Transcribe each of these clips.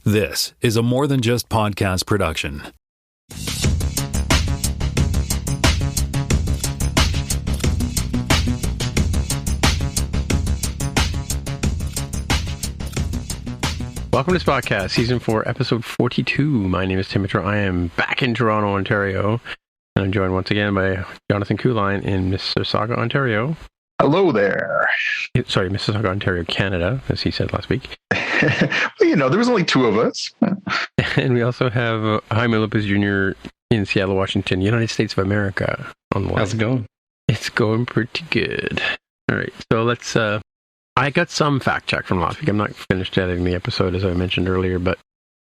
This is a More Than Just Podcast production. Welcome to this podcast, Season 4, Episode 42. My name is Tim Mitchell. I am back in Toronto, Ontario. And I'm joined once again by Jonathan Kuline in Mississauga, Ontario. Hello there. Sorry, Mississauga, Ontario, Canada, as he said last week. Well, there was only two of us. And we also have Jaime Lopez Jr. in Seattle, Washington, United States of America on the line. How's it going? It's going pretty good. All right, so let's... I got some fact check from last week. I'm not finished editing the episode, as I mentioned earlier, but...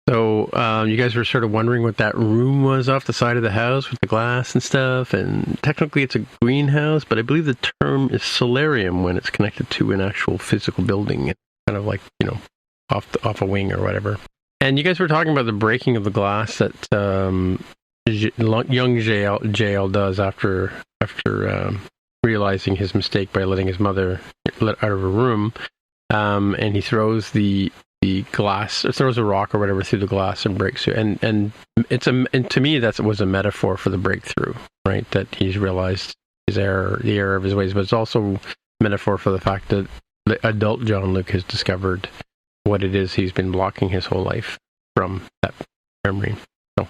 So, you guys were sort of wondering what that room was off the side of the house with the glass and stuff, and technically it's a greenhouse, but I believe the term is solarium when it's connected to an actual physical building. It's kind of like, off a wing or whatever. And you guys were talking about the breaking of the glass that young JL does after realizing his mistake by letting his mother let out of her room, and he throws the glass, or throws a rock or whatever through the glass and breaks it. And to me that was a metaphor for the breakthrough, right? That he's realized the error of his ways, but it's also a metaphor for the fact that the adult John Luke has discovered what it is he's been blocking his whole life from that memory. So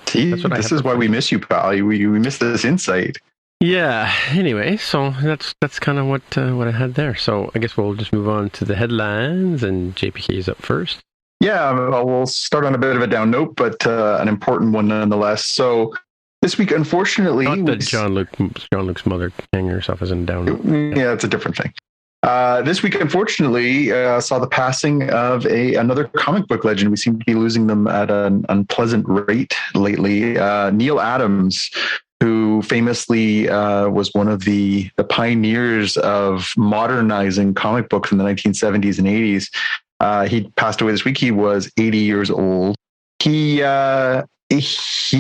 this is why we miss you, pal. We miss this insight. Yeah. Anyway, so that's kind of what I had there. So I guess we'll just move on to the headlines, and JPK is up first. Yeah, we'll start on a bit of a down note, but an important one nonetheless. So this week, unfortunately, not that John Luke's mother hanging herself as in down note. Yeah, it's a different thing. This week, unfortunately, saw the passing of another comic book legend. We seem to be losing them at an unpleasant rate lately. Neil Adams, who famously was one of the pioneers of modernizing comic books in the 1970s and 80s. He passed away this week. He was 80 years old. He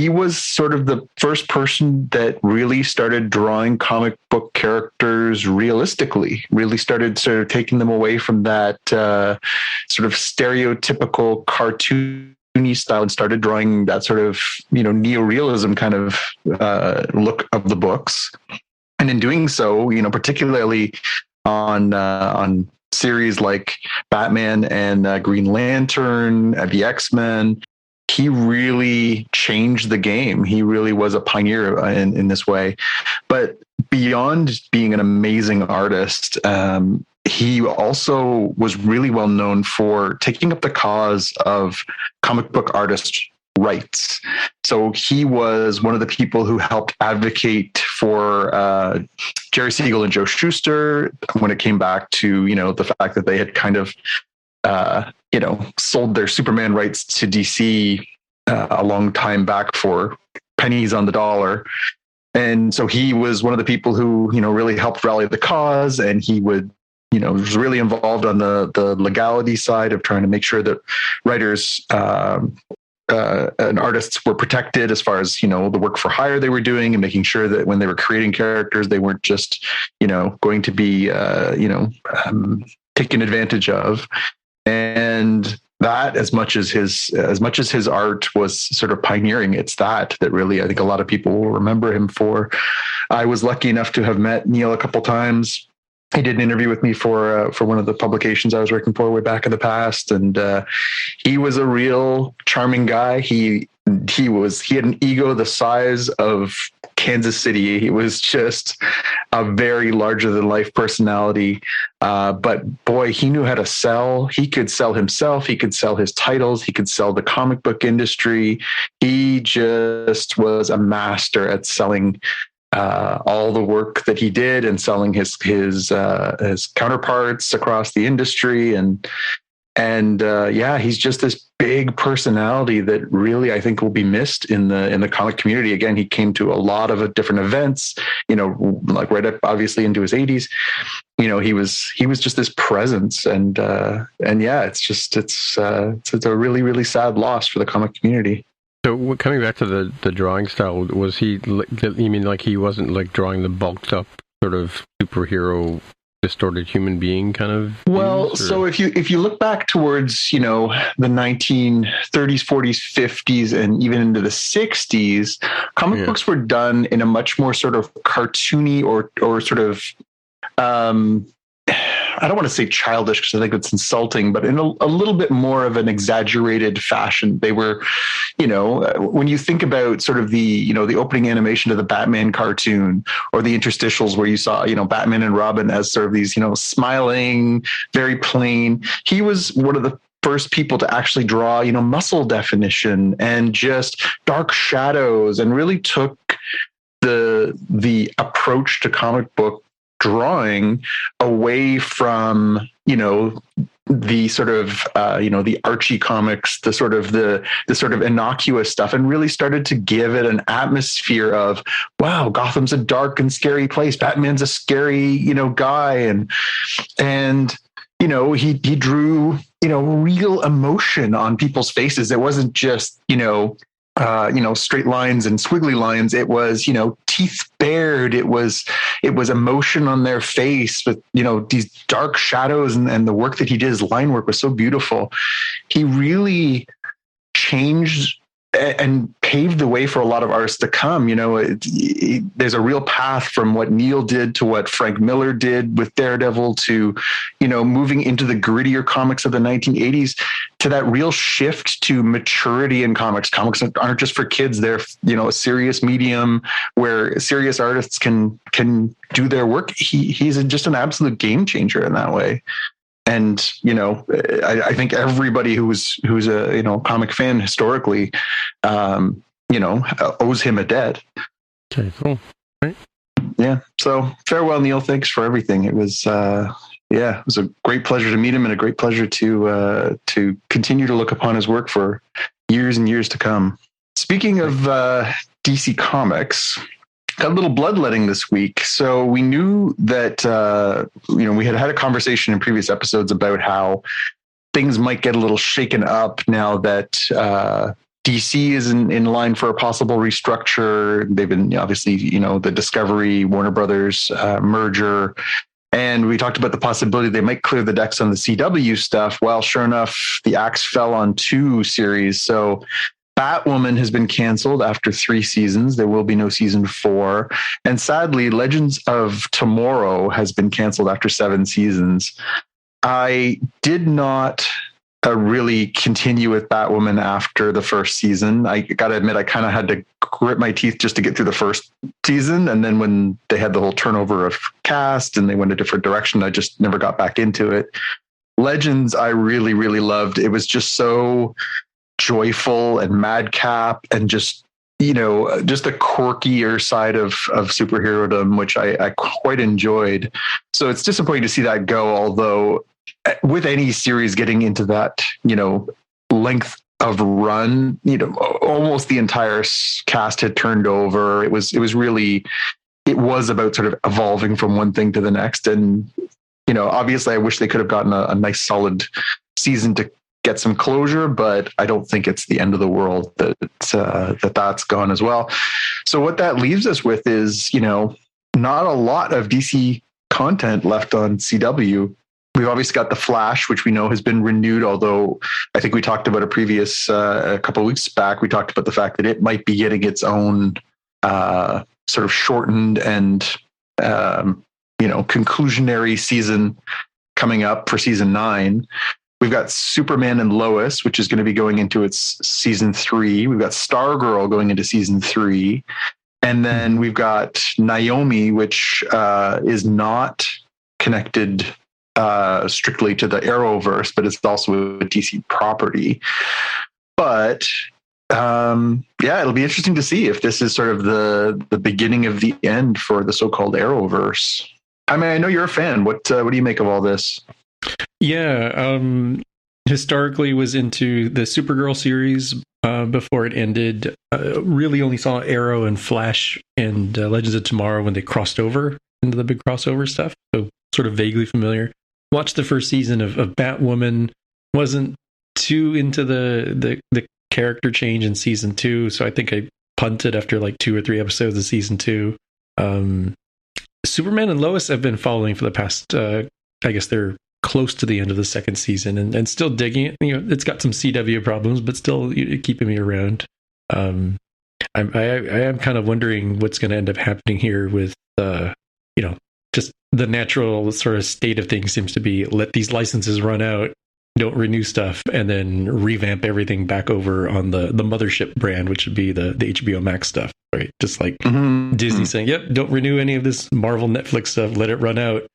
was sort of the first person that really started drawing comic book characters realistically, really started sort of taking them away from that sort of stereotypical cartoon style and started drawing that sort of, neorealism kind of look of the books. And in doing so, particularly on series like Batman and Green Lantern, the X-Men, he really changed the game. He really was a pioneer in this way. But beyond being an amazing artist, he also was really well known for taking up the cause of comic book artist rights. So he was one of the people who helped advocate for Jerry Siegel and Joe Shuster when it came back to, the fact that they had kind of, sold their Superman rights to DC a long time back for pennies on the dollar. And so he was one of the people who, really helped rally the cause, and he would, was really involved on the legality side of trying to make sure that writers and artists were protected as far as, the work for hire they were doing, and making sure that when they were creating characters, they weren't just, going to be, taken advantage of. And that, as much as his art was sort of pioneering, it's that really, I think a lot of people will remember him for. I was lucky enough to have met Neil a couple times. He did an interview with me for one of the publications I was working for way back in the past, and he was a real charming guy. He had an ego the size of Kansas City. He was just a very larger than life personality. But boy, he knew how to sell. He could sell himself. He could sell his titles. He could sell the comic book industry. He just was a master at selling all the work that he did and selling his counterparts across the industry. And he's just this big personality that really, I think, will be missed in the comic community. Again, he came to a lot of different events, like right up obviously into his 80s. He was just this presence, and it's a really, really sad loss for the comic community. So coming back to the drawing style, was he? You mean like he wasn't like drawing the bulked up sort of superhero distorted human being kind of Well, views, so if you look back towards, the 1930s, 40s, 50s, and even into the 60s, comic books were done in a much more sort of cartoony or sort of I don't want to say childish because I think it's insulting, but in a little bit more of an exaggerated fashion. They were, when you think about sort of the opening animation to the Batman cartoon or the interstitials where you saw, Batman and Robin as sort of these, smiling, very plain. He was one of the first people to actually draw, muscle definition and just dark shadows, and really took the approach to comic book drawing away from the sort of the Archie comics, the sort of innocuous stuff, and really started to give it an atmosphere of, wow, Gotham's a dark and scary place, Batman's a scary guy, and he drew real emotion on people's faces. It wasn't just straight lines and squiggly lines. It was, teeth bared. It was emotion on their face with, these dark shadows, and the work that he did, his line work was so beautiful. He really changed and paved the way for a lot of artists to come. There's a real path from what Neil did to what Frank Miller did with Daredevil to, moving into the grittier comics of the 1980s, to that real shift to maturity in comics. Comics aren't just for kids. They're, a serious medium where serious artists can do their work. He's just an absolute game changer in that way. And, I think everybody who's a, comic fan historically, owes him a debt. Okay, cool. Right. Yeah. So farewell, Neil. Thanks for everything. It was, it was a great pleasure to meet him, and a great pleasure to continue to look upon his work for years and years to come. Speaking of DC Comics, got a little bloodletting this week. So we knew that, we had a conversation in previous episodes about how things might get a little shaken up now that DC is in line for a possible restructure. They've been obviously, the Discovery Warner Brothers merger. And we talked about the possibility they might clear the decks on the CW stuff. Well, sure enough, the axe fell on 2 series. So Batwoman has been canceled after 3 seasons. There will be no season 4. And sadly, Legends of Tomorrow has been canceled after 7 seasons. I did not really continue with Batwoman after the first season. I got to admit, I kind of had to grit my teeth just to get through the first season. And then when they had the whole turnover of cast and they went a different direction, I just never got back into it. Legends, I really, really loved. It was just so joyful and madcap and just, just the quirkier side of superherodom, which I quite enjoyed. So it's disappointing to see that go, although with any series getting into that, length of run, almost the entire cast had turned over. It was about sort of evolving from one thing to the next. And, obviously I wish they could have gotten a nice solid season to get some closure, but I don't think it's the end of the world that's gone as well. So what that leaves us with is, not a lot of DC content left on CW. We've obviously got The Flash, which we know has been renewed, although I think we talked about a couple of weeks back, we talked about the fact that it might be getting its own sort of shortened and, conclusionary season coming up for season 9. We've got Superman and Lois, which is going to be going into its season 3. We've got Stargirl going into season 3. And then we've got Naomi, which is not connected strictly to the Arrowverse, but it's also a DC property. But it'll be interesting to see if this is sort of the beginning of the end for the so-called Arrowverse. I mean, I know you're a fan. What do you make of all this? Yeah, historically was into the Supergirl series before it ended. Really only saw Arrow and Flash and Legends of Tomorrow when they crossed over into the big crossover stuff. So sort of vaguely familiar. Watched the first season of Batwoman. Wasn't too into the character change in season 2, so I think I punted after like 2 or 3 episodes of season 2. Superman and Lois I've been following for the past, I guess they're close to the end of the second season, and still digging it. It's got some CW problems, but still keeping me around. I am kind of wondering what's going to end up happening here with, just the natural sort of state of things seems to be let these licenses run out, don't renew stuff, and then revamp everything back over on the mothership brand, which would be the HBO Max stuff, right? Just like Disney saying, yep, don't renew any of this Marvel Netflix stuff, let it run out,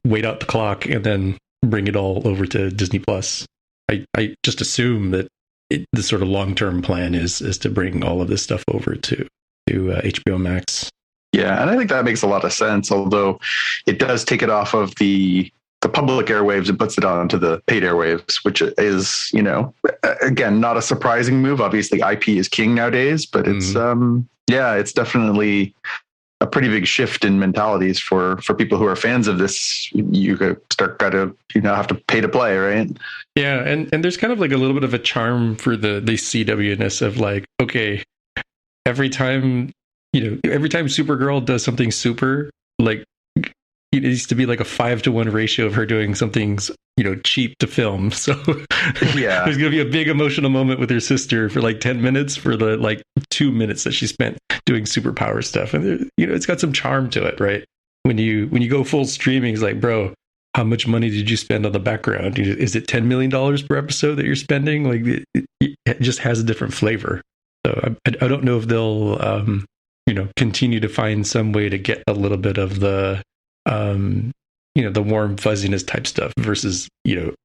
wait out the clock, and then bring it all over to Disney Plus. I just assume that the sort of long-term plan is to bring all of this stuff over to HBO Max. Yeah, and I think that makes a lot of sense, although it does take it off of the public airwaves and puts it onto the paid airwaves, which is, again, not a surprising move. Obviously, IP is king nowadays, but it's, it's definitely a pretty big shift in mentalities for people who are fans of this. You have to pay to play, right? Yeah, and there's kind of like a little bit of a charm for the CW-ness of like, okay, every time Supergirl does something super, like, it needs to be like a 5-to-1 ratio of her doing something, cheap to film. So yeah, there's going to be a big emotional moment with her sister for like 10 minutes for the like 2 minutes that she spent doing superpower stuff. And it's got some charm to it, right? When you go full streaming, it's like, bro, how much money did you spend on the background? Is it $10 million per episode that you're spending? Like it just has a different flavor. So I don't know if they'll, continue to find some way to get a little bit of the, the warm fuzziness type stuff versus,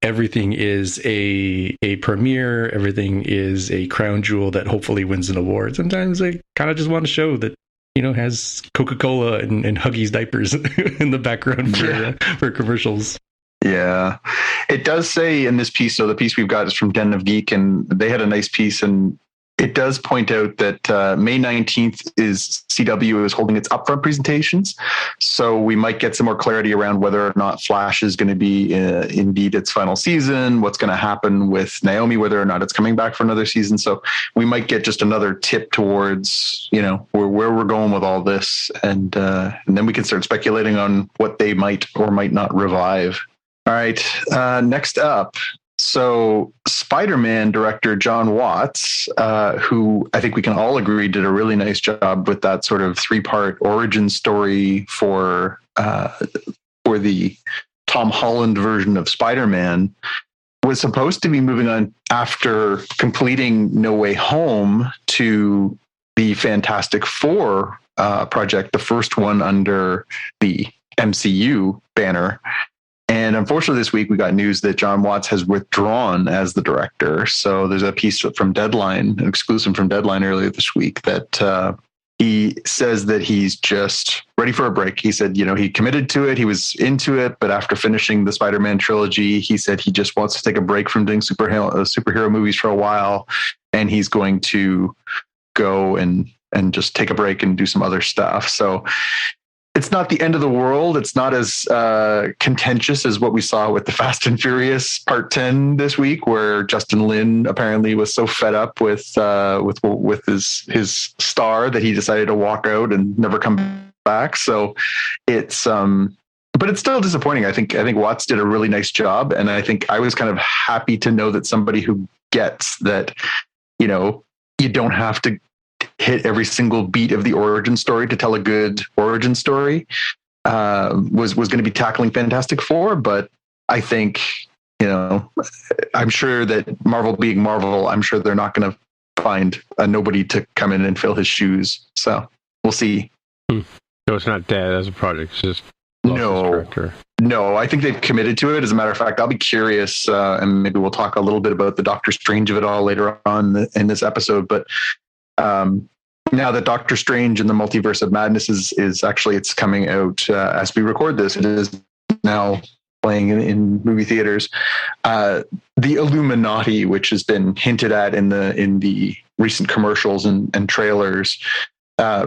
everything is a premiere, everything is a crown jewel that hopefully wins an award. Sometimes I kind of just want to show that, has Coca-Cola and Huggies diapers in the background for commercials. Yeah, it does say in this piece, so the piece we've got is from Den of Geek, and they had a nice piece, and it does point out that May 19th is CW is holding its upfront presentations. So we might get some more clarity around whether or not Flash is going to be indeed its final season, what's going to happen with Naomi, whether or not it's coming back for another season. So we might get just another tip towards, where we're going with all this. And then we can start speculating on what they might or might not revive. All right. Next up. So Spider-Man director John Watts, who I think we can all agree did a really nice job with that sort of 3-part origin story for the Tom Holland version of Spider-Man, was supposed to be moving on after completing No Way Home to the Fantastic Four project, the first one under the MCU banner. And unfortunately, this week we got news that John Watts has withdrawn as the director. So there's a piece from Deadline, an exclusive from Deadline earlier this week, that he says that he's just ready for a break. He said, he committed to it. He was into it. But after finishing the Spider-Man trilogy, he said he just wants to take a break from doing superhero movies for a while. And he's going to go and just take a break and do some other stuff. So it's not the end of the world. It's not as contentious as what we saw with the Fast and Furious Part 10 this week, where Justin Lin apparently was so fed up with his star that he decided to walk out and never come back. So it's but it's still disappointing. I think Watts did a really nice job, and I think I was kind of happy to know that somebody who gets that, you don't have to hit every single beat of the origin story to tell a good origin story, was going to be tackling Fantastic Four. But I think, I'm sure that Marvel being Marvel, I'm sure they're not going to find a nobody to come in and fill his shoes. So we'll see. So it's not dead as a project. It's just No, I think they've committed to it. As a matter of fact, I'll be curious, and maybe we'll talk a little bit about the Doctor Strange of it all later on in this episode. But now that Doctor Strange and the Multiverse of Madness is actually, it's coming out as we record this. It is now playing in movie theaters. The Illuminati, which has been hinted at in the recent commercials and trailers.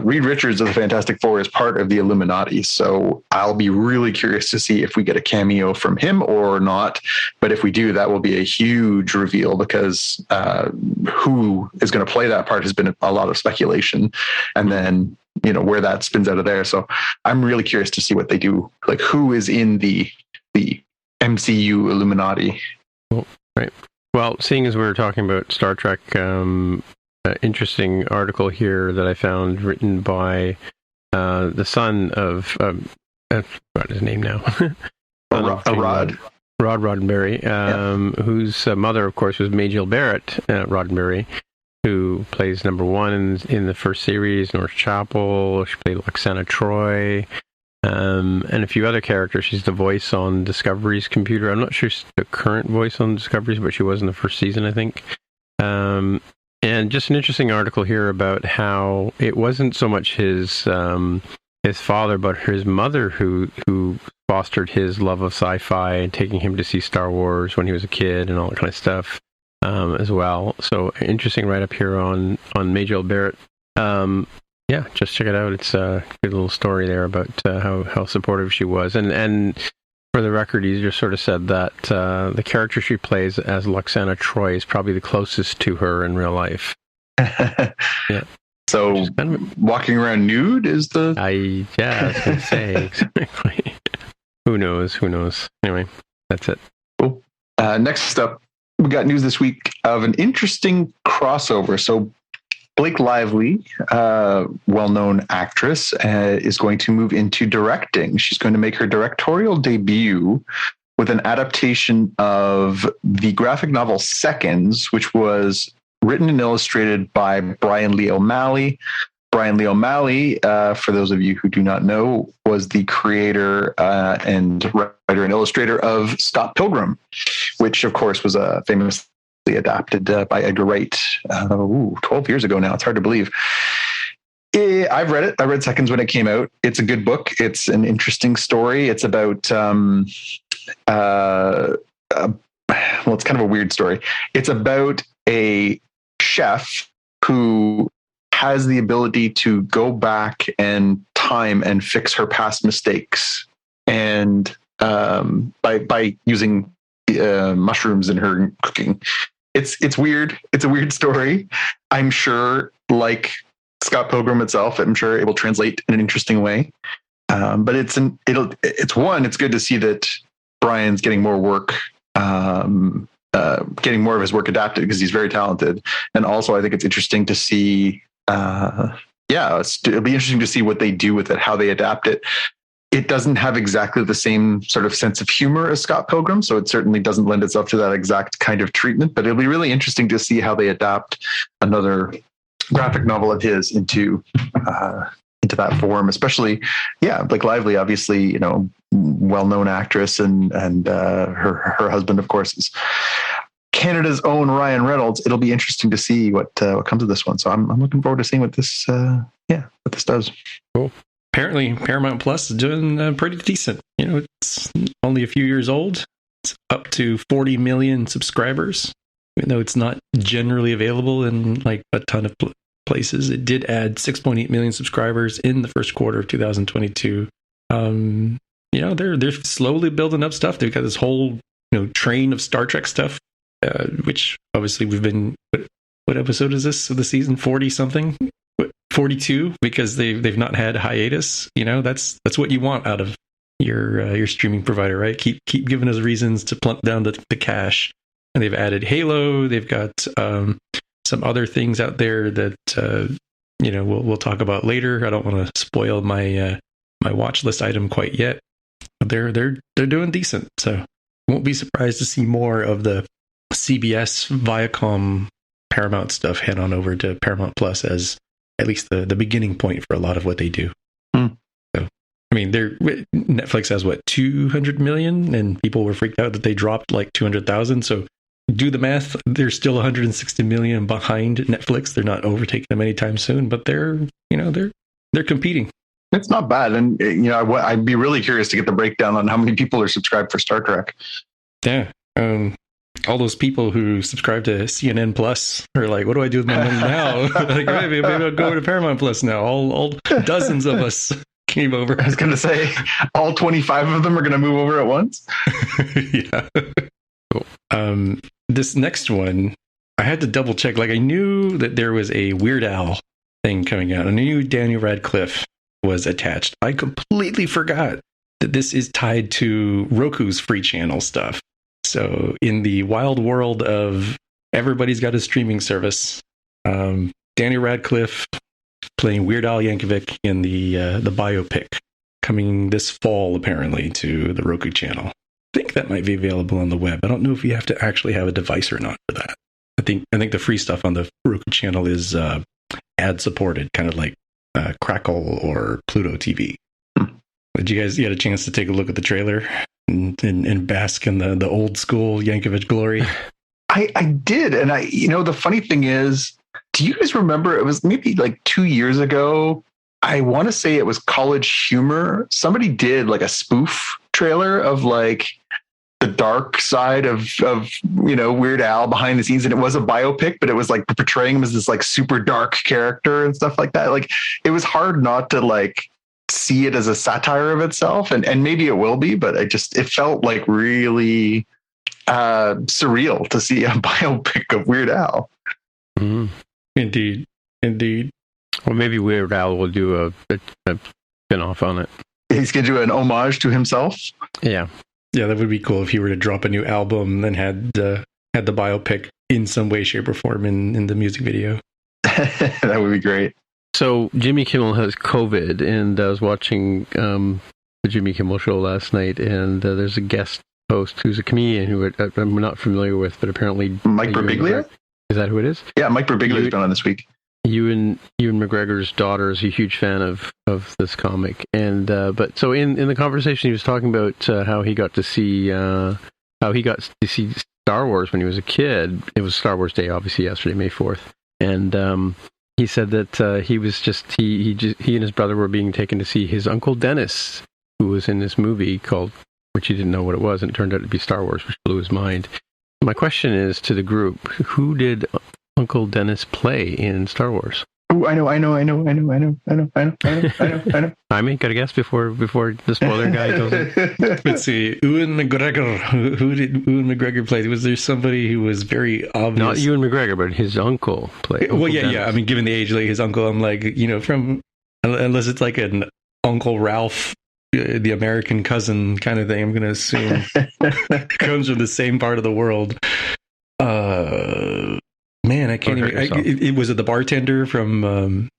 Reed Richards of the Fantastic Four is part of the Illuminati. So I'll be really curious to see if we get a cameo from him or not. But if we do, that will be a huge reveal, because who is going to play that part has been a lot of speculation. And then where that spins out of there. So I'm really curious to see what they do. Like, who is in the MCU Illuminati? Oh, right. Well, seeing as we were talking about Star Trek, interesting article here that I found written by the son of I forgot his name now. Rod Roddenberry, whose mother, of course, was Majel Barrett Roddenberry, who plays number 1 in the first series, North Chapel. She played Lwaxana Troy, and a few other characters. She's the voice on Discovery's computer. I'm not sure she's the current voice on Discovery's, but she was in the first season, I think. And just an interesting article here about how it wasn't so much his father, but his mother who fostered his love of sci-fi and taking him to see Star Wars when he was a kid and all that kind of stuff as well. So interesting right up here on Majel Barrett. Yeah, just check it out. It's a good little story there about how supportive she was. And for the record, he just sort of said that the character she plays as Lwaxana Troy is probably the closest to her in real life. Yeah. So walking around nude is the... I was going to say, exactly. Who knows? Anyway, that's it. Cool. Next up, we got news this week of an interesting crossover. So Blake Lively, well-known actress, is going to move into directing. She's going to make her directorial debut with an adaptation of the graphic novel Seconds, which was written and illustrated by Brian Lee O'Malley. Brian Lee O'Malley, for those of you who do not know, was the creator and writer and illustrator of Scott Pilgrim, which, of course, was famously adapted by Edgar Wright 12 years ago now. It's hard to believe. I've read it. I read Seconds when it came out. It's a good book. It's an interesting story. It's about, it's kind of a weird story. It's about a chef who has the ability to go back and time and fix her past mistakes, and by using mushrooms in her cooking. It's weird. It's a weird story. I'm sure, like Scott Pilgrim itself, I'm sure it will translate in an interesting way. But it's good to see that Brian's getting more work, getting more of his work adapted, because he's very talented. And also, I think it's interesting to see. It'll be interesting to see what they do with it, how they adapt it. It doesn't have exactly the same sort of sense of humor as Scott Pilgrim, so it certainly doesn't lend itself to that exact kind of treatment, but it'll be really interesting to see how they adapt another graphic novel of his into that form, especially, Blake Lively, obviously, well-known actress, and her husband, of course, is Canada's own Ryan Reynolds. It'll be interesting to see what comes of this one. So I'm looking forward to seeing what this does. Cool. Apparently, Paramount Plus is doing pretty decent. It's only a few years old. It's up to 40 million subscribers, even though it's not generally available in like a ton of places. It did add 6.8 million subscribers in the first quarter of 2022. They're slowly building up stuff. They've got this whole train of Star Trek stuff, which obviously we've been. What episode is this of the season? 40 something. 42, because they've not had hiatus. That's what you want out of your streaming provider, right? Keep giving us reasons to plunk down the cash. And they've added Halo. They've got some other things out there that we'll talk about later. I don't want to spoil my watch list item quite yet. But they're doing decent, so won't be surprised to see more of the CBS, Viacom, Paramount stuff head on over to Paramount Plus as at least the beginning point for a lot of what they do. So, I mean, Netflix has 200 million, and people were freaked out that they dropped like 200,000. So do the math. They're still 160 million behind Netflix. They're not overtaking them anytime soon, but they're competing. It's not bad. And, I'd be really curious to get the breakdown on how many people are subscribed for Star Trek. Yeah. All those people who subscribe to CNN Plus are like, what do I do with my money now? Like, maybe I'll go over to Paramount Plus now. All dozens of us came over. I was going to say, all 25 of them are going to move over at once. Yeah. Cool. This next one, I had to double check. Like, I knew that there was a Weird Al thing coming out. I knew Daniel Radcliffe was attached. I completely forgot that this is tied to Roku's free channel stuff. So in the wild world of everybody's got a streaming service, Daniel Radcliffe playing Weird Al Yankovic in the biopic coming this fall, apparently, to the Roku channel. I think that might be available on the web. I don't know if you have to actually have a device or not for that. I think the free stuff on the Roku channel is ad supported, kind of like Crackle or Pluto TV. Did you guys get a chance to take a look at the trailer and bask in the old school Yankovic glory? I did, and the funny thing is, do you guys remember? It was maybe like 2 years ago. I want to say it was College Humor. Somebody did like a spoof trailer of like the dark side of Weird Al behind the scenes, and it was a biopic, but it was like portraying him as this like super dark character and stuff like that. Like it was hard not to like see it as a satire of itself, and maybe it will be, but it felt like really surreal to see a biopic of Weird Al. Mm. Indeed. Well, maybe Weird Al will do a spin-off on it. He's going to do an homage to himself. Yeah, that would be cool if he were to drop a new album and had the biopic in some way, shape, or form in the music video. That would be great. So Jimmy Kimmel has COVID, and I was watching the Jimmy Kimmel show last night, and there's a guest host who's a comedian who I'm not familiar with, but apparently Mike Birbiglia. Is that who it is? Yeah, Mike Birbiglia's been on this week. Ewan McGregor's daughter is a huge fan of this comic, and but so in the conversation he was talking about how he got to see Star Wars when he was a kid. It was Star Wars Day, obviously, yesterday, May 4th, and he said that he and his brother were being taken to see his Uncle Dennis, who was in this movie which he didn't know what it was, and it turned out to be Star Wars, which blew his mind. My question is to the group: who did Uncle Dennis play in Star Wars? Oh, I know. I mean, got a guess before the spoiler guy goes in? Let's see. Ewan McGregor. Who did Ewan McGregor play? Was there somebody who was very obvious? Not Ewan McGregor, but his uncle played. Well, yeah. I mean, given the age, like his uncle, I'm like, from unless it's like an Uncle Ralph, the American cousin kind of thing, I'm going to assume comes from the same part of the world. Man, I can't even. Was it the bartender from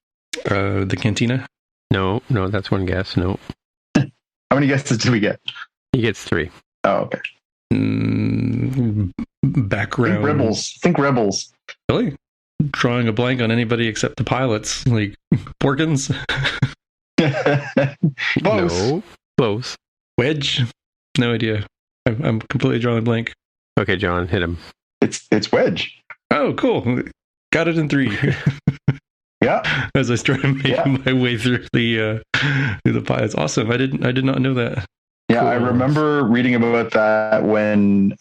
the cantina? No, that's one guess. No. How many guesses did we get? He gets 3. Oh, okay. Background. Think Rebels. Really? Drawing a blank on anybody except the pilots, like Porkins. Close. No, close. Wedge. No idea. I'm completely drawing a blank. Okay, John, hit him. It's Wedge. Oh, cool. Got it in 3. Yeah. As I started making my way through the pilots. Awesome. I did not know that. Yeah, Cool. I remember reading about that when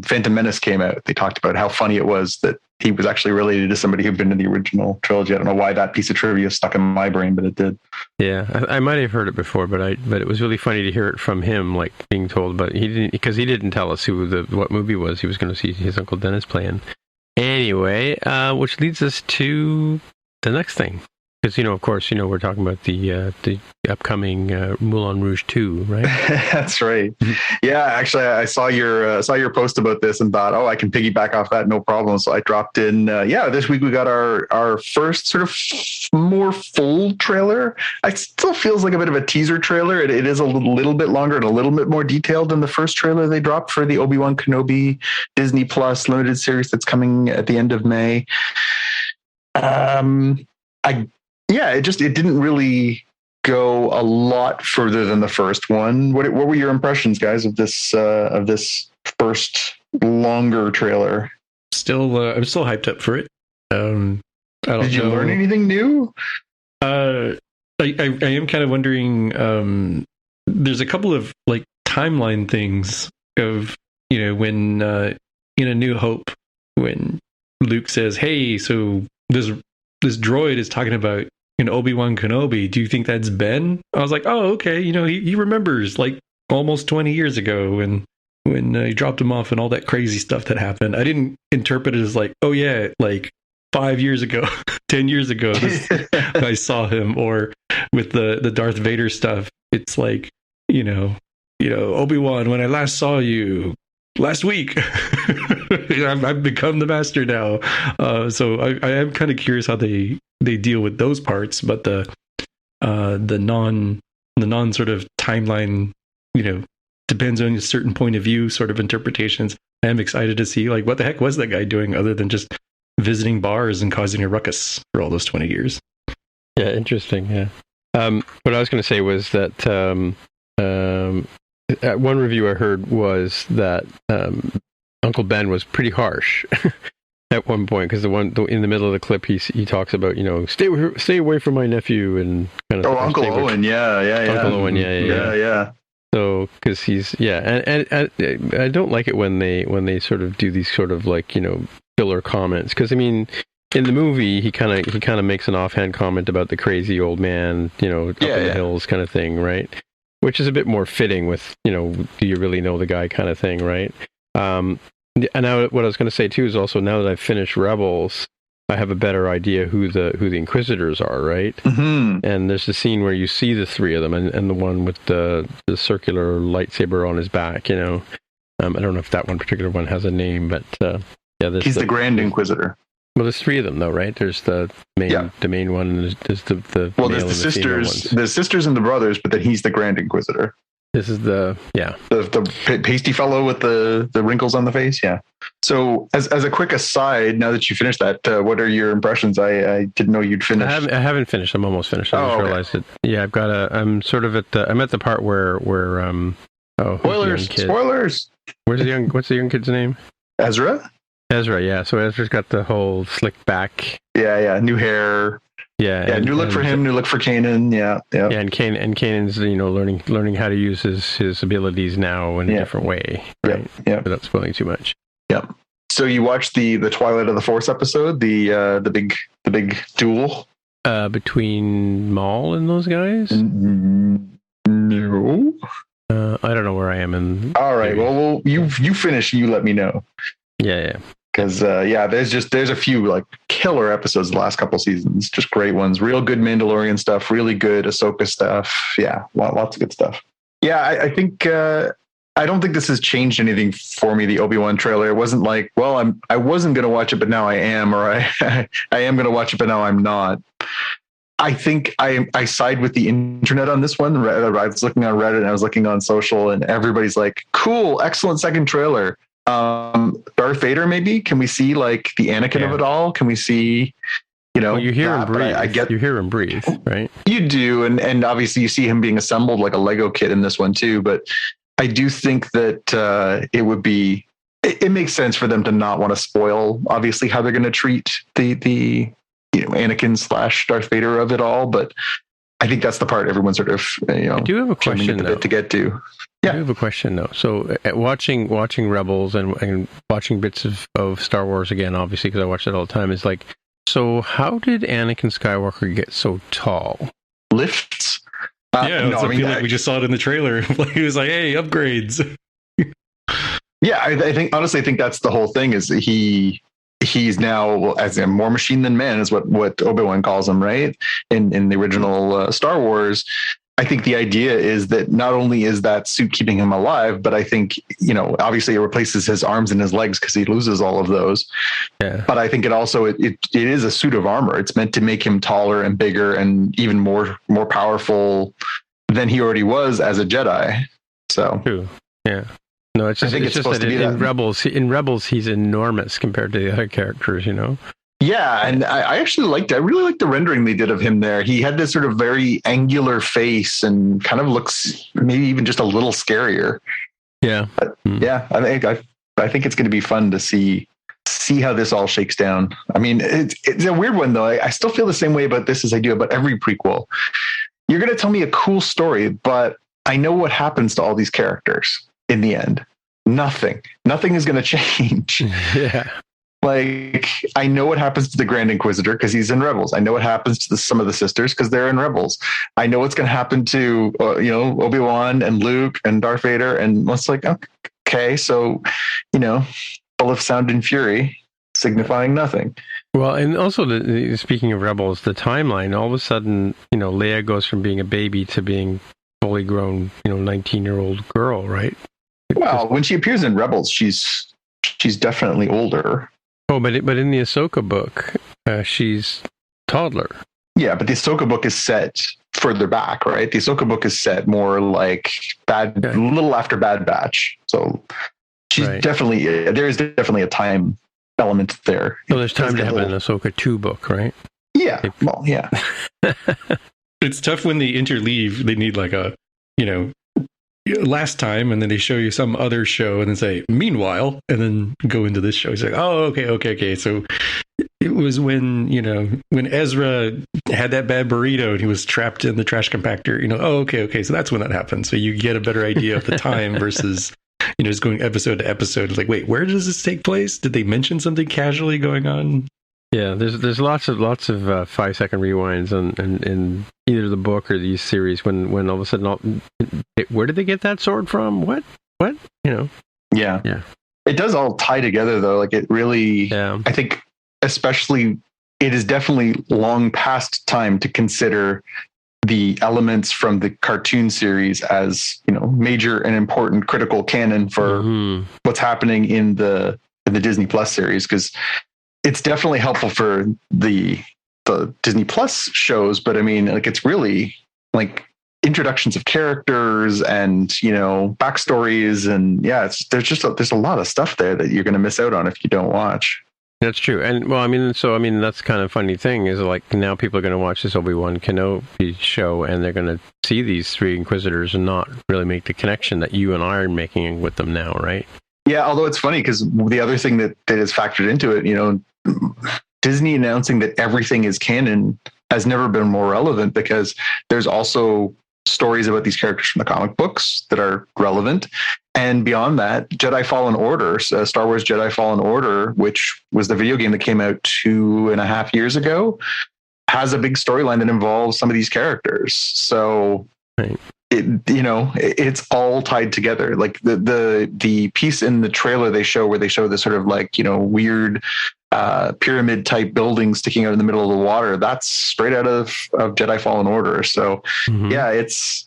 Phantom Menace came out. They talked about how funny it was that he was actually related to somebody who'd been in the original trilogy. I don't know why that piece of trivia stuck in my brain, but it did. Yeah, I might have heard it before, but it was really funny to hear it from him, like being told. But he didn't tell us what movie was he was going to see his Uncle Dennis playing. Anyway, which leads us to the next thing. Because, of course, we're talking about the upcoming Moulin Rouge 2, right? That's right. Yeah, actually, I saw your post about this and thought, I can piggyback off that, no problem. So I dropped in. This week we got our first sort of more full trailer. It still feels like a bit of a teaser trailer. It is a little bit longer and a little bit more detailed than the first trailer they dropped for the Obi-Wan Kenobi Disney Plus limited series that's coming at the end of May. It didn't really go a lot further than the first one. What were your impressions, guys, of this first longer trailer? I'm still hyped up for it. Did you learn anything new? I am kind of wondering. There's a couple of like timeline things of when in A New Hope, when Luke says, "Hey, so this droid is talking about Obi-Wan Kenobi. Do you think that's Ben?" I was like, "Oh, okay. He remembers like almost 20 years ago when he dropped him off and all that crazy stuff that happened." I didn't interpret it as like, "Oh yeah, like 5 years ago." 10 years ago I saw him, or with the Darth Vader stuff. It's like, Obi-Wan, when I last saw you last week, I've become the master now. So I am kind of curious how they deal with those parts, but the non sort of timeline, depends on a certain point of view sort of interpretations. I am excited to see, like, what the heck was that guy doing other than just visiting bars and causing a ruckus for all those 20 years. Yeah, interesting. Yeah. What I was going to say was that one review I heard was that Uncle Ben was pretty harsh at one point, because in the middle of the clip he talks about, stay away from my nephew and kind of. Oh, Uncle Owen, yeah. Uncle Owen, yeah. So, because he's and I don't like it when they sort of do these sort of, like, filler comments, because I mean, in the movie he kind of makes an offhand comment about the crazy old man, up in the hills kind of thing, right? Which is a bit more fitting with, do you really know the guy kind of thing, right? And now what I was going to say too is also, now that I've finished Rebels, I have a better idea who the Inquisitors are, right? Mm-hmm. And there's the scene where you see the three of them, and the one with the circular lightsaber on his back. I don't know if that one particular one has a name, but he's the Grand Inquisitor. Well, there's three of them though, right? There's the main one, and there's the there's the sisters, the sisters and the brothers, but then he's the Grand Inquisitor. This is the pasty fellow with the wrinkles on the face. Yeah. So as a quick aside, now that you finished that, what are your impressions? I didn't know you'd finished. I haven't finished. I'm almost finished. I just realized it. Yeah, I'm sort of I'm at the part where spoilers. What's the young kid's name? Ezra, yeah. So Ezra's got the whole slick back. Yeah. New hair. Yeah, new look for him, new look for Kanan. Yeah. Yeah, and Kanan's learning how to use his abilities now in a different way. Right? Yeah. Without spoiling too much. Yep. So you watched the Twilight of the Force episode, the big duel between Maul and those guys? No. I don't know where I am in. All right. Well, you finish and you let me know. Yeah. Because there's a few like killer episodes the last couple seasons, just great ones, real good Mandalorian stuff, really good Ahsoka stuff. Yeah, lots of good stuff. Yeah, I think I don't think this has changed anything for me. The Obi-Wan trailer, it wasn't like, well, I wasn't going to watch it, but now I am, or I am going to watch it, but now I'm not. I think I side with the internet on this one. I was looking on Reddit and I was looking on social, and everybody's like, "Cool, excellent second trailer." Darth Vader, maybe? Can we see like the Anakin of it all? Can we see, you hear him breathe. You hear him breathe, right? You do. And obviously you see him being assembled like a Lego kit in this one too. But I do think that it makes sense for them to not want to spoil, obviously, how they're going to treat the Anakin / Darth Vader of it all. But I think that's the part everyone sort of, I do have a question to get to. Yeah. I have a question though. So watching Rebels and watching bits of Star Wars again, obviously, because I watch it all the time, is like, so how did Anakin Skywalker get so tall? Lifts. I feel like we just saw it in the trailer. He was like, "Hey, upgrades." Yeah, I think honestly, I think that's the whole thing. Is he's now as a more machine than man is what Obi-Wan calls him, right? In the original Star Wars. I think the idea is that not only is that suit keeping him alive, but I think, obviously it replaces his arms and his legs because he loses all of those. Yeah. But I think it also, it is a suit of armor. It's meant to make him taller and bigger and even more powerful than he already was as a Jedi. So, true. Yeah. No, it's just that in Rebels, he's enormous compared to the other characters, Yeah, and I really liked the rendering they did of him there. He had this sort of very angular face and kind of looks maybe even just a little scarier. Yeah. But yeah, I think it's going to be fun to see how this all shakes down. I mean, it's a weird one though. I still feel the same way about this as I do about every prequel. You're going to tell me a cool story, but I know what happens to all these characters in the end. Nothing is going to change. Yeah. Like, I know what happens to the Grand Inquisitor because he's in Rebels. I know what happens to some of the sisters because they're in Rebels. I know what's going to happen to, Obi-Wan and Luke and Darth Vader. And it's like, okay, so, full of sound and fury. signifying nothing. Well, and also, speaking of Rebels, the timeline, all of a sudden, Leia goes from being a baby to being fully grown, 19-year-old girl, right? Well, when she appears in Rebels, she's definitely older. Oh, but in the Ahsoka book, she's toddler. Yeah, but the Ahsoka book is set further back, right? The Ahsoka book is set more like a little after Bad Batch. So she's definitely, there is definitely a time element there. So there's time to have an Ahsoka 2 book, right? Yeah. Well, yeah. It's tough when they interleave. They need like a, last time, and then they show you some other show and then say, meanwhile, and then go into this show. It's like, oh, okay. So it was when Ezra had that bad burrito and he was trapped in the trash compactor, okay. So that's when that happened. So you get a better idea of the time versus, just going episode to episode. It's like, wait, where does this take place? Did they mention something casually going on? Yeah, there's lots of 5-second rewinds in either the book or these series when all of a sudden, where did they get that sword from? What? Yeah. It does all tie together though. Like it really, I think especially it is definitely long past time to consider the elements from the cartoon series as, major and important critical canon for what's happening in the Disney Plus series. Because it's definitely helpful for the Disney Plus shows, but I mean, like it's really like introductions of characters and backstories, and there's a lot of stuff there that you're going to miss out on if you don't watch. That's true, and that's kind of funny thing is like now people are going to watch this Obi-Wan Kenobi show and they're going to see these 3 Inquisitors and not really make the connection that you and I are making with them now, right? Yeah, although it's funny because the other thing that is factored into it, Disney announcing that everything is canon has never been more relevant because there's also stories about these characters from the comic books that are relevant. And beyond that, Jedi Fallen Order, Star Wars Jedi Fallen Order, which was the video game that came out 2.5 years ago, has a big storyline that involves some of these characters. So it's all tied together. Like the piece in the trailer they show where they show this sort of like, weird pyramid type building sticking out in the middle of the water, that's straight out of Jedi Fallen Order. So it's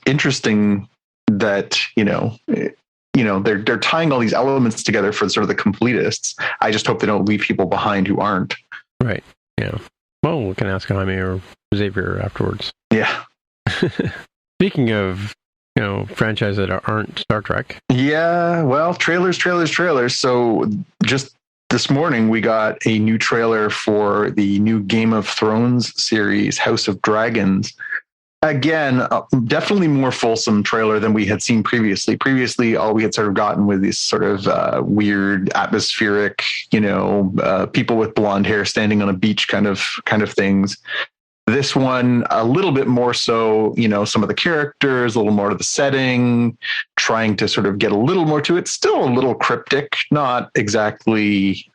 interesting that they're tying all these elements together for sort of the completists. I just hope they don't leave people behind who aren't. Right. Yeah. Well, we can ask Jaime or Xavier afterwards. Yeah. Speaking of franchises that aren't Star Trek. Yeah. Well, trailers. So just this morning, we got a new trailer for the new Game of Thrones series, House of Dragons. Again, definitely more fulsome trailer than we had seen previously. Previously, all we had sort of gotten was these sort of weird atmospheric, people with blonde hair standing on a beach kind of things. This one, a little bit more so, some of the characters, a little more to the setting, trying to sort of get a little more to it. Still a little cryptic, not exactly.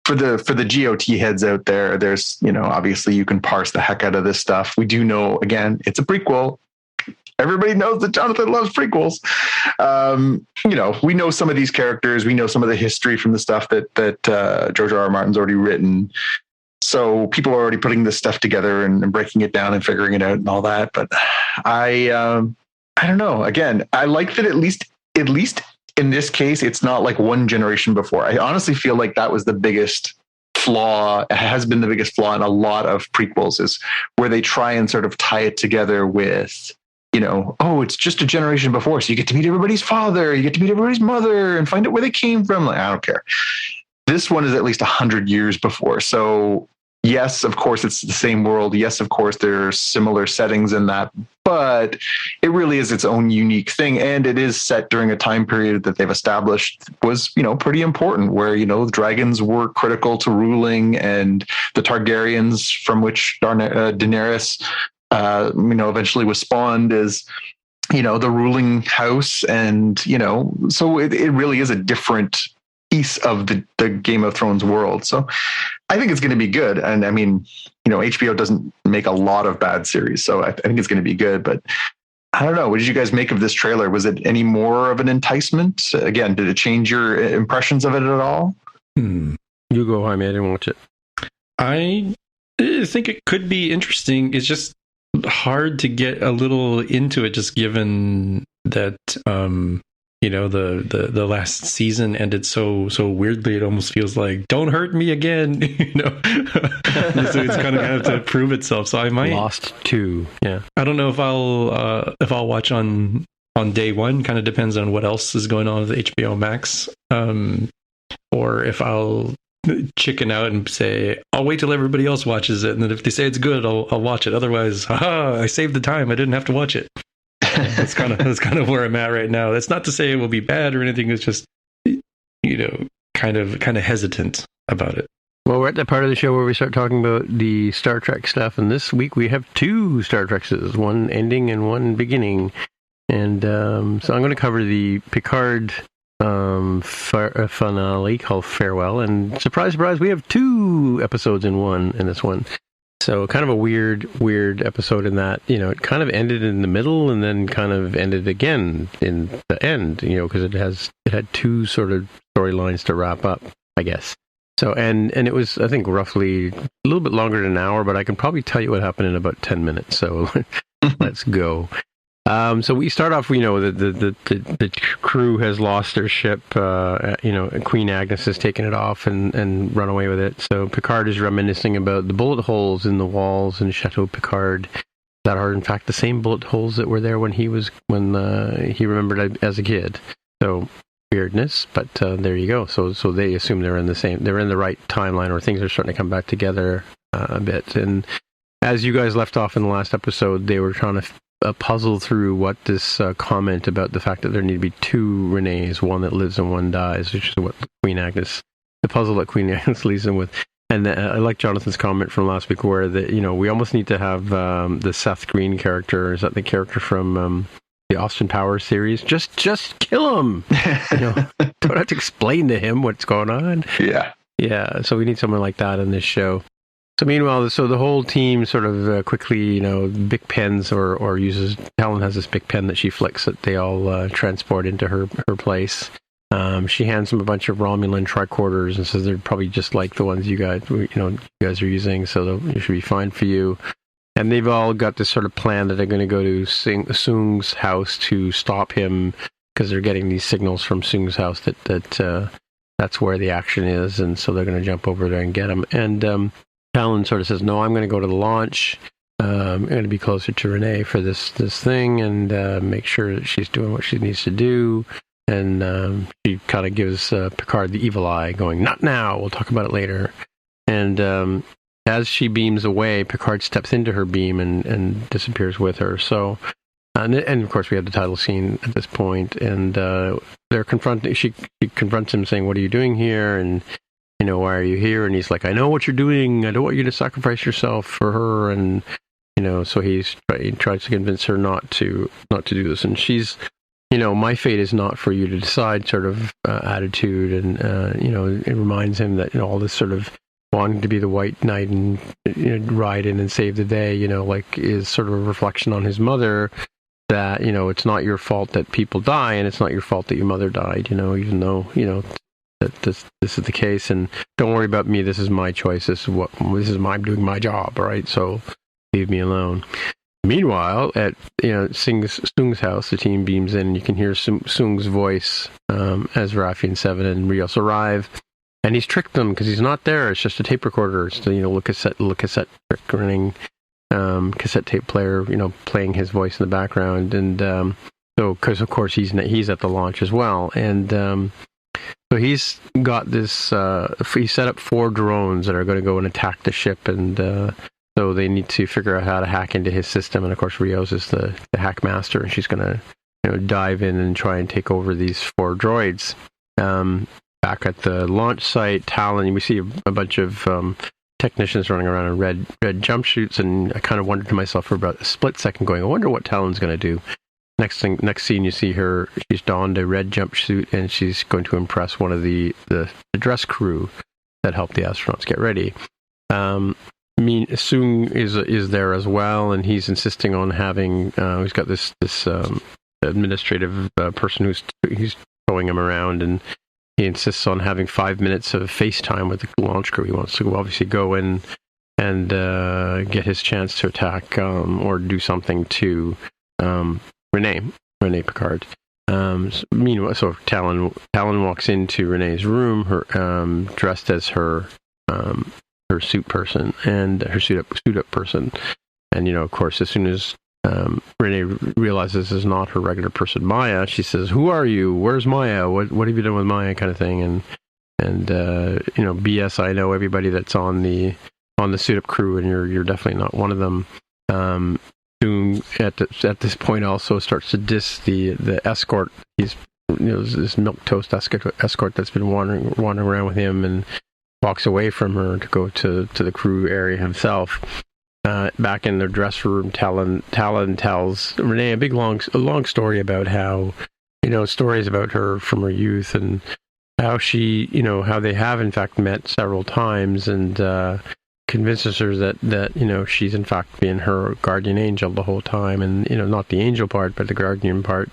For the GOT heads out there, there's, obviously you can parse the heck out of this stuff. We do know, again, it's a prequel. Everybody knows that Jonathan loves prequels. We know some of these characters. We know some of the history from the stuff that George R.R. Martin's already written. So people are already putting this stuff together and breaking it down and figuring it out and all that. But I don't know. Again, I like that at least in this case, it's not like one generation before. I honestly feel like that was the biggest flaw. It has been the biggest flaw in a lot of prequels is where they try and sort of tie it together with, it's just a generation before. So you get to meet everybody's father, you get to meet everybody's mother and find out where they came from. Like, I don't care. This one is at least 100 years before. So yes, of course, it's the same world. Yes, of course, there are similar settings in that, but it really is its own unique thing. And it is set during a time period that they've established was, pretty important where, the dragons were critical to ruling and the Targaryens from which Daenerys, eventually was spawned as, the ruling house. And, so it really is a different piece of the Game of Thrones world. So I think it's going to be good. And I mean, HBO doesn't make a lot of bad series, so I think it's going to be good, but I don't know. What did you guys make of this trailer? Was it any more of an enticement? Again, did it change your impressions of it at all? You go, Jaime. I didn't watch it. I think it could be interesting. It's just hard to get a little into it, just given that the last season ended so weirdly. It almost feels like, don't hurt me again. So it's kind of have to prove itself. So I might Lost 2. Yeah, I don't know if I'll watch on day one. Kind of depends on what else is going on with HBO Max, or if I'll chicken out and say I'll wait till everybody else watches it, and then if they say it's good, I'll watch it. Otherwise, haha, I saved the time. I didn't have to watch it. That's kind of where I'm at right now. That's not to say it will be bad or anything. It's just kind of hesitant about it. Well, we're at that part of the show where we start talking about the Star Trek stuff, and this week we have 2 Star Treks, one ending and one beginning. And so I'm going to cover the Picard finale called Farewell, and surprise, surprise, we have 2 episodes in this one. So kind of a weird episode in that, it kind of ended in the middle and then kind of ended again in the end, because it had 2 sort of storylines to wrap up, I guess. So, and it was, I think, roughly a little bit longer than an hour, but I can probably tell you what happened in about 10 minutes. So let's go. So we start off, the crew has lost their ship. Queen Agnes has taken it off and run away with it. So Picard is reminiscing about the bullet holes in the walls in Chateau Picard that are in fact the same bullet holes that were there when he remembered as a kid. So weirdness, but there you go. So they assume they're in the right timeline, or things are starting to come back together a bit. And as you guys left off in the last episode, they were trying to puzzle through what this comment about the fact that there need to be 2 Renees, one that lives and one dies, which is what the puzzle that Queen Agnes leaves them with. And I like Jonathan's comment from last week where we almost need to have the Seth Green character. Is that the character from the Austin Powers series? Just kill him. Don't have to explain to him what's going on. Yeah. So we need someone like that in this show. So meanwhile, the whole team sort of quickly, Bic pens or uses. Talon has this Bic pen that she flicks that they all transport into her place. She hands them a bunch of Romulan tricorders and says they're probably just like the ones you guys are using, so they should be fine for you. And they've all got this sort of plan that they're going to go to Soong's house to stop him because they're getting these signals from Soong's house that that's where the action is, and so they're going to jump over there and get him. And Talon sort of says, no, I'm going to go to the launch. I'm going to be closer to Renee for this thing and make sure that she's doing what she needs to do. And she kind of gives Picard the evil eye, going, not now, we'll talk about it later. And as she beams away, Picard steps into her beam and disappears with her. So, and of course we have the title scene at this point, and they're confronting. She confronts him, saying, "What are you doing here?" And why are you here? And he's like, I know what you're doing. I don't want you to sacrifice yourself for her. And so he tries to convince her not to do this. And she's, my fate is not for you to decide sort of attitude. And it reminds him that all this sort of wanting to be the white knight and ride in and save the day, is sort of a reflection on his mother. That it's not your fault that people die, and it's not your fault that your mother died. Even though that this is the case, and don't worry about me. This is my choice. I'm doing my job, right? So leave me alone. Meanwhile, at Soong's house, the team beams in, and you can hear Soong's voice as Raffi and Seven and Rios arrive, and he's tricked them because he's not there. It's just a tape recorder. It's the cassette trick running, cassette tape player, playing his voice in the background, and so because of course he's at the launch as well, and. So he's got this, he set up 4 drones that are going to go and attack the ship, and so they need to figure out how to hack into his system. And of course, Rios is the hack master, and she's going to dive in and try and take over these 4 droids. Back at the launch site, Talon, we see a bunch of technicians running around in red jumpsuits, and I kind of wondered to myself for about a split second, going, I wonder what Talon's going to do. Next scene, you see her. She's donned a red jumpsuit, and she's going to impress one of the dress crew that helped the astronauts get ready. Soong is there as well, and he's insisting on having. He's got this administrative person who's towing him around, and he insists on having 5 minutes of FaceTime with the launch crew. He wants to obviously go in and get his chance to attack or do something to Renee Picard. Meanwhile, so Talon walks into Renee's room, her dressed as her suit person and her suit up person, and of course, as soon as Renee realizes it's not her regular person, Maya, she says, "Who are you? Where's Maya? What have you done with Maya?" kind of thing, and BS. I know everybody that's on the suit up crew, and you're definitely not one of them. Soon at this point also starts to diss the escort. He's this milquetoast escort that's been wandering around with him, and walks away from her to go to the crew area himself. Back in their dress room, Talon tells Renee a long story about how stories about her from her youth, and how she how they have in fact met several times, and convinces her that she's in fact being her guardian angel the whole time, and not the angel part but the guardian part,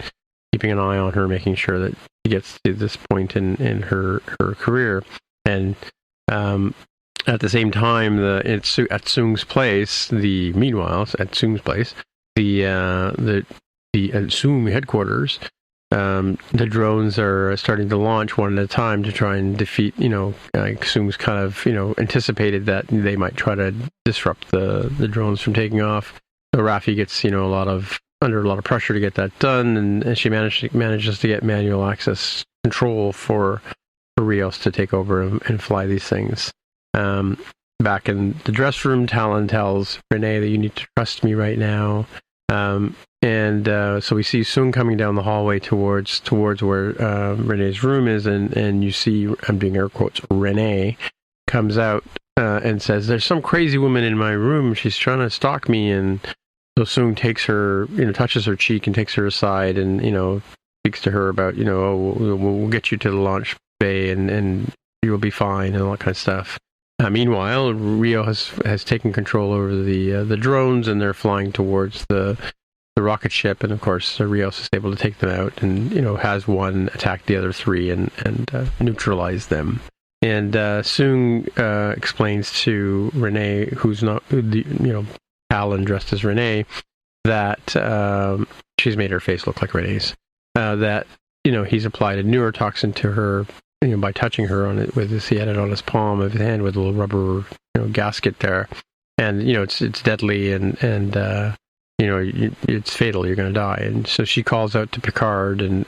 keeping an eye on her, making sure that she gets to this point in her career. And at the same time, at Soong's place, the Soong headquarters, the drones are starting to launch one at a time to try and defeat, Soong's kind of, anticipated that they might try to disrupt the drones from taking off. So Raffi gets, under a lot of pressure to get that done, and she manages to get manual access control for Rios to take over and fly these things. Back in the dress room, Talon tells Renee that you need to trust me right now. So we see Soong coming down the hallway towards where Renee's room is, and you see, I'm doing air quotes, Renee comes out and says, "There's some crazy woman in my room. She's trying to stalk me." And so Soong takes her, touches her cheek and takes her aside, and speaks to her about, "Oh, we'll get you to the launch bay, and you'll be fine," and all that kind of stuff. Meanwhile, Rio has taken control over the drones, and they're flying towards the rocket ship, and of course Rios is able to take them out, and has one attack the other three and neutralize them. And Soong explains to Renee, who's not Talon dressed as Renee, that she's made her face look like Renee's. That he's applied a neurotoxin to her, by touching her on it he had it on his palm of his hand with a little rubber gasket there, and it's deadly, and it's fatal. You're going to die. And so she calls out to Picard and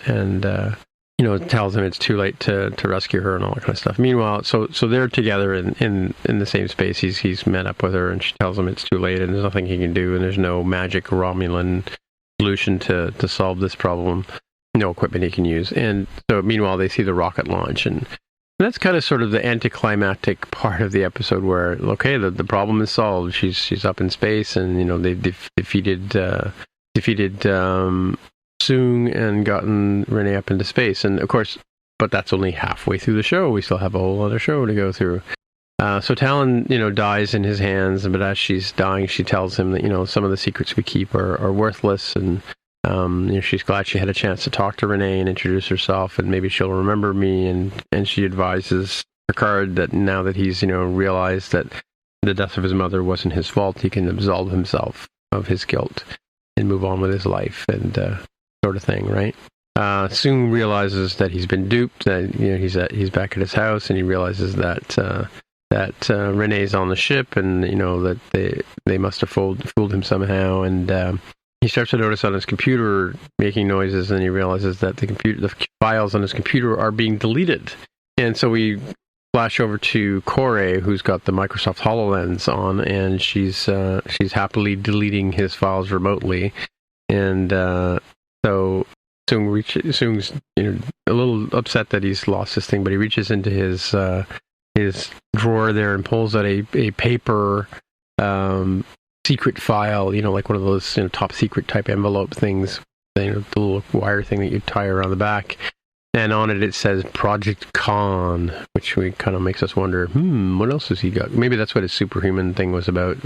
tells him it's too late to rescue her and all that kind of stuff. Meanwhile, so they're together in the same space. He's met up with her, and she tells him it's too late and there's nothing he can do, and there's no magic Romulan solution to solve this problem. No equipment he can use. And so meanwhile, they see the rocket launch, and that's kind of sort of the anticlimactic part of the episode where, okay, the problem is solved. She's up in space, and they've defeated Soong and gotten Renee up into space. And of course, but that's only halfway through the show. We still have a whole other show to go through. So Talon, dies in his hands, but as she's dying, she tells him that some of the secrets we keep are worthless, and she's glad she had a chance to talk to Renee and introduce herself, and maybe she'll remember me. And she advises Picard that now that he's realized that the death of his mother wasn't his fault, he can absolve himself of his guilt and move on with his life, and sort of thing, right? Soong realizes that he's been duped. That he's back at his house, and he realizes that Renee's on the ship, and that they must have fooled him somehow, and he starts to notice on his computer making noises, and he realizes that the files on his computer are being deleted. And so we flash over to Corey, who's got the Microsoft HoloLens on, and she's happily deleting his files remotely. And so Soong's a little upset that he's lost this thing, but he reaches into his drawer there and pulls out a paper secret file, like one of those top secret type envelope things, the little wire thing that you tie around the back, and on it says Project Khan, which kind of makes us wonder, what else has he got? Maybe that's what his superhuman thing was about,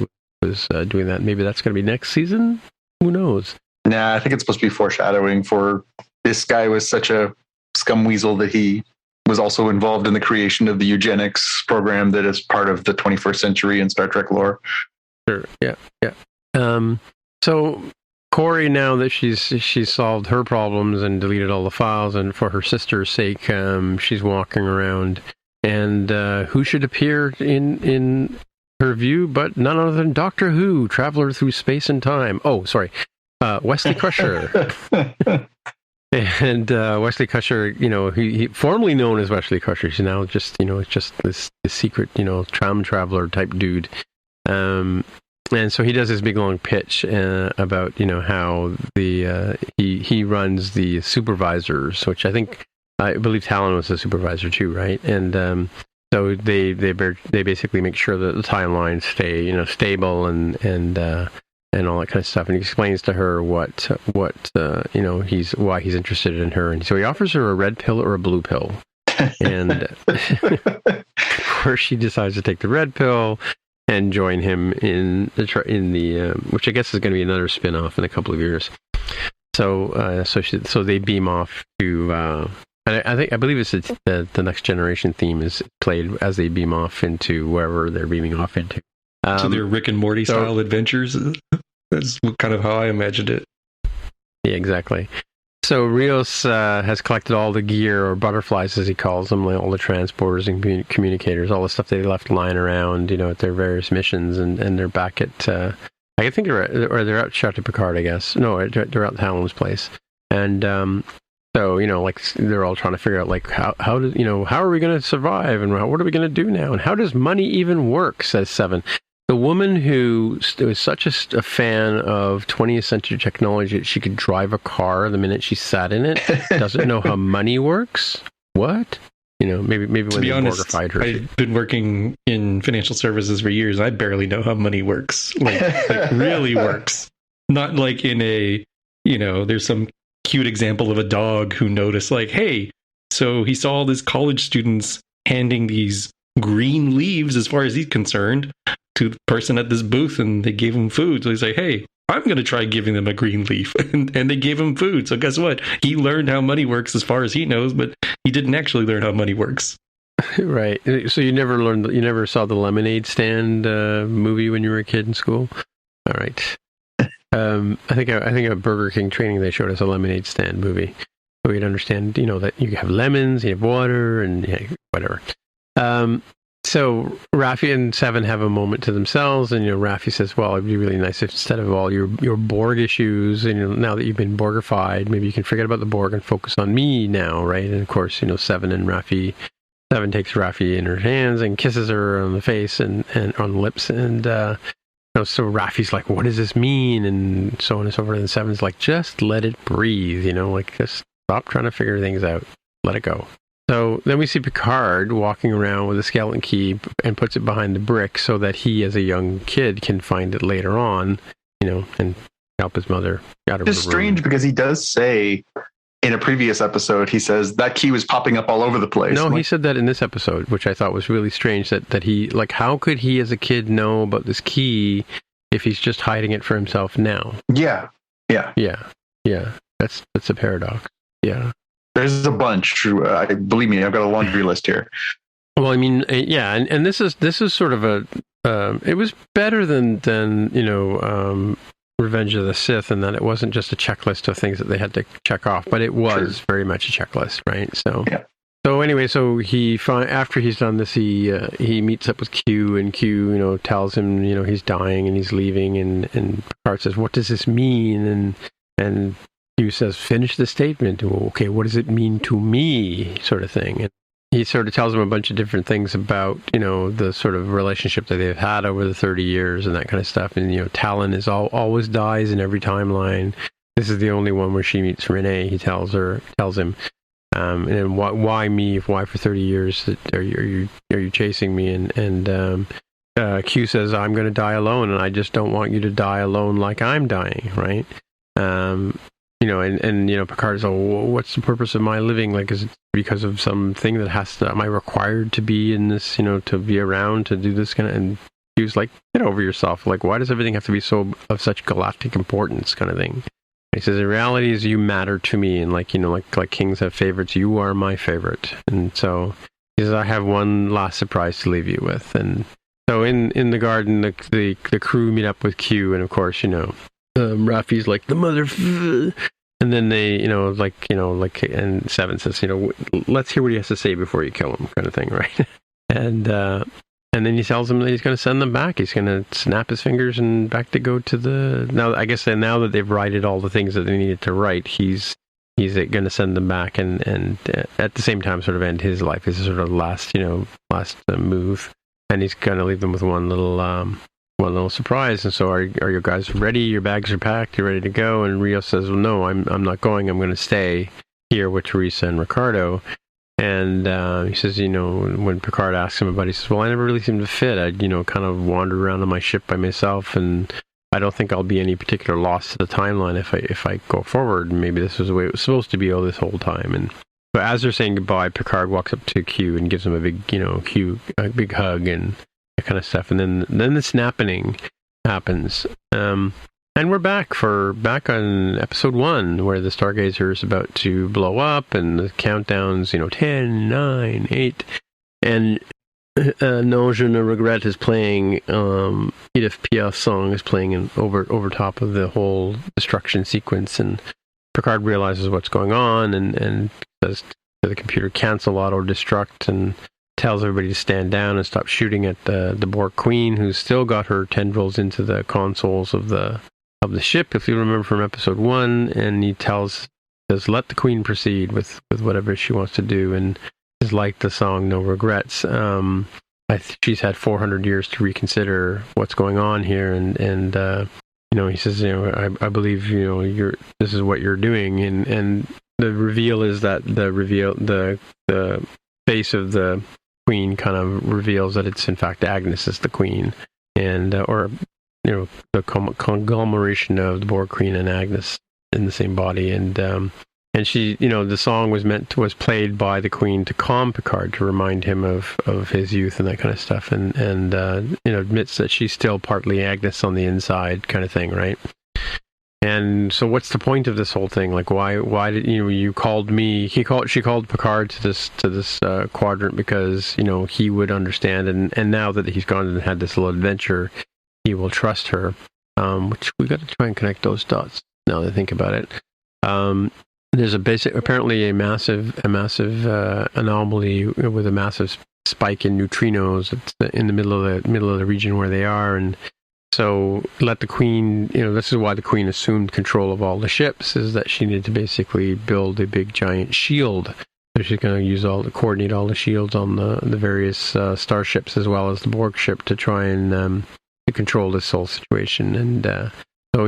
was doing that. Maybe that's going to be next season. Who knows? Nah, I think it's supposed to be foreshadowing for this guy was such a scumweasel that he was also involved in the creation of the eugenics program that is part of the 21st century in Star Trek lore. Sure. Yeah. So Corey, now that she's solved her problems and deleted all the files, and for her sister's sake, she's walking around, and who should appear in her view but none other than Doctor Who, traveler through space and time. Oh, sorry, Wesley Crusher. And Wesley Crusher, he formerly known as Wesley Crusher, he's now just this secret, time traveler type dude. And so he does this big long pitch about how he runs the supervisors, which I believe Talon was a supervisor too, right? And so they basically make sure that the timelines stay stable and all that kind of stuff. And he explains to her what why he's interested in her, and so he offers her a red pill or a blue pill, and of course she decides to take the red pill and join him in the which I guess is going to be another spin-off in a couple of years. So they beam off to I believe it's the Next Generation theme is played as they beam off into wherever they're beaming off into. So they're Rick and Morty style adventures. That's kind of how I imagined it. Yeah, exactly. So Rios has collected all the gear, or butterflies as he calls them, like all the transporters and communicators, all the stuff they left lying around, at their various missions, and they're back at, I think they're out shot to Picard, I guess. No, they're out at Talon's place. And so, like they're all trying to figure out, like, how are we going to survive, and what are we going to do now, and how does money even work, says Seven. The woman who was such a fan of 20th century technology that she could drive a car the minute she sat in it doesn't know how money works? What? Maybe when to be they honest, borgified her. I've been working in financial services for years. I barely know how money works. Like really works. Not like in a, there's some cute example of a dog who noticed, like, hey, so he saw all these college students handing these green leaves, as far as he's concerned, to the person at this booth, and they gave him food. So he's like, hey, I'm going to try giving them a green leaf. and they gave him food. So guess what? He learned how money works as far as he knows, but he didn't actually learn how money works. Right. So you never saw the Lemonade Stand movie when you were a kid in school? All right. I think a Burger King training they showed us a Lemonade Stand movie. So we'd understand, that you have lemons, you have water, and whatever. So Raffi and Seven have a moment to themselves, and Raffi says, "Well, it'd be really nice if instead of all your Borg issues, and now that you've been Borgified, maybe you can forget about the Borg and focus on me now, right?" And of course, Seven takes Raffi in her hands and kisses her on the face and on the lips, and so Raffi's like, "What does this mean?" And so on and so forth. And Seven's like, "Just let it breathe, just stop trying to figure things out, let it go." So then we see Picard walking around with a skeleton key and puts it behind the brick so that he, as a young kid, can find it later on, and help his mother out of the room. It's strange because he does say in a previous episode, he says that key was popping up all over the place. No, he said that in this episode, which I thought was really strange, that he, like, how could he as a kid know about this key if he's just hiding it for himself now? Yeah. That's a paradox. Yeah. There's a bunch. Believe me, I've got a laundry list here. Well, I mean, yeah, and this is sort of a. It was better than Revenge of the Sith, in that it wasn't just a checklist of things that they had to check off, but it was very much a checklist, right? So, yeah. So anyway, so after he's done this, he meets up with Q, and Q, tells him, he's dying and he's leaving, and Picard says, "What does this mean?" And Q says, "Finish the statement." Okay, what does it mean to me, sort of thing. And he sort of tells him a bunch of different things about, the sort of relationship that they've had over the 30 years and that kind of stuff. And, Talon always dies in every timeline. This is the only one where she meets Renee, he tells him. And then why me? Why for 30 years are you chasing me? And Q says, "I'm going to die alone, and I just don't want you to die alone like I'm dying," right? Picard is, what's the purpose of my living? Like, is it because of something that am I required to be in this, to be around, to do this kind of, and he was like, get over yourself. Like, why does everything have to be of such galactic importance, kind of thing? He says, the reality is you matter to me, and like kings have favorites, you are my favorite. And so he says, I have one last surprise to leave you with. And so in the garden, the crew meet up with Q, and of course, Raffi's like, the mother, and then they, and Seven says, let's hear what he has to say before you kill him, kind of thing, right? And then he tells them that he's going to send them back. He's going to snap his fingers and back to go to the... Now, I guess now that they've righted all the things that they needed to right, he's going to send them back and at the same time sort of end his life. His sort of last move. And he's going to leave them with one little surprise. And so, are you guys ready? Your bags are packed. You're ready to go? And Rio says, well, no, I'm not going. I'm going to stay here with Teresa and Ricardo. And he says, when Picard asks him about it, he says, well, I never really seem to fit. I, kind of wandered around on my ship by myself, and I don't think I'll be any particular loss to the timeline if I go forward. Maybe this was the way it was supposed to be this whole time. And so as they're saying goodbye, Picard walks up to Q and gives him a big, a big hug and that kind of stuff. And then the snapping happens. And we're back on episode 1, where the Stargazer is about to blow up, and the countdowns, 10, 9, 8, and No Je Ne Regrette is playing. Edith Piaf's song is playing over top of the whole destruction sequence, and Picard realizes what's going on, and says to the computer, cancel auto destruct, and tells everybody to stand down and stop shooting at the Borg Queen, who's still got her tendrils into the consoles of the ship, if you remember from episode 1, and he says, let the Queen proceed with whatever she wants to do, and is like the song No Regrets. She's had 400 years to reconsider what's going on here, and he says, I believe, this is what you're doing, and the reveal is that the face of the Queen kind of reveals that it's in fact Agnes is the Queen, and the conglomeration of the Borg Queen and Agnes in the same body, and she, the song was played by the Queen to calm Picard, to remind him of his youth and that kind of stuff, and admits that she's still partly Agnes on the inside, kind of thing, right? And so, what's the point of this whole thing? Like, why did you called me? She called Picard to this quadrant because he would understand, and now that he's gone and had this little adventure, he will trust her, which we got to try and connect those dots now that I think about it. There's apparently a massive anomaly with a massive spike in neutrinos in the middle of the region where they are, and so let the Queen. This is why the Queen assumed control of all the ships, is that she needed to basically build a big giant shield. So she's going to coordinate all the shields on the various starships as well as the Borg ship to try and to control this whole situation. And so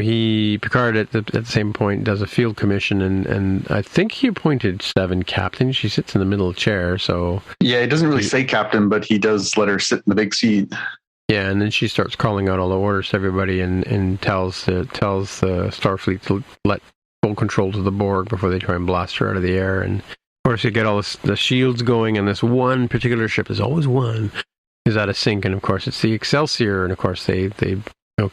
Picard at the same point does a field commission, and I think he appointed Seven captain. She sits in the middle chair, so yeah, he doesn't really say captain, but he does let her sit in the big seat. Yeah, and then she starts calling out all the orders to everybody, and tells the Starfleet to let full control to the Borg before they try and blast her out of the air. And of course, you get all the shields going, and this one particular ship, there's always one, is out of sync, and of course it's the Excelsior, and of course they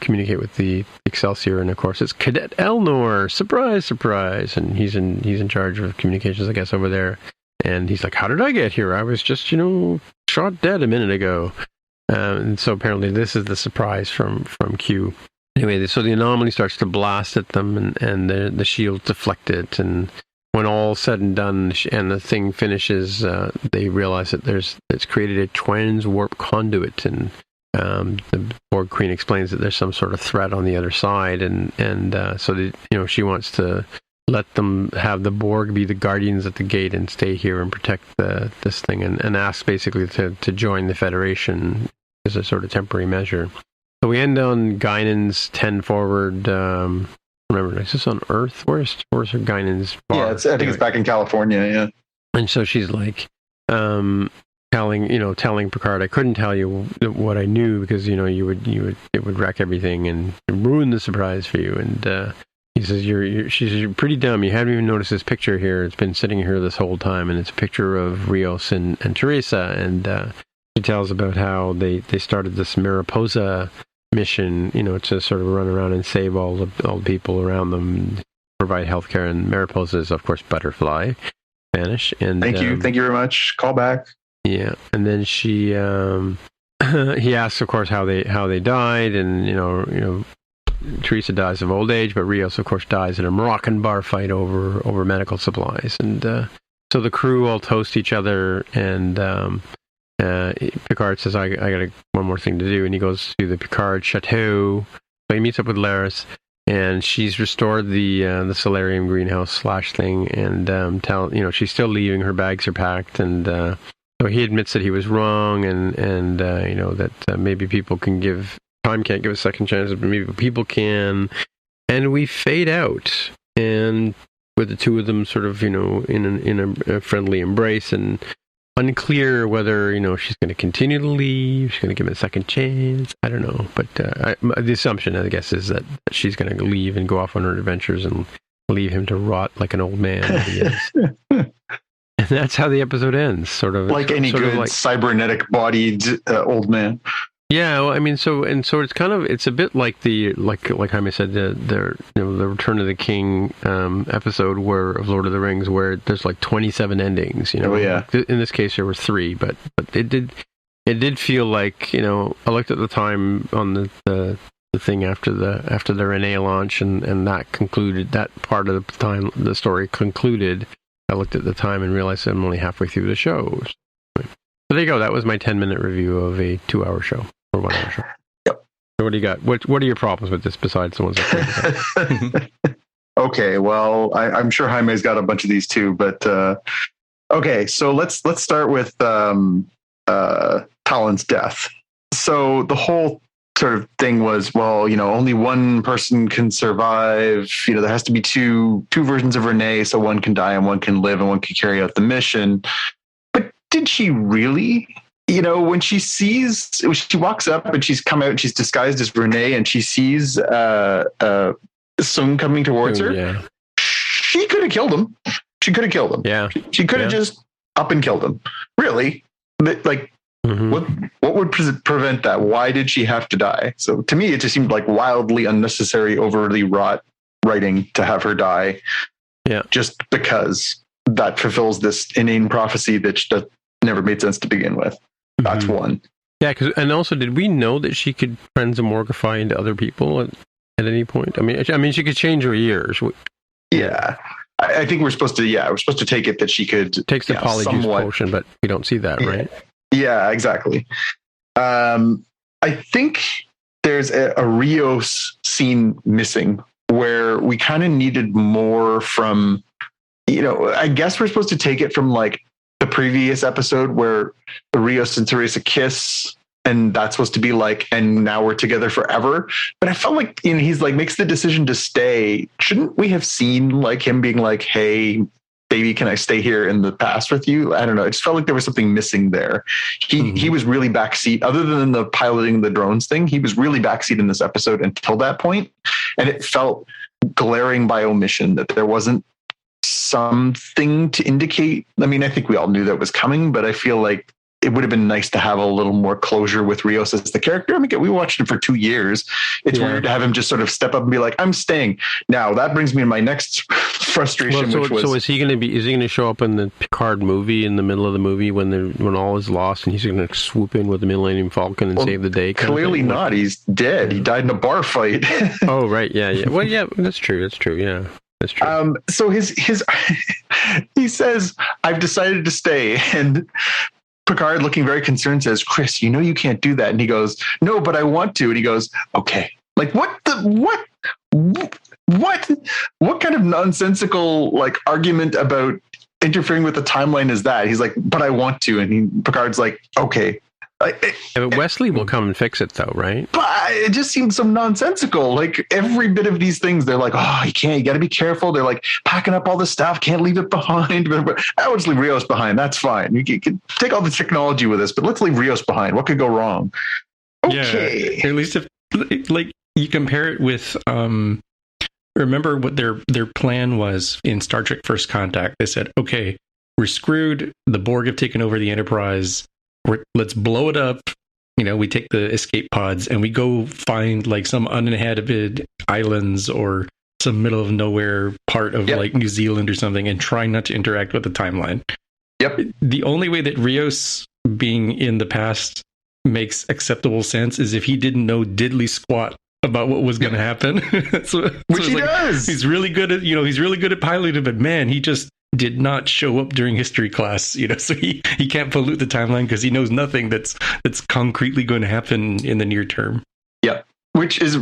communicate with the Excelsior, and of course it's Cadet Elnor. Surprise! And he's in charge of communications, I guess, over there. And he's like, "How did I get here? I was just shot dead a minute ago." And so apparently this is the surprise from Q. Anyway, so the anomaly starts to blast at them, and the shield deflected, and when all's said and done and the thing finishes, they realize that it's created a trans-warp conduit, and the Borg Queen explains that there's some sort of threat on the other side, and so she wants to let them have the Borg be the guardians at the gate and stay here and protect this thing, and ask basically to join the Federation as a sort of temporary measure. So we end on Guinan's 10 forward. Remember, is this on Earth? Where's her Guinan's bar? Yeah, I think it's back in California. Yeah, and so she's like, telling Picard, I couldn't tell you what I knew because it would wreck everything and ruin the surprise for you. And he says, you're pretty dumb. You haven't even noticed this picture here. It's been sitting here this whole time, and it's a picture of Rios and Teresa. And she tells about how they started this Mariposa mission, to sort of run around and save all the people around them. provide healthcare, and Mariposa is, of course, butterfly, Spanish. And Thank you very much. Call back. Yeah, and then she he asks, of course, how they died, and Teresa dies of old age, but Rios, of course, dies in a Moroccan bar fight over medical supplies, and so the crew all toast each other, and Picard says, "I got one more thing to do," and he goes to the Picard chateau. So he meets up with Laris, and she's restored the solarium greenhouse / thing, and she's still leaving. Her bags are packed, and so he admits that he was wrong, and that maybe people time can't give a second chance, but maybe people can. And we fade out, and with the two of them sort of in a friendly embrace, and unclear whether she's going to continue to leave, she's going to give him a second chance. I don't know, but the assumption, I guess, is that she's going to leave and go off on her adventures and leave him to rot like an old man that he is. And that's how the episode ends, sort of like any good cybernetic bodied old man. Yeah, well, I mean, so it's kind of, it's a bit like like Jaime said, the Return of the King episode of Lord of the Rings, where there's like 27 endings. Oh yeah. In this case, there were 3, but it did feel like, I looked at the time on the thing after the Renee launch, and that concluded, that part of the time the story concluded. I looked at the time and realized I'm only halfway through the show. So there you go. That was my 10-minute review of a 2-hour show. Or 1-hour show. Yep. So what do you got? What are your problems with this besides the ones that Okay, well, I'm sure Jaime's got a bunch of these too, but okay, so let's start with Talon's death. So the whole sort of thing was, well, only one person can survive. There has to be two versions of Renee, so one can die and one can live and one can carry out the mission. But did she really? When she walks up and she's come out and she's disguised as Renee and she sees Sung coming towards her, yeah. She could have killed him. Yeah. She could have just up and killed him. Really? Like, what would prevent that? Why did she have to die? So to me, it just seemed like wildly unnecessary, overly wrought writing to have her die. Yeah. Just because that fulfills this inane prophecy that never made sense to begin with. That's one. Yeah, and also, did we know that she could transmorgify into other people at any point? I mean, she could change her ears. Yeah, I think we're supposed to take it that she could. Takes the polyjuice potion, but we don't see that, right? Yeah, exactly. I think there's a Rios scene missing where we kind of needed more from. I guess we're supposed to take it from like the previous episode where Rios and Teresa kiss, and that's supposed to be like, and now we're together forever. But I felt like he's like makes the decision to stay. Shouldn't we have seen like him being like, "Hey, baby, can I stay here in the past with you?" I don't know. It just felt like there was something missing there. He was really backseat, other than the piloting the drones thing. He was really backseat in this episode until that point, and it felt glaring by omission that there wasn't something to indicate. I mean, I think we all knew that was coming, but I feel like it would have been nice to have a little more closure with Rios as the character. I mean, we watched him for 2 years. It's weird to have him just sort of step up and be like, "I'm staying." Now that brings me to my next frustration. So is he going to show up in the Picard movie in the middle of the movie when all is lost, and he's going to swoop in with the Millennium Falcon and save the day? Clearly not. He's dead. He died in a bar fight. Oh, right. Yeah. Well, yeah, that's true. Yeah. That's true. So his he says, "I've decided to stay," and Picard, looking very concerned, says, "Chris, you can't do that." And he goes, "No, but I want to." And he goes, "Okay." Like what kind of nonsensical like argument about interfering with the timeline is that? He's like, "But I want to," and Picard's like, "Okay." But Wesley will come and fix it, though, right? But it just seems so nonsensical. Like every bit of these things, they're like, "Oh, you got to be careful." They're like packing up all the stuff, can't leave it behind. But I would just leave Rios behind. That's fine. You can take all the technology with us, but let's leave Rios behind. What could go wrong? Okay. Yeah, at least if like you compare it with, remember what their plan was in Star Trek First Contact. They said, "Okay, we're screwed. The Borg have taken over the Enterprise. Let's blow it up." We take the escape pods and we go find like some uninhabited islands or some middle of nowhere part of Yep. like New Zealand or something and trying not to interact with the timeline. Yep. The only way that Rios being in the past makes acceptable sense is if he didn't know diddly squat about what was going to happen. Which he does. He's really good at, he's really good at piloting, but man, he just did not show up during history class, so he can't pollute the timeline because he knows nothing that's concretely going to happen in the near term. Yep. Which is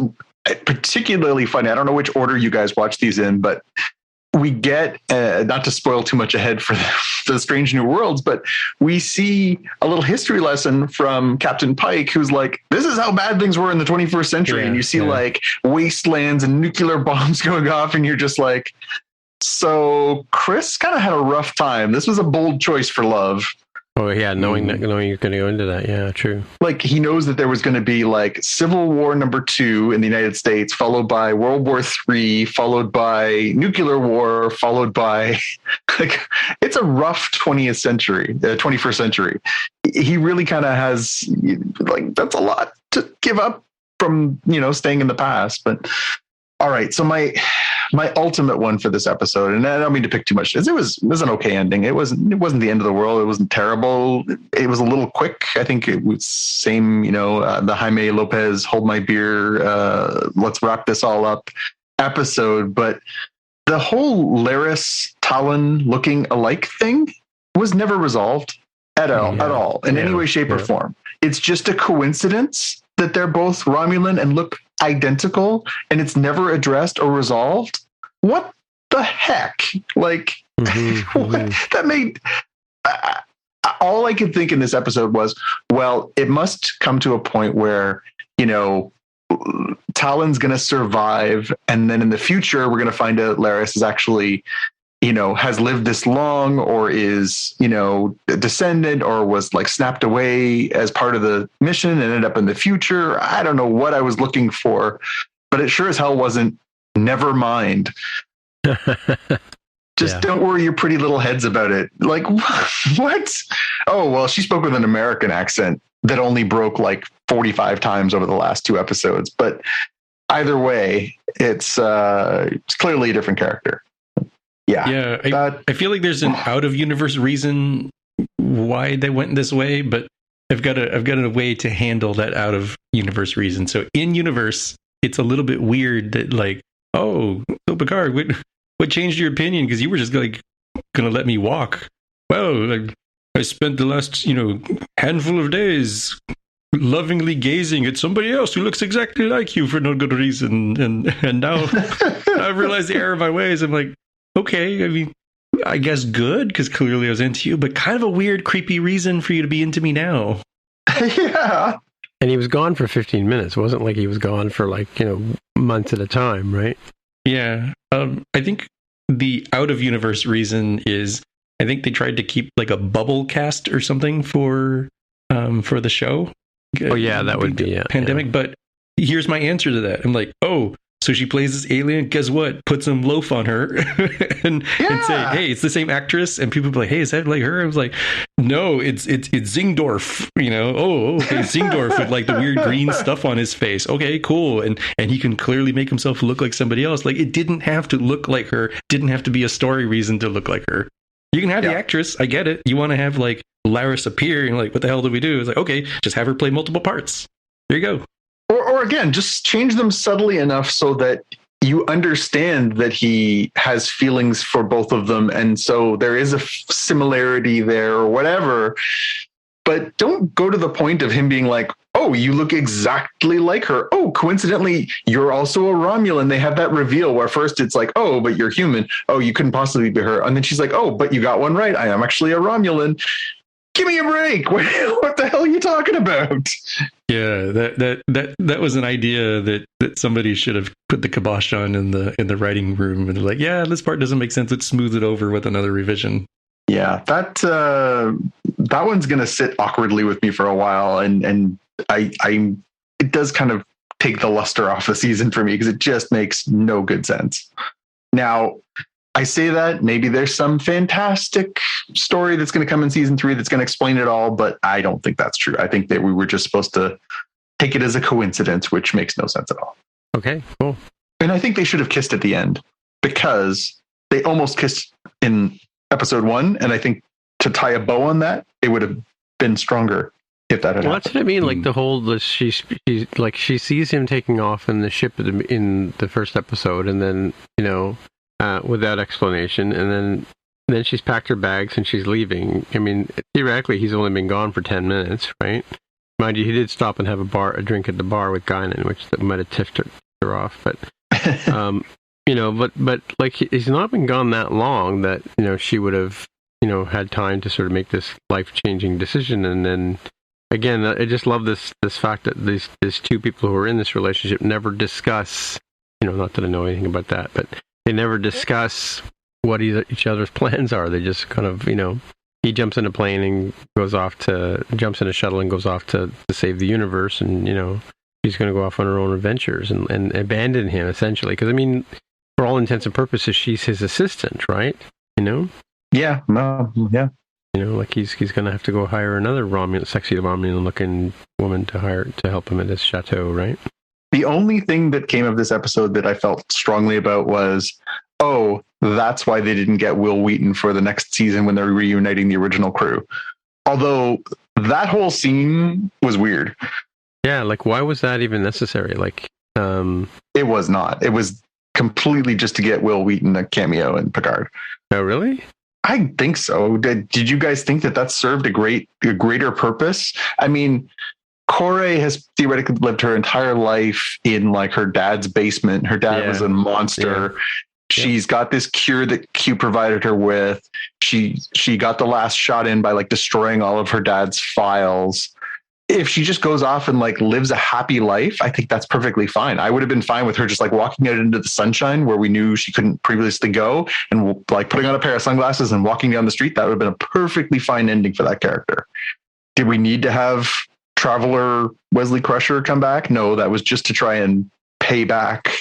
particularly funny. I don't know which order you guys watch these in, but we get, not to spoil too much ahead for the Strange New Worlds, but we see a little history lesson from Captain Pike, who's like, this is how bad things were in the 21st century. Yeah, and you see like wastelands and nuclear bombs going off, and you're just like, so Chris kind of had a rough time. This was a bold choice for Love. Oh yeah, knowing you're going to go into that. Yeah, true. Like he knows that there was going to be like Civil War #2 in the United States, followed by World War III, followed by nuclear war, followed by like it's a rough 21st century. He really kind of has like that's a lot to give up from staying in the past. But all right, so my ultimate one for this episode, and I don't mean to pick too much, it was an okay ending. It wasn't the end of the world. It wasn't terrible. It was a little quick. I think it was same, the Jaime Lopez hold my beer, let's wrap this all up episode. But the whole Laris Talon looking alike thing was never resolved at all in any way, shape, or form. It's just a coincidence that they're both Romulan and look identical, and it's never addressed or resolved. What the heck? Like that made all I could think in this episode was, well, it must come to a point where Talon's going to survive, and then in the future we're going to find out Laris is actually has lived this long, or is, a descendant, or was like snapped away as part of the mission and ended up in the future. I don't know what I was looking for, but it sure as hell wasn't never mind. Just don't worry your pretty little heads about it. Like, what? Oh, well, she spoke with an American accent that only broke like 45 times over the last 2 episodes. But either way, it's clearly a different character. Yeah, I feel like there's an out of universe reason why they went this way, but I've got a way to handle that out of universe reason. So in universe, it's a little bit weird that like, oh, so Picard, what changed your opinion? Because you were just like gonna let me walk. Well, like I spent the last handful of days lovingly gazing at somebody else who looks exactly like you for no good reason, and now I've realized the error of my ways. I'm like, okay, I mean, I guess good, because clearly I was into you, but kind of a weird, creepy reason for you to be into me now. Yeah. And he was gone for 15 minutes. It wasn't like he was gone for like, months at a time, right? Yeah. I think the out of universe reason is, I think they tried to keep like a bubble cast or something for the show. Oh yeah, that would be pandemic. Yeah. But here's my answer to that. I'm like, oh, so she plays this alien. Guess what? Put some loaf on her and say, hey, it's the same actress. And people be like, hey, is that like her? I was like, no, it's Zingdorf. Oh, okay, Zingdorf with like the weird green stuff on his face. Okay, cool. And he can clearly make himself look like somebody else. Like it didn't have to look like her. Didn't have to be a story reason to look like her. You can have the actress. I get it. You want to have like Laris appear and like, what the hell do we do? It's like, okay, just have her play multiple parts. There you go. Or again, just change them subtly enough so that you understand that he has feelings for both of them. And so there is a similarity there or whatever. But don't go to the point of him being like, oh, you look exactly like her. Oh, coincidentally, you're also a Romulan. They have that reveal where first it's like, oh, but you're human. Oh, you couldn't possibly be her. And then she's like, oh, but you got one right. I am actually a Romulan. Give me a break. What the hell are you talking about? Yeah, that was an idea that somebody should have put the kibosh on in the writing room, and they're like, yeah, this part doesn't make sense. Let's smooth it over with another revision. Yeah, that one's gonna sit awkwardly with me for a while, and it does kind of take the luster off the season for me because it just makes no good sense. Now, I say that maybe there's some fantastic story that's going to come in season 3 that's going to explain it all, but I don't think that's true. I think that we were just supposed to take it as a coincidence, which makes no sense at all. Okay, cool. And I think they should have kissed at the end because they almost kissed in episode 1. And I think to tie a bow on that, it would have been stronger if that had happened. That's what I mean. Like the whole, she sees him taking off in the ship in the first episode, and then, without explanation. And then she's packed her bags and she's leaving. I mean, theoretically, he's only been gone for 10 minutes, right? Mind you, he did stop and have a drink at the bar with Guinan, which that might have tipped her off. But, but like he's not been gone that long that, she would have, had time to sort of make this life-changing decision. And then, again, I just love this fact that these two people who are in this relationship never discuss, not that I know anything about that, but they never discuss what each other's plans are. They just kind of, he jumps in a plane and jumps in a shuttle and goes off to save the universe, and, she's going to go off on her own adventures and abandon him, essentially. Because, I mean, for all intents and purposes, she's his assistant, right? Yeah, no, yeah. Like he's going to have to go hire another sexy Romulan-looking woman to help him at his chateau, right? The only thing that came of this episode that I felt strongly about was, that's why they didn't get Will Wheaton for the next season when they're reuniting the original crew. Although that whole scene was weird. Yeah, like why was that even necessary? Like, it was not. It was completely just to get Will Wheaton a cameo in Picard. Oh, really? I think so. Did you guys think that served a greater purpose? I mean, Corey has theoretically lived her entire life in like her dad's basement. Her dad was a monster. Yeah. She's got this cure that Q provided her with. She got the last shot in by like destroying all of her dad's files. If she just goes off and like lives a happy life, I think that's perfectly fine. I would have been fine with her just like walking out into the sunshine where we knew she couldn't previously go, and like putting on a pair of sunglasses and walking down the street. That would have been a perfectly fine ending for that character. Did we need to have Traveler Wesley Crusher come back? No, that was just to try and pay back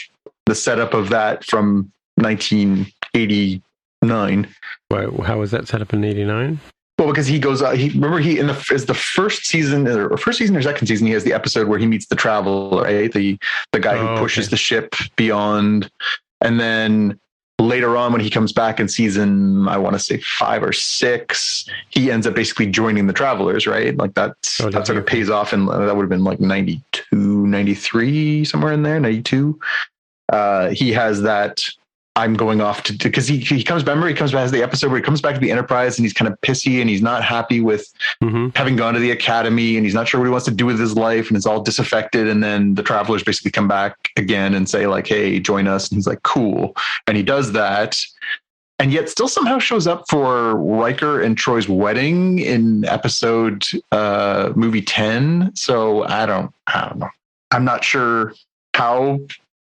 the setup of that from 1989. How was that set up in 89? Well, because he goes, is the first season or second season, he has the episode where he meets the Traveler, right? The guy who pushes the ship beyond. And then later on, when he comes back in season, I want to say 5 or 6, he ends up basically joining the Travelers, right? Like that sort of pays off. And that would have been like 92, 93, somewhere in there, 92. He has that. I'm going off to because he comes back. He comes back as the episode where he comes back to the Enterprise and he's kind of pissy and he's not happy with having gone to the Academy and he's not sure what he wants to do with his life and it's all disaffected. And then the Travelers basically come back again and say like, "Hey, join us." And he's like, "Cool." And he does that, and yet still somehow shows up for Riker and Troy's wedding in episode movie 10. So I don't know. I'm not sure how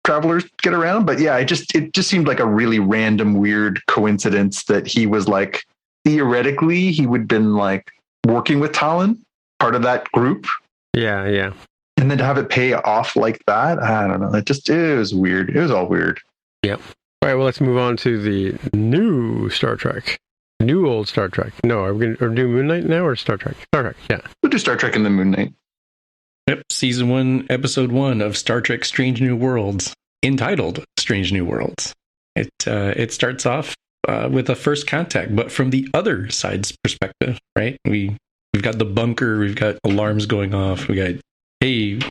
Travelers get around, but yeah, it just seemed like a really random, weird coincidence that he was like, theoretically, he would have been like working with Talon, part of that group. Yeah. And then to have it pay off like that, I don't know. It was weird. It was all weird. Yep. All right, well, let's move on to the new Star Trek. New old Star Trek. No, are we going to do Moon Knight now or Star Trek? Star Trek, yeah. We'll do Star Trek and then Moon Knight. Yep, Season 1, Episode 1 of Star Trek Strange New Worlds, entitled Strange New Worlds. It starts off with a first contact, but from the other side's perspective, right? We've got the bunker, we've got alarms going off, we got, hey,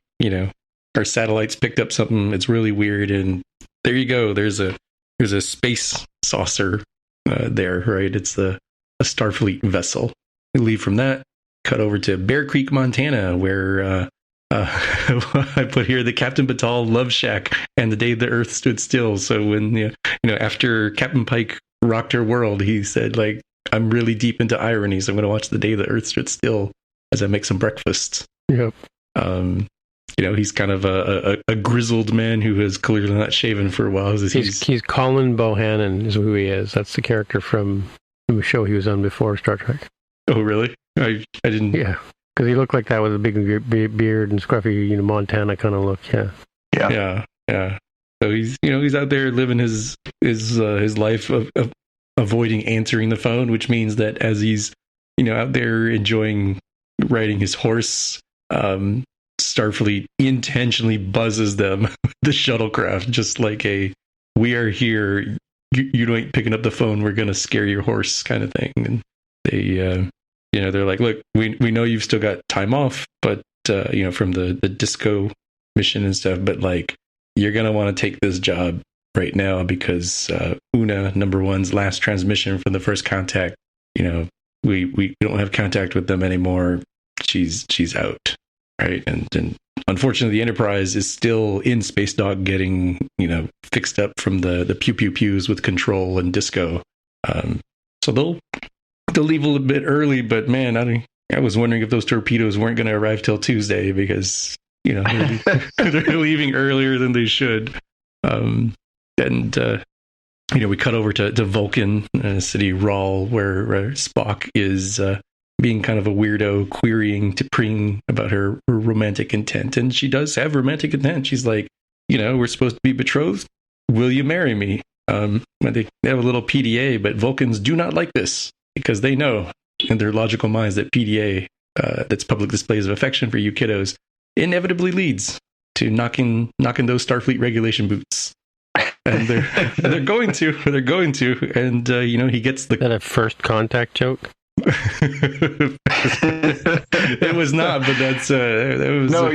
our satellites picked up something, it's really weird, and there you go, there's a space saucer there, right? It's a Starfleet vessel. We leave from that, cut over to Bear Creek, Montana, where I put here the Captain Batal Love Shack and the Day the Earth Stood Still. So when after Captain Pike rocked her world, he said like, I'm really deep into irony, so I'm going to watch the Day the Earth Stood Still as I make some breakfast. Yep. He's kind of a grizzled man who has clearly not shaven for a while. He's Colin Bohannon is who he is. That's the character from the show he was on before Star Trek. Oh, really? I didn't. Yeah. Because he looked like that with a big beard and scruffy, Montana kind of look. Yeah. So he's out there living his life of avoiding answering the phone, which means that as he's out there enjoying riding his horse, Starfleet intentionally buzzes them with the shuttlecraft, just like we are here, you ain't picking up the phone, we're gonna scare your horse kind of thing. And they they're like, look, we know you've still got time off, but from the disco mission and stuff, but like, you're gonna want to take this job right now because Una number one's last transmission from the first contact, we don't have contact with them anymore. She's out, right? And unfortunately, the Enterprise is still in Space Dock getting fixed up from the pew pew pews with Control and Disco. So they'll leave a little bit early, but man, I was wondering if those torpedoes weren't going to arrive till Tuesday because they're leaving earlier than they should. We cut over to Vulcan, city Rawl, where Spock is being kind of a weirdo, querying T'Pring about her romantic intent. And she does have romantic intent. She's like, we're supposed to be betrothed. Will you marry me? They have a little PDA, but Vulcans do not like this because they know in their logical minds that PDA, that's public displays of affection for you kiddos, inevitably leads to knocking those Starfleet regulation boots. And they're going to, and he gets the. Is that a first contact joke? It was not, but that's that was. No,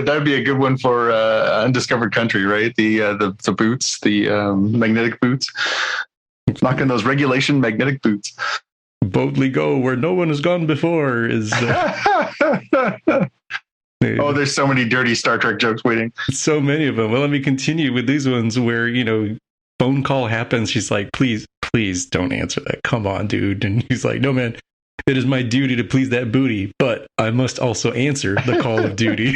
that'd be a good one for Undiscovered Country, right? The boots, the magnetic boots, knocking those regulation magnetic boots. Boldly go where no one has gone before is. Oh, there's so many dirty Star Trek jokes waiting. So many of them. Well, let me continue with these ones where, phone call happens. She's like, please don't answer that. Come on, dude. And he's like, no, man, it is my duty to please that booty, but I must also answer the call of duty.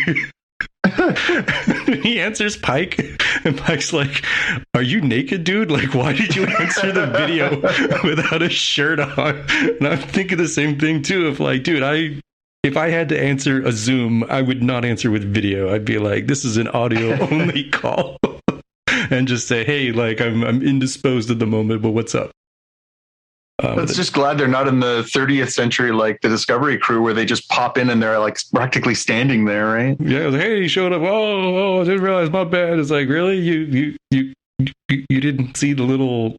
He answers Pike, and Pike's like, are you naked, dude? Like, why did you answer the video without a shirt on? And I'm thinking the same thing, too, of like, dude, if I had to answer a Zoom, I would not answer with video. I'd be like, this is an audio-only call. And just say, hey, like, I'm indisposed at the moment, but what's up? Let's just glad they're not in the 30th century, like the Discovery crew, where they just pop in and they're like practically standing there, right? Yeah, like, hey, he showed up. Oh, I didn't realize, my bad. It's like, really? You didn't see the little,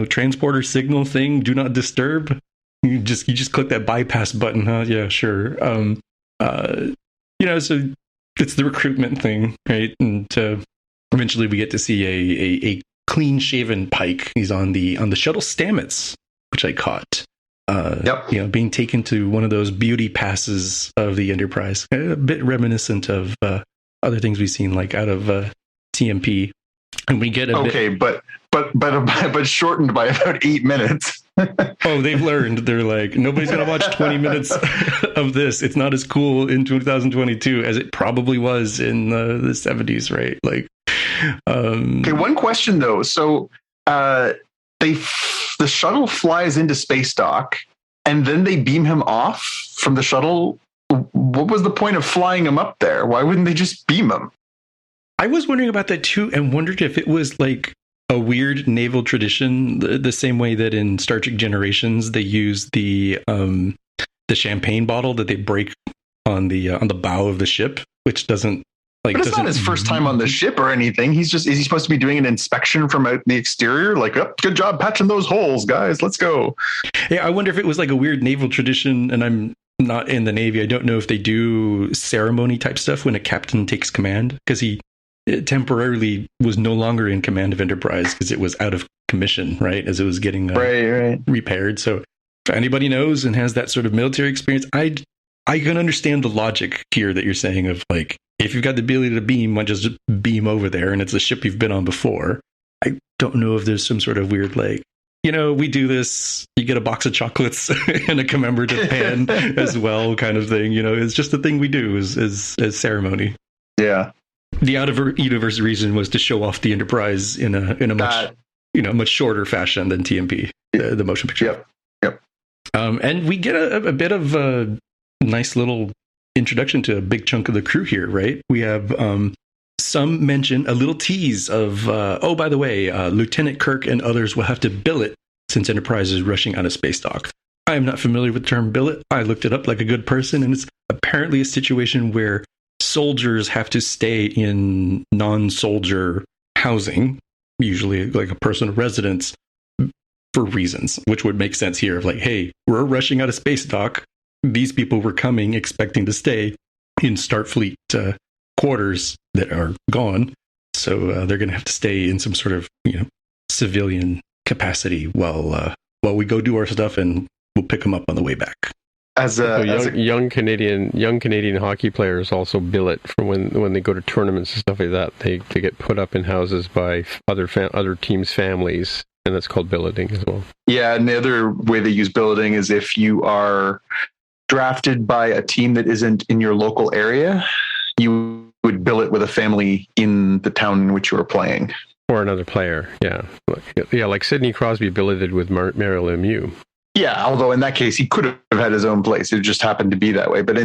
transporter signal thing? Do not disturb? You just click that bypass button, huh? Yeah, sure. So it's the recruitment thing, right? And eventually we get to see a clean shaven Pike. He's on the shuttle Stamets, which I caught. Yep. Being taken to one of those beauty passes of the Enterprise, a bit reminiscent of other things we've seen, like out of TMP. And we get but shortened by about 8 minutes. Oh, they've learned. They're like, nobody's gonna watch 20 minutes of this. It's not as cool in 2022 as it probably was in the 70s, right? Like, okay. One question though. So, the shuttle flies into Space Dock, and then they beam him off from the shuttle. What was the point of flying him up there? Why wouldn't they just beam him? I was wondering about that too, and wondered if it was like a weird naval tradition, the same way that in Star Trek Generations they use the champagne bottle that they break on the bow of the ship, which doesn't like. But it's not his first time on the ship or anything. Is he supposed to be doing an inspection from out the exterior? Like, oh, good job patching those holes, guys. Let's go. Yeah, I wonder if it was like a weird naval tradition, and I'm not in the Navy. I don't know if they do ceremony type stuff when a captain takes command, because he temporarily was no longer in command of Enterprise because it was out of commission, right, as it was getting repaired. So if anybody knows and has that sort of military experience, I can understand the logic here that you're saying of like, if you've got the ability to beam, why just beam over there, and it's a ship you've been on before. I don't know if there's some sort of weird like, we do this, you get a box of chocolates and a commemorative pan as well kind of thing. It's just a thing we do as ceremony. Yeah. The out-of-universe reason was to show off the Enterprise in a much shorter fashion than TMP, the motion picture. Yep. And we get a bit of a nice little introduction to a big chunk of the crew here, right? We have some mention, a little tease of, by the way, Lieutenant Kirk and others will have to bill it since Enterprise is rushing out of Space Dock. I am not familiar with the term billet. I looked it up like a good person, and it's apparently a situation where soldiers have to stay in non-soldier housing, usually like a personal residence, for reasons, which would make sense here of like, hey, we're rushing out of space dock. These people were coming expecting to stay in Starfleet quarters that are gone. So they're going to have to stay in some sort of, civilian capacity while we go do our stuff, and we'll pick them up on the way back. Young Canadian hockey players also billet from when they go to tournaments and stuff like that. They get put up in houses by other teams' families, and that's called billeting as well. Yeah, and the other way they use billeting is if you are drafted by a team that isn't in your local area, you would billet with a family in the town in which you are playing. Or another player, yeah. Like Sidney Crosby billeted with Mario Lemieux. Yeah, although in that case, he could have had his own place. It just happened to be that way. But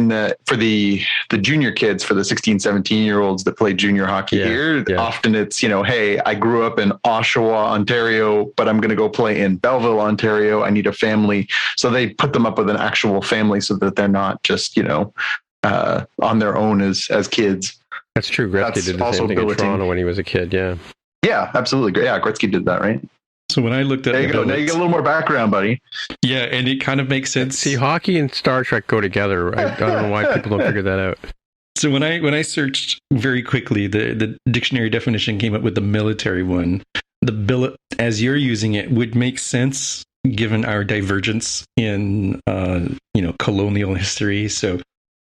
for the junior kids, for the 16, 17-year-olds that play junior hockey here, often it's, hey, I grew up in Oshawa, Ontario, but I'm going to go play in Belleville, Ontario. I need a family. So they put them up with an actual family so that they're not just, on their own as kids. That's true. Gretzky did the same thing in Toronto when he was a kid, yeah. Yeah, absolutely. Yeah, Gretzky did that, right? So when I looked at there you go. Now you get a little more background, buddy. Yeah, and it kind of makes sense. See, hockey and Star Trek go together. I don't know why people don't figure that out. So when I searched very quickly, the dictionary definition came up with the military one. The billet, as you're using it, would make sense given our divergence in colonial history. So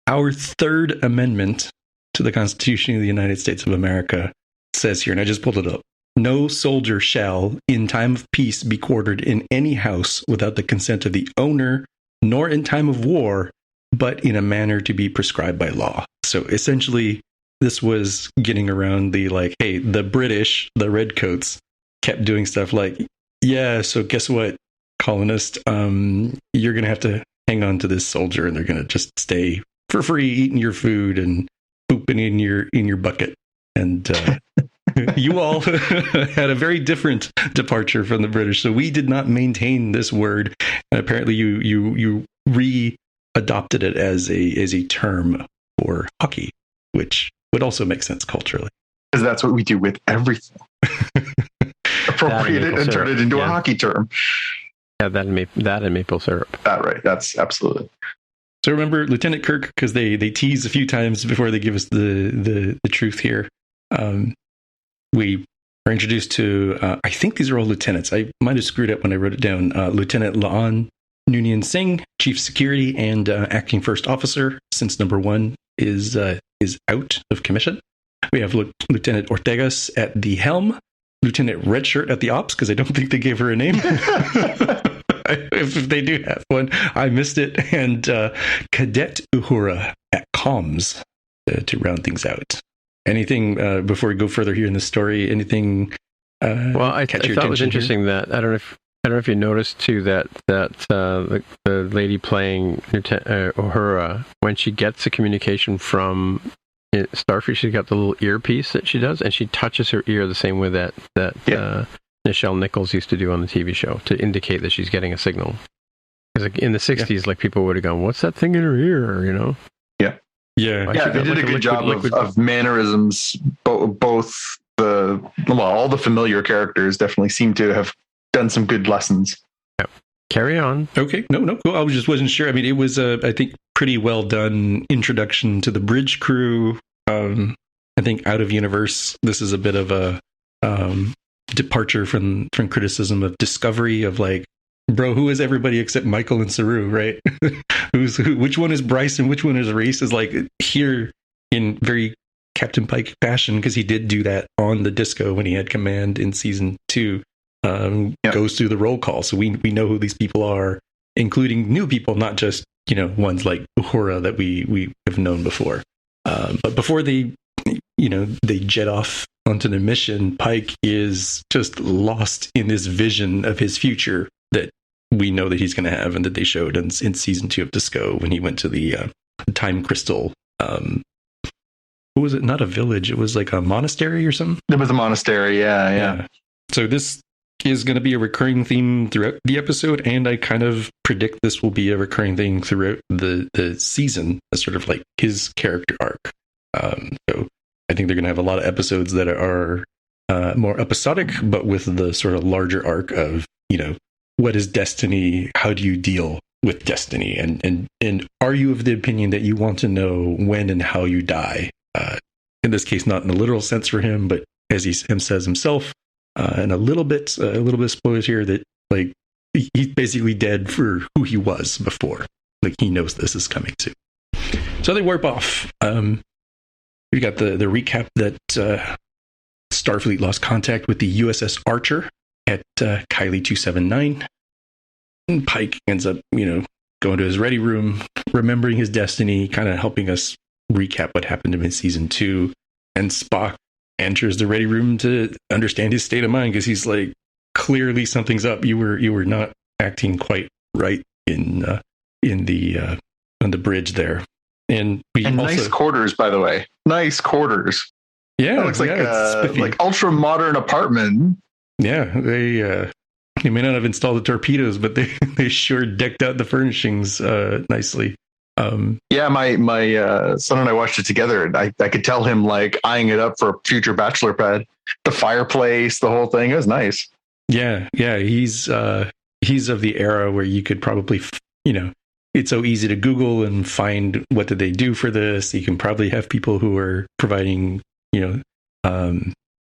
our Third Amendment to the Constitution of the United States of America says here, and I just pulled it up: no soldier shall, in time of peace, be quartered in any house without the consent of the owner, nor in time of war, but in a manner to be prescribed by law. So essentially, this was getting around the hey, the British, the redcoats, kept doing stuff like, yeah, so guess what, colonist, you're going to have to hang on to this soldier, and they're going to just stay for free, eating your food and pooping in your bucket. And you all had a very different departure from the British, so we did not maintain this word. And apparently, you re-adopted it as a term for hockey, which would also make sense culturally. Because that's what we do with everything. Appropriate it and turn it into a hockey term. Yeah, that and maple syrup. Right. That's absolutely. So remember Lieutenant Kirk, because they tease a few times before they give us the truth here. We are introduced to, I think these are all lieutenants. I might have screwed up when I wrote it down. Lieutenant Laan Noonien Singh, Chief Security and Acting First Officer, since number 1 is out of commission. We have Lieutenant Ortegas at the helm, Lieutenant Redshirt at the ops, because I don't think they gave her a name. If they do have one, I missed it. And Cadet Uhura at comms to round things out. Anything before we go further here in the story? Anything? I thought it was interesting here? That I don't know if you noticed too that the lady playing Uhura, when she gets a communication from Starfleet, she's got the little earpiece that she does, and she touches her ear the same way that Nichelle Nichols used to do on the TV show to indicate that she's getting a signal. Because in the 60s, people would have gone, "What's that thing in her ear?" Yeah, they did a good job of mannerisms. Both all the familiar characters definitely seem to have done some good lessons. Yeah. Carry on. Okay, no, cool. I just wasn't sure. I mean, it was I think pretty well done introduction to the bridge crew. I think out of universe, this is a bit of a departure from criticism of Discovery of bro, who is everybody except Michael and Saru, right? Who's who? Which one is Bryce and which one is Reese? Is here in very Captain Pike fashion, because he did do that on the Disco when he had command in season 2. Goes through the roll call, so we know who these people are, including new people, not just ones like Uhura that we have known before. But before they jet off onto the mission, Pike is just lost in this vision of his future that we know that he's going to have, and that they showed in season 2 of Disco when he went to the time crystal. What was it? Not a village. It was like a monastery or something. It was a monastery. Yeah. So this is going to be a recurring theme throughout the episode, and I kind of predict this will be a recurring thing throughout the season, as sort of like his character arc. So I think they're going to have a lot of episodes that are more episodic, but with the sort of larger arc of, what is destiny? How do you deal with destiny? And are you of the opinion that you want to know when and how you die? In this case, not in a literal sense for him, but as he says himself, and a little bit spoilers here, that like he's basically dead for who he was before. Like he knows this is coming too. So they warp off. We got the recap that Starfleet lost contact with the USS Archer at Kylie 279. And Pike ends up, going to his ready room, remembering his destiny, kind of helping us recap what happened to him in season 2. And Spock enters the ready room to understand his state of mind, because he's like, clearly something's up. You were not acting quite right on the bridge there. And nice quarters, by the way. Nice quarters. Yeah, that looks like ultra modern apartment. Yeah, they may not have installed the torpedoes, but they sure decked out the furnishings nicely. Yeah, my son and I watched it together, and I could tell him like eyeing it up for a future bachelor pad. The fireplace, the whole thing, it was nice. Yeah, he's of the era where you could probably, it's so easy to Google and find what did they do for this. You can probably have people who are providing,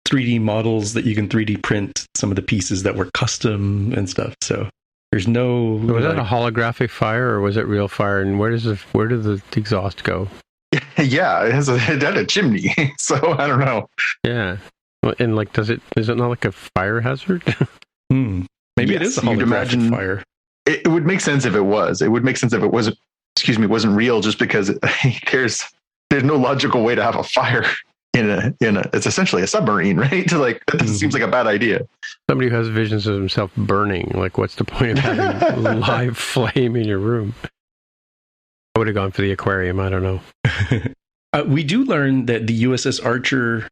3D models that you can 3D print some of the pieces that were custom and stuff. So there's no. Was that a holographic fire or was it real fire? And where did the exhaust go? Yeah, it had a chimney. So I don't know. Yeah, and like, is it not like a fire hazard? Maybe it is a holographic fire. It would make sense if it was. It would make sense if it wasn't. Wasn't real, just because there's no logical way to have a fire in a. It's essentially a submarine, right? That seems like a bad idea. Somebody who has visions of himself burning. Like, what's the point of having live flame in your room? I would have gone for the aquarium. I don't know. We do learn that the USS Archer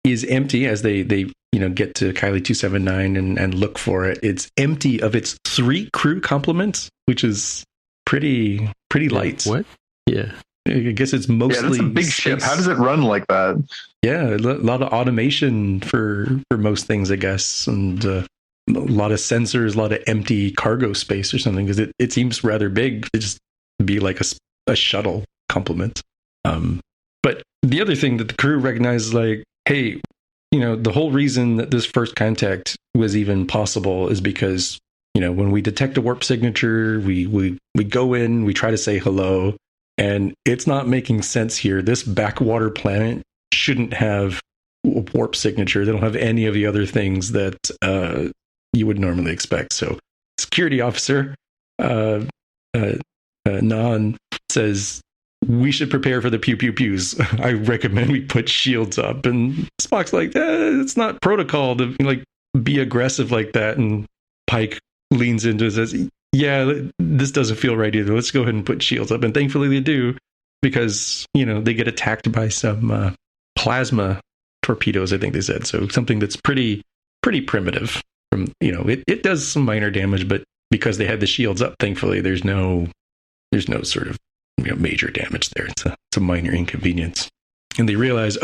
is empty as they get to Kylie 279 and look for it. It's empty of its 3 crew complements, which is pretty light. What? Yeah. I guess it's mostly. Yeah, that's a big ship. How does it run like that? Yeah, a lot of automation for most things, I guess, and a lot of sensors, a lot of empty cargo space or something, because it seems rather big to just be like a shuttle complement. But the other thing that the crew recognizes, like, hey, the whole reason that this first contact was even possible is because, when we detect a warp signature, we go in, we try to say hello, and it's not making sense here. This backwater planet shouldn't have a warp signature. They don't have any of the other things that you would normally expect. So, security officer Nan says, we should prepare for the pew pew pews. I recommend we put shields up. And Spock's like, it's not protocol to be aggressive like that. And Pike leans into it and says, yeah, this doesn't feel right either. Let's go ahead and put shields up. And thankfully they do, because, they get attacked by some plasma torpedoes, I think they said. So something that's pretty primitive. It does some minor damage, but because they had the shields up, thankfully there's no sort of major damage there. It's a minor inconvenience. And they realize,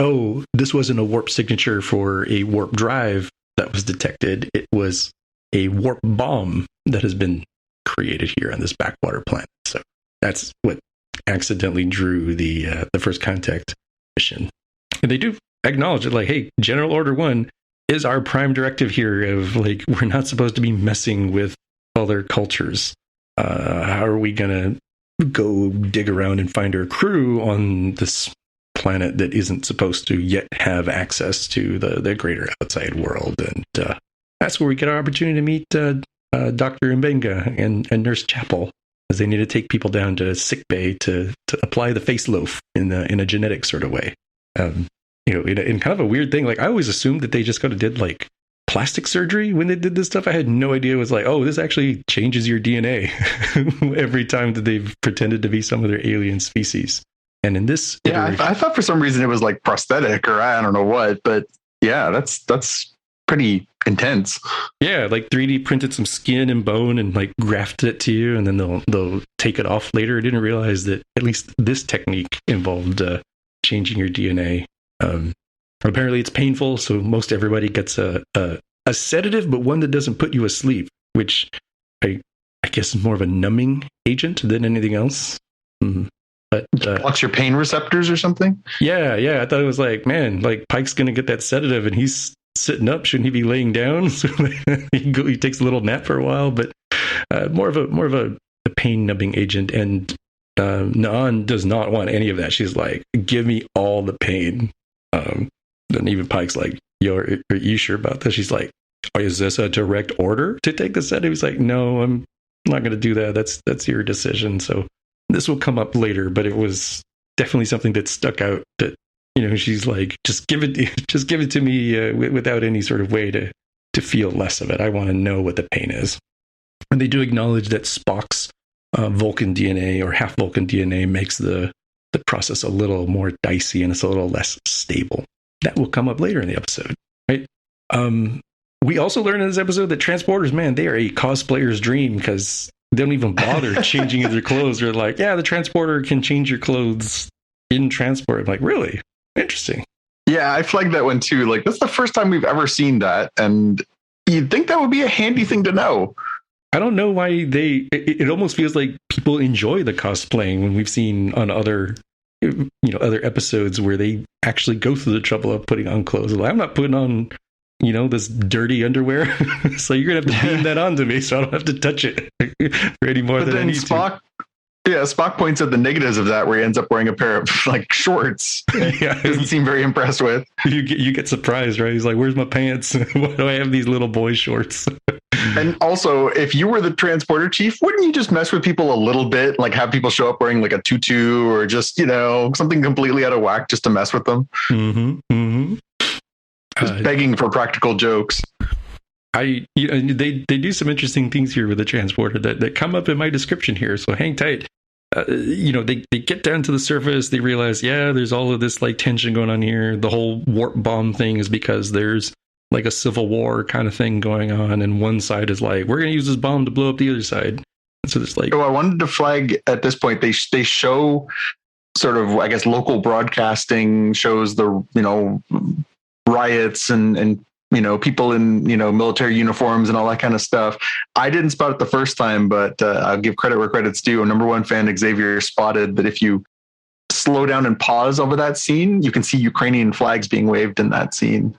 this wasn't a warp signature for a warp drive that was detected. It was a warp bomb that has been created here on this backwater planet. So that's what accidentally drew the first contact mission. And they do acknowledge it, like, hey, General Order 1 is our prime directive here of, like, we're not supposed to be messing with other cultures. How are we going to go dig around and find our crew on this planet that isn't supposed to yet have access to the greater outside world? And that's where we get our opportunity to meet Dr. Mbenga and Nurse Chapel, as they need to take people down to sick bay to apply the face loaf in a genetic sort of way. In kind of a weird thing, like, I always assumed that they just kind of did like plastic surgery when they did this stuff. I had no idea it was like, this actually changes your DNA every time that they've pretended to be some other alien species. And in this, I thought for some reason it was like prosthetic or I don't know what, but yeah, that's pretty intense. Yeah, like 3D printed some skin and bone and like grafted it to you, and then they'll take it off later. I didn't realize that at least this technique involved changing your DNA. Apparently, it's painful, so most everybody gets a sedative, but one that doesn't put you asleep, which I guess is more of a numbing agent than anything else. But blocks your pain receptors or something. Yeah. I thought it was like, man, like Pike's gonna get that sedative, and he's sitting up. Shouldn't he be laying down? So he takes a little nap for a while, but more of a pain numbing agent. And Naan does not want any of that. She's like, give me all the pain. Then even Pike's like, yo, are you sure about this? She's like, oh, is this a direct order to take the sedative? He's like, no, I'm not going to do that. That's your decision. So this will come up later, but it was definitely something that stuck out. That, you know, she's like, just give it to me without any sort of way to feel less of it. I want to know what the pain is. And they do acknowledge that Spock's Vulcan DNA or half Vulcan DNA makes the process a little more dicey, and it's a little less stable. That will come up later in the episode, right? We also learned in this episode that transporters, man, they are a cosplayer's dream, because they don't even bother changing their clothes. They're like, yeah, the transporter can change your clothes in transport. I'm like, really? Interesting. Yeah, I flagged that one too. Like, that's the first time we've ever seen that, and you'd think that would be a handy thing to know. I don't know why it almost feels like people enjoy the cosplaying when we've seen on other episodes where they actually go through the trouble of putting on clothes. Like, I'm not putting on, this dirty underwear. So you're going to have to beam that onto me so I don't have to touch it for any more than I need to. Yeah, Spock points out the negatives of that, where he ends up wearing a pair of like shorts. Yeah, doesn't seem very impressed with. You get surprised, right? He's like, "Where's my pants? Why do I have these little boy shorts?" And also, if you were the transporter chief, wouldn't you just mess with people a little bit, like have people show up wearing like a tutu or just something completely out of whack just to mess with them? Just begging for practical jokes. They do some interesting things here with the transporter that come up in my description here, so hang tight. They get down to the surface, they realize, yeah, there's all of this like tension going on here. The whole warp bomb thing is because there's like a civil war kind of thing going on, and one side is like, we're going to use this bomb to blow up the other side. And so it's like, I wanted to flag at this point, they show sort of, I guess, local broadcasting shows the riots and people in, military uniforms and all that kind of stuff. I didn't spot it the first time, but I'll give credit where credit's due. Number one fan Xavier spotted that if you slow down and pause over that scene, you can see Ukrainian flags being waved in that scene.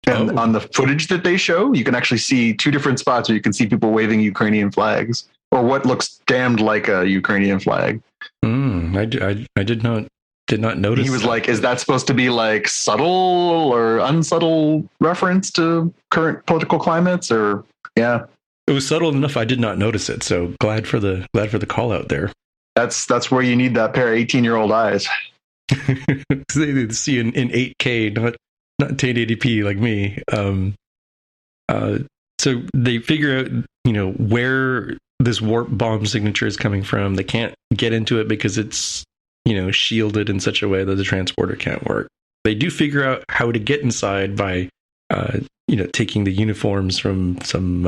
And on the footage that they show, you can actually see two different spots where you can see people waving Ukrainian flags, or what looks damned like a Ukrainian flag. I did not notice. He was like, is that supposed to be like subtle or unsubtle reference to current political climates? Or yeah, it was subtle enough I did not notice it. So glad for the call out there. That's where you need that pair of 18-year-old eyes. They see in 8K, not 1080p like me. So they figure out, where this warp bomb signature is coming from. They can't get into it because it's shielded in such a way that the transporter can't work. They do figure out how to get inside by, taking the uniforms from some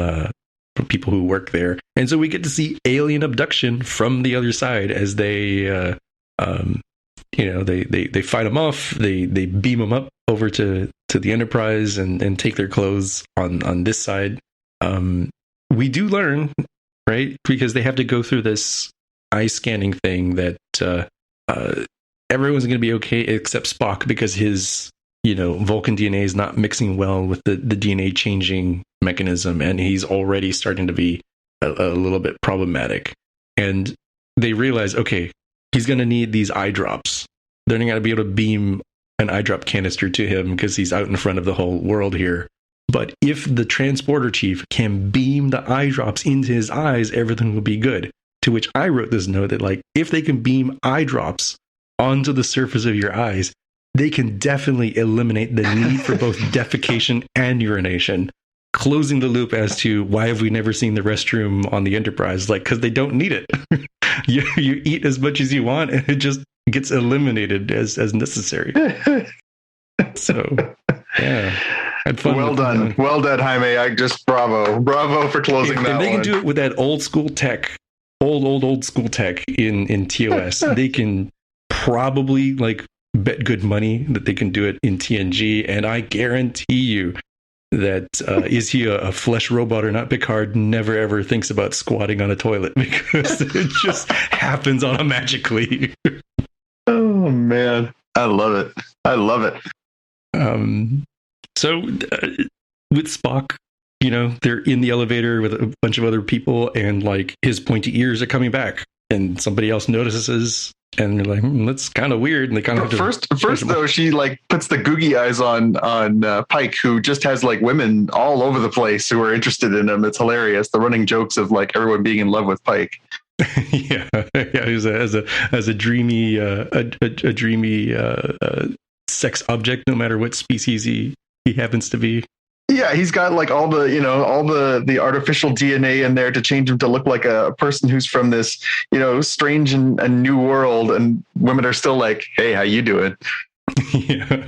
from people who work there, and so we get to see alien abduction from the other side as they, they fight them off. They beam them up over to the Enterprise and take their clothes on this side. We do learn, right, because they have to go through this eye scanning thing that. Everyone's going to be okay except Spock, because his, Vulcan DNA is not mixing well with the DNA changing mechanism, and he's already starting to be a little bit problematic. And they realize, okay, he's going to need these eye drops. They're not going to be able to beam an eye drop canister to him because he's out in front of the whole world here. But if the transporter chief can beam the eye drops into his eyes, everything will be good. To which I wrote this note that, like, if they can beam eye drops onto the surface of your eyes, they can definitely eliminate the need for both defecation and urination, closing the loop as to why have we never seen the restroom on the Enterprise? Like, because they don't need it. you eat as much as you want, and it just gets eliminated as necessary. So, yeah. Had fun. Well done. Well done, Jaime. I just bravo for closing that one. If they can do it with that old school tech, old school tech in TOS, they can probably like bet good money that they can do it in TNG. And I guarantee you that is he a flesh robot or not, Picard never ever thinks about squatting on a toilet because it just happens automatically. Oh man, I love it. So with Spock, they're in the elevator with a bunch of other people, and like his pointy ears are coming back, and somebody else notices, and they're like, that's kind of weird. And they kind of first though, she like puts the googie eyes on Pike, who just has like women all over the place who are interested in him. It's hilarious. The running jokes of like everyone being in love with Pike. yeah. He's as a dreamy sex object, no matter what species he happens to be. Yeah, he's got like all the artificial DNA in there to change him to look like a person who's from this, strange and new world, and women are still like, "Hey, how you doing?" Yeah.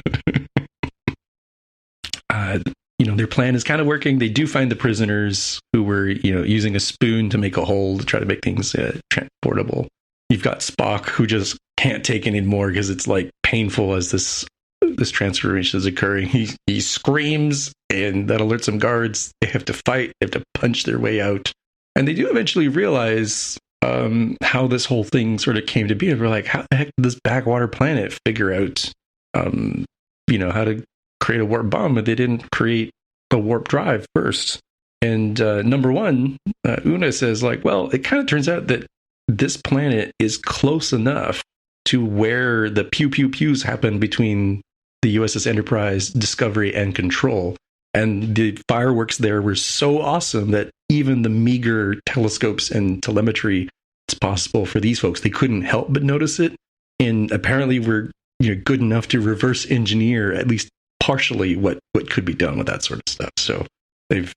Their plan is kind of working. They do find the prisoners who were, using a spoon to make a hole to try to make things transportable. You've got Spock, who just can't take any more because it's like painful as this transformation is occurring. He screams, and that alerts some guards. They have to fight. They have to punch their way out, and they do eventually realize how this whole thing sort of came to be. And we're like, how the heck did this backwater planet figure out, how to create a warp bomb? But they didn't create a warp drive first. And number one, Una says, like, well, it kind of turns out that this planet is close enough to where the pew-pew-pews happen between the USS Enterprise, Discovery, and Control. And the fireworks there were so awesome that even the meager telescopes and telemetry, it's possible for these folks. They couldn't help but notice it. And apparently we're good enough to reverse engineer at least partially what could be done with that sort of stuff. So they've,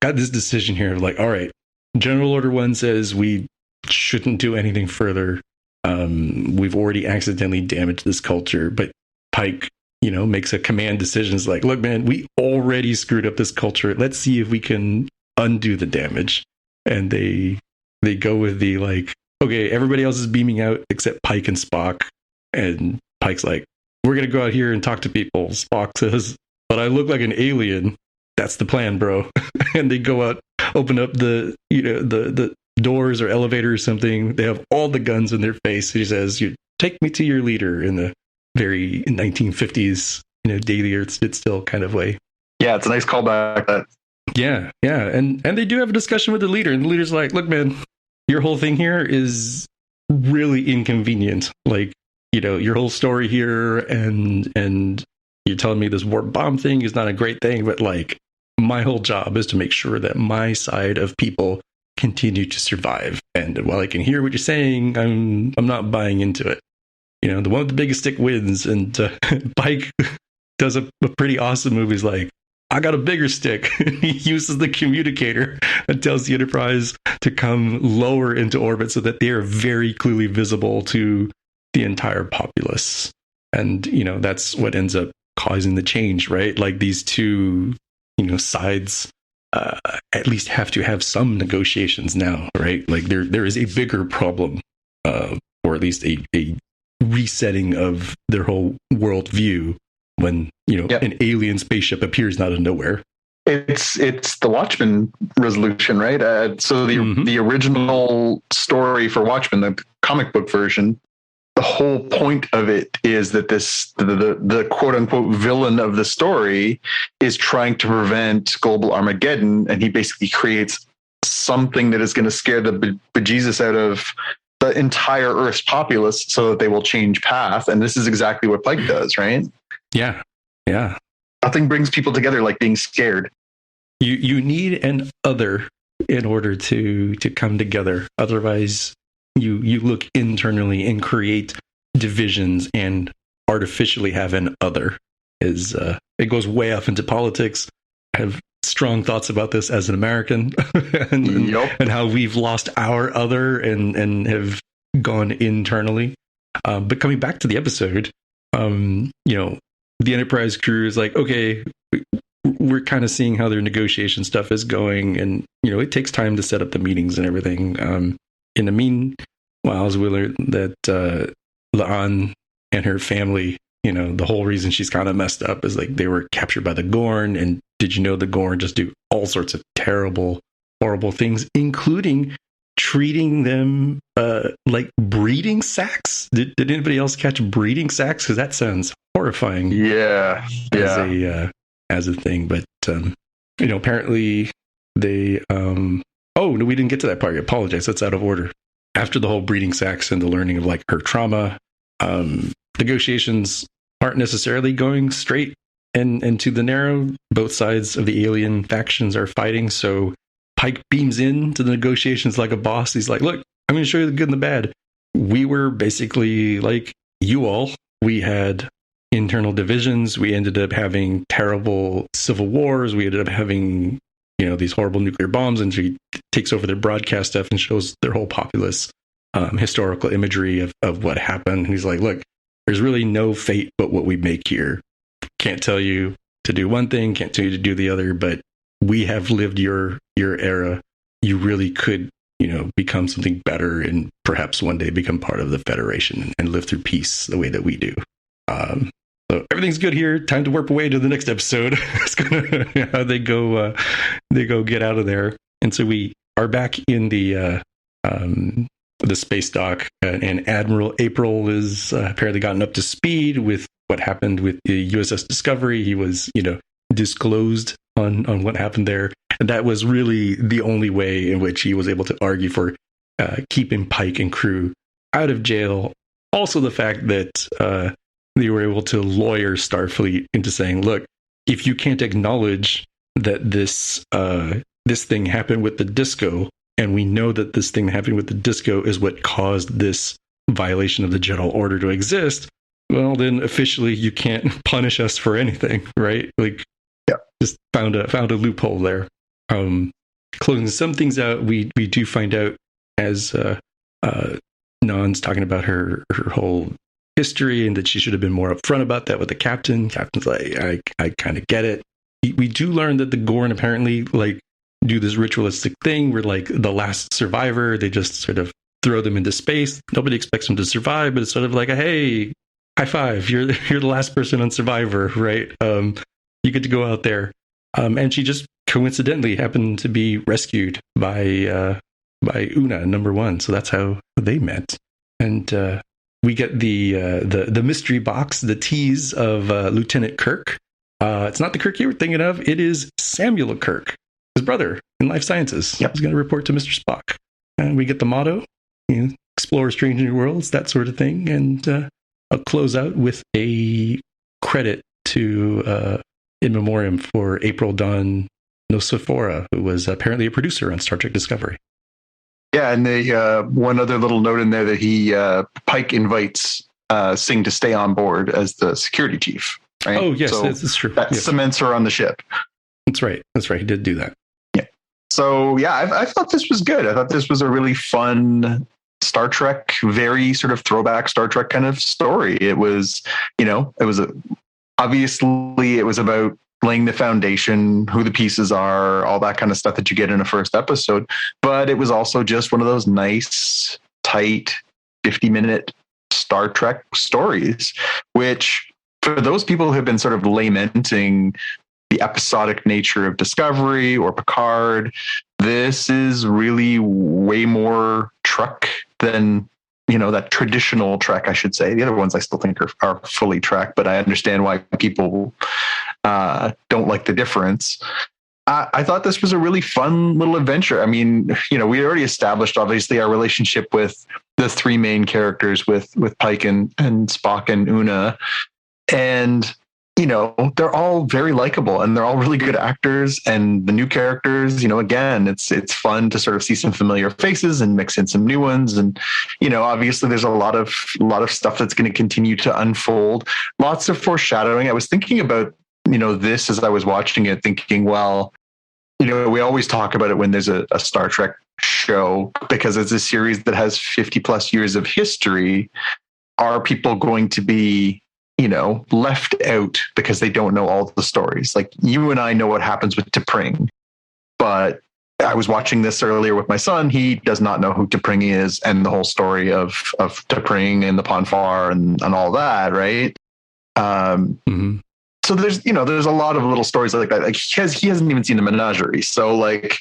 got this decision here of like, all right, General Order 1 says we shouldn't do anything further. We've already accidentally damaged this culture, but Pike, makes a command decision. It's like, look, man, we already screwed up this culture. Let's see if we can undo the damage. And they go with the like, okay, everybody else is beaming out except Pike and Spock. And Pike's like, we're going to go out here and talk to people. Spock says, but I look like an alien. That's the plan, bro. And they go out, open up the doors or elevator or something. They have all the guns in their face. He says, "You take me to your leader," in the very 1950s, Daily Earth Stood Still kind of way. Yeah, it's a nice callback. Yeah. And they do have a discussion with the leader, and the leader's like, look, man, your whole thing here is really inconvenient. Like, your whole story here and you're telling me this warp bomb thing is not a great thing, but like my whole job is to make sure that my side of people continue to survive. And while I can hear what you're saying, I'm not buying into it. The one with the biggest stick wins. And Pike does a pretty awesome move. He's like, I got a bigger stick. He uses the communicator and tells the Enterprise to come lower into orbit so that they are very clearly visible to the entire populace. And, that's what ends up causing the change, right? Like these two, sides at least have to have some negotiations now, right? Like there is a bigger problem, or at least a resetting of their whole worldview when an alien spaceship appears out of nowhere. It's the Watchmen resolution, right? So the original story for Watchmen, the comic book version, the whole point of it is that the quote unquote villain of the story is trying to prevent global Armageddon, and he basically creates something that is going to scare the bejesus out of the entire Earth's populace so that they will change path. And this is exactly what Pike does, right? Yeah. Nothing brings people together like being scared. You need an other in order to come together. Otherwise, you look internally and create divisions and artificially have an other. It goes way off into politics. I have strong thoughts about this as an American and how we've lost our other and have gone internally. But coming back to the episode, the Enterprise crew is like, okay, we're kind of seeing how their negotiation stuff is going, and it takes time to set up the meetings and everything. In the meanwhile, as we learn that La'an and her family, the whole reason she's kind of messed up is like they were captured by the Gorn, and did you know the Gorn just do all sorts of terrible, horrible things, including treating them like breeding sacks? Did anybody else catch breeding sacks? Because that sounds horrifying. As a thing, but apparently they. Oh no, we didn't get to that part. I apologize. That's out of order. After the whole breeding sacks and the learning of like her trauma, negotiations aren't necessarily going straight and to the narrow. Both sides of the alien factions are fighting, so Pike beams into the negotiations like a boss. He's like, look, I'm going to show you the good and the bad. We were basically like you all. We had internal divisions. We ended up having terrible civil wars. We ended up having, these horrible nuclear bombs, and she takes over their broadcast stuff and shows their whole populace historical imagery of what happened. And he's like, look, there's really no fate but what we make here. Can't tell you to do one thing, can't tell you to do the other, but we have lived your era. You really could, become something better and perhaps one day become part of the Federation and live through peace the way that we do. So everything's good here. Time to warp away to the next episode. It's gonna they go get out of there. And so we are back in the space dock, and Admiral April is apparently gotten up to speed with what happened with the USS Discovery. He was, disclosed on what happened there, and that was really the only way in which he was able to argue for keeping Pike and crew out of jail. Also, the fact that they were able to lawyer Starfleet into saying, look, if you can't acknowledge that this thing happened with the disco, and we know that this thing happened with the disco is what caused this violation of the general order to exist, well, then officially you can't punish us for anything, right? Like, just found a loophole there. Closing some things out, we do find out as Nan's talking about her whole history, and that she should have been more upfront about that with the captain. Captain's like, I kind of get it. We do learn that the Gorn apparently like do this ritualistic thing where like the last survivor, they just sort of throw them into space. Nobody expects them to survive, but it's sort of like a, hey, high five, you're the last person on Survivor, right? You get to go out there. And she just coincidentally happened to be rescued by Una, number one. So that's how they met. And we get the mystery box, the tease of Lieutenant Kirk. It's not the Kirk you were thinking of. It is Samuel Kirk, his brother in life sciences. Yep. He's going to report to Mr. Spock. And we get the motto, explore strange new worlds, that sort of thing. And I'll close out with a credit to in memoriam for April Dawn Nosifora, who was apparently a producer on Star Trek Discovery. Yeah, and they one other little note in there that Pike invites Singh to stay on board as the security chief. Right? Oh yes, that's true. That cements her on the ship. That's right. He did do that. Yeah. So yeah, I thought this was good. I thought this was a really fun Star Trek, very sort of throwback Star Trek kind of story. It was, obviously it was about laying the foundation, who the pieces are, all that kind of stuff that you get in a first episode. But it was also just one of those nice, tight, 50-minute Star Trek stories, which for those people who have been sort of lamenting the episodic nature of Discovery or Picard, this is really way more Trek than that traditional Trek, I should say. The other ones I still think are fully Trek, but I understand why people don't like the difference. I thought this was a really fun little adventure. I mean, we already established, obviously, our relationship with the three main characters with Pike and Spock and Una. And, they're all very likable and they're all really good actors. And the new characters, again, it's fun to sort of see some familiar faces and mix in some new ones. And, obviously there's a lot of stuff that's going to continue to unfold. Lots of foreshadowing. I was thinking about, this as I was watching it, thinking, well, we always talk about it when there's a Star Trek show, because it's a series that has 50 plus years of history. Are people going to be left out because they don't know all the stories. Like you and I know what happens with T'Pring, but I was watching this earlier with my son. He does not know who T'Pring is and the whole story of T'Pring and the Ponfar and all that, right? So there's a lot of little stories like that. Like he hasn't even seen the menagerie. So like,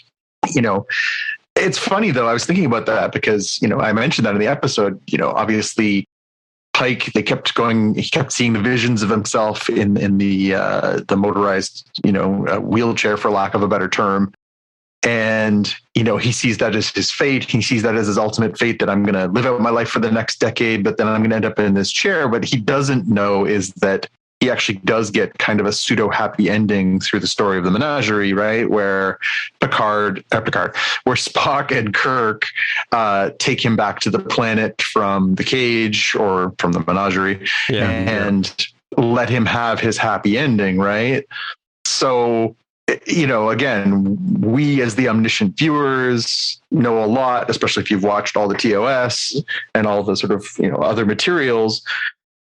it's funny though. I was thinking about that because, I mentioned that in the episode, obviously Pike, he kept seeing the visions of himself in the motorized, wheelchair, for lack of a better term. And, he sees that as his fate. He sees that as his ultimate fate, that I'm going to live out my life for the next decade, but then I'm going to end up in this chair. What he doesn't know is that he actually does get kind of a pseudo happy ending through the story of the menagerie, right? Where where Spock and Kirk take him back to the planet from the cage or from the menagerie and let him have his happy ending, right? So, again, we as the omniscient viewers know a lot, especially if you've watched all the TOS and all the sort of, other materials.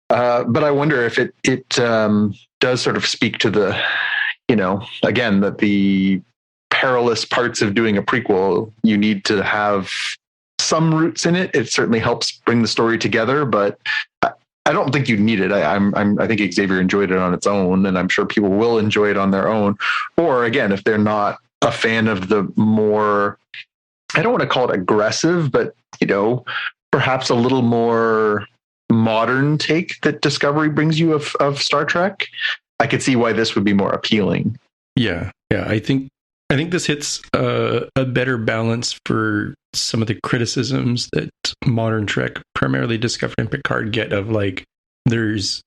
But I wonder if it does sort of speak to the, again, that the perilous parts of doing a prequel, you need to have some roots in it. It certainly helps bring the story together, but I don't think you need it. I think Xavier enjoyed it on its own, and I'm sure people will enjoy it on their own. Or again, if they're not a fan of the more, I don't want to call it aggressive, but perhaps a little more modern take that Discovery brings you of Star Trek, I could see why this would be more appealing. Yeah. I think this hits a better balance for some of the criticisms that modern Trek, primarily Discovery and Picard, get of like, there's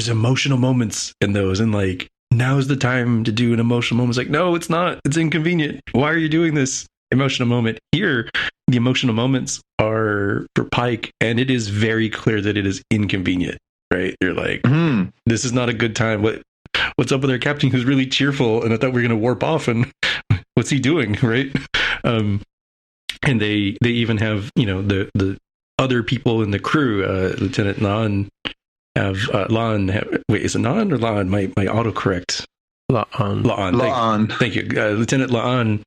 emotional moments in those, and like, now's the time to do an emotional moment. It's like, no, it's not. It's inconvenient. Why are you doing this emotional moment? Here, the emotional moments are for Pike, and it is very clear that it is inconvenient, right? You're like, this is not a good time. What's up with our captain who's really cheerful, and I thought we were going to warp off, and what's he doing, right? And they even have, the other people in the crew, Lieutenant La'an wait, is it La'an or La'an? My autocorrect. La'an. Thank you. Lieutenant La'an,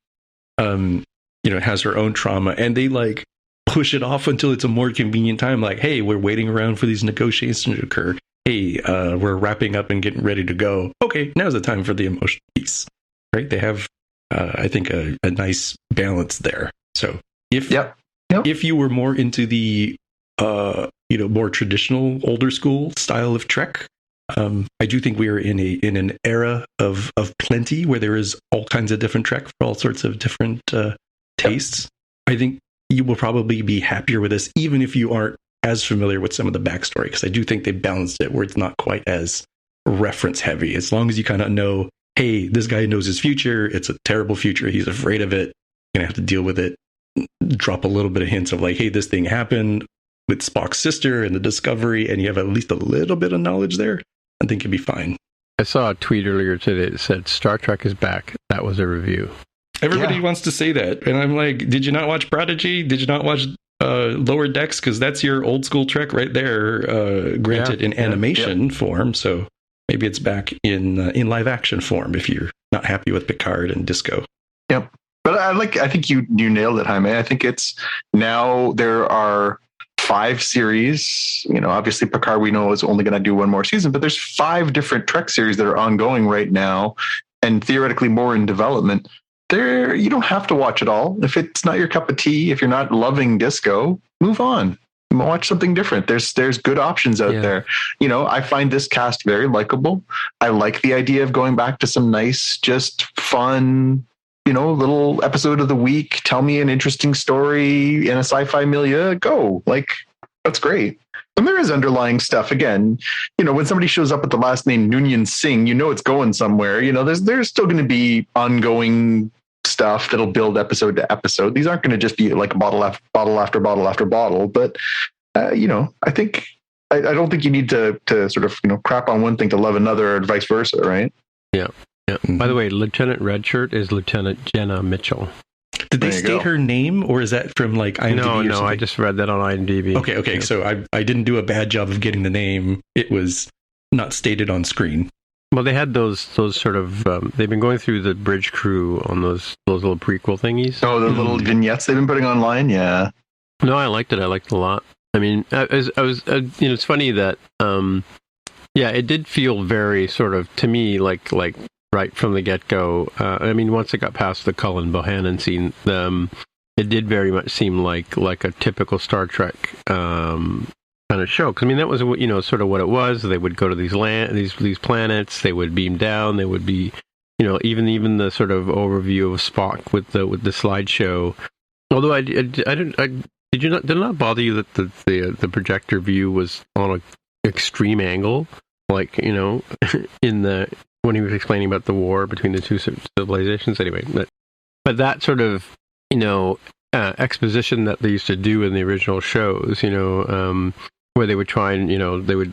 has her own trauma, and they like push it off until it's a more convenient time. Like, hey, we're waiting around for these negotiations to occur. Hey, we're wrapping up and getting ready to go. Okay, now's the time for the emotional piece, right? They have, I think, a nice balance there. So if you were more into the, more traditional, older school style of Trek, I do think we are in an era of plenty where there is all kinds of different Trek for all sorts of different tastes. I think you will probably be happier with this, even if you aren't as familiar with some of the backstory, because I do think they balanced it where it's not quite as reference heavy. As long as you kind of know, hey, this guy knows his future. It's a terrible future. He's afraid of it. You're going to have to deal with it. Drop a little bit of hints of like, hey, this thing happened with Spock's sister and the Discovery, and you have at least a little bit of knowledge there. I think you'll be fine. I saw a tweet earlier today that said Star Trek is back. That was a review. Everybody wants to say that. And I'm like, did you not watch Prodigy? Did you not watch Lower Decks? Because that's your old school Trek right there, granted in animation form. So maybe it's back in live action form if you're not happy with Picard and Disco. Yep. But I think you nailed it, Jaime. I think it's now there are 5 series. Obviously Picard we know is only going to do one more season, but there's 5 different Trek series that are ongoing right now and theoretically more in development. There, you don't have to watch it all. If it's not your cup of tea, if you're not loving Disco, move on. Watch something different. There's good options out there. I find this cast very likable. I like the idea of going back to some nice, just fun, little episode of the week. Tell me an interesting story in a sci-fi milieu. Go. That's great. And there is underlying stuff. Again, when somebody shows up with the last name Noonien Singh, it's going somewhere. There's still going to be ongoing stuff that'll build episode to episode. These aren't going to just be like bottle after bottle after bottle. But, I think I don't think you need to sort of, crap on one thing to love another or vice versa, right? Yeah. Yeah. By the way, Lieutenant Redshirt is Lieutenant Jenna Mitchell. Did they state her name, or is that from like IMDb? No, I just read that on IMDb. Okay. Yeah. So I didn't do a bad job of getting the name. It was not stated on screen. Well, they had those sort of they've been going through the bridge crew on those little prequel thingies. Oh, the little vignettes they've been putting online. Yeah. No, I liked it. I liked it a lot. I mean, I was it's funny that it did feel very sort of, to me, like right from the get-go. I mean, once it got past the Cullen Bohannon scene, it did very much seem like a typical Star Trek kind of show. Because I mean, that was sort of what it was. They would go to these planets. They would beam down. They would be, even the sort of overview of Spock with the slideshow. Although did it not bother you that the projector view was on an extreme angle, like when he was explaining about the war between the two civilizations? Anyway, but that sort of exposition that they used to do in the original shows, where they would try and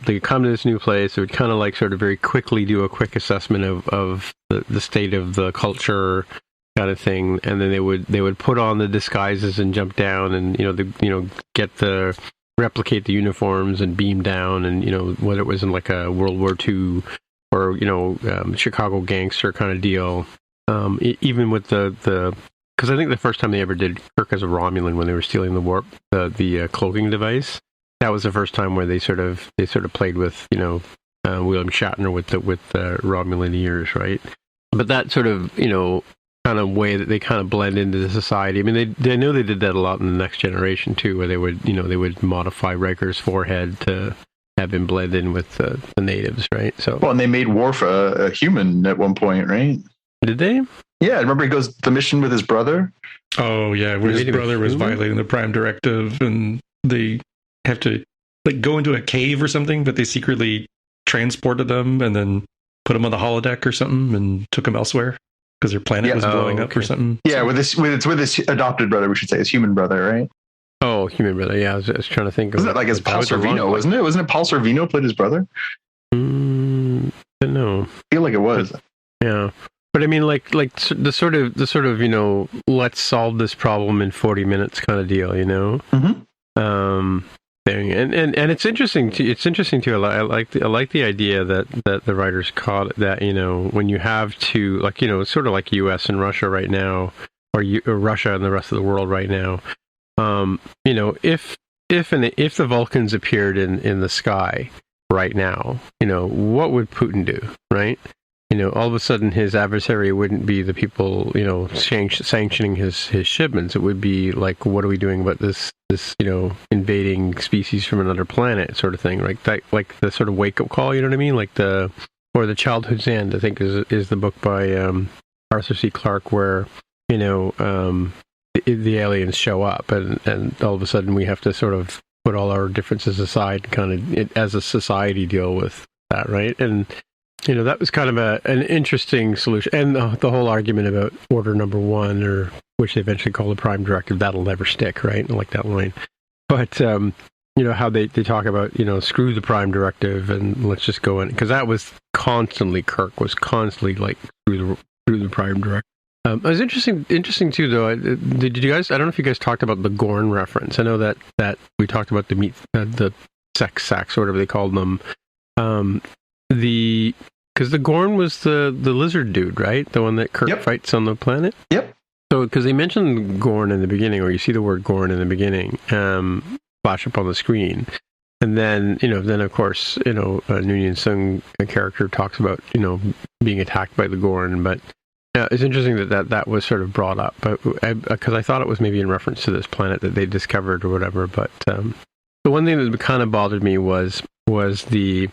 they come to this new place, they would kind of like sort of very quickly do a quick assessment of the state of the culture, kind of thing, and then they would put on the disguises and jump down and replicate the uniforms and beam down, and whether it was in like a World War II or Chicago gangster kind of deal, even with the because I think the first time they ever did Kirk as a Romulan, when they were stealing the cloaking device, that was the first time where they sort of played with William Shatner with Romulan ears, right? But that sort of kind of way that they kind of blend into the society. I mean, they know they did that a lot in the Next Generation too, where they would modify Riker's forehead to have him blend in with the natives, right? So and they made Worf a human at one point, right? Did they? Yeah, remember he goes the mission with his brother. Oh yeah, where his brother was violating the Prime Directive, and they have to go into a cave or something, but they secretly transported them and then put them on the holodeck or something and took them elsewhere because their planet was blowing up or something. Yeah, with his adopted brother, we should say, his human brother, right? Oh, human brother. Yeah, I was trying to think. Wasn't it like his Paul Sorvino? Wasn't it? Wasn't it Paul Sorvino played his brother? No, I feel like it was. Yeah. But I mean, like the sort of let's solve this problem in 40 minutes kind of deal, Mm-hmm. Thing, and it's interesting. It's interesting too. I like the idea that the writers caught that when you have to it's sort of like U.S. and Russia right now, or Russia and the rest of the world right now. If the Vulcans appeared in the sky right now, what would Putin do, right? All of a sudden his adversary wouldn't be the people, sanctioning his shipments. It would be like, what are we doing about this invading species from another planet sort of thing, right? That, like the sort of wake up call, you know what I mean? Like the Childhood's End, I think is the book by Arthur C. Clarke, where, the aliens show up and all of a sudden we have to sort of put all our differences aside and kind of as a society deal with that, right? And that was kind of an interesting solution. And the whole argument about Order Number 1, or which they eventually call the Prime Directive, that'll never stick, right? I like that line. But, how they talk about, screw the Prime Directive and let's just go in. Because that was constantly, Kirk was constantly like, screw the Prime Directive. It was interesting too, though. Did you guys, I don't know if you guys talked about the Gorn reference. I know that we talked about the sex sacks, or whatever they called them. Because the Gorn was the lizard dude, right? The one that Kirk fights on the planet? Yep. So, because they mentioned Gorn in the beginning, or you see the word Gorn in the beginning, flash up on the screen. And then, of course, Noonien Sung, a character, talks about, being attacked by the Gorn. But it's interesting that was sort of brought up. But because I thought it was maybe in reference to this planet that they discovered or whatever. But the one thing that kind of bothered me was the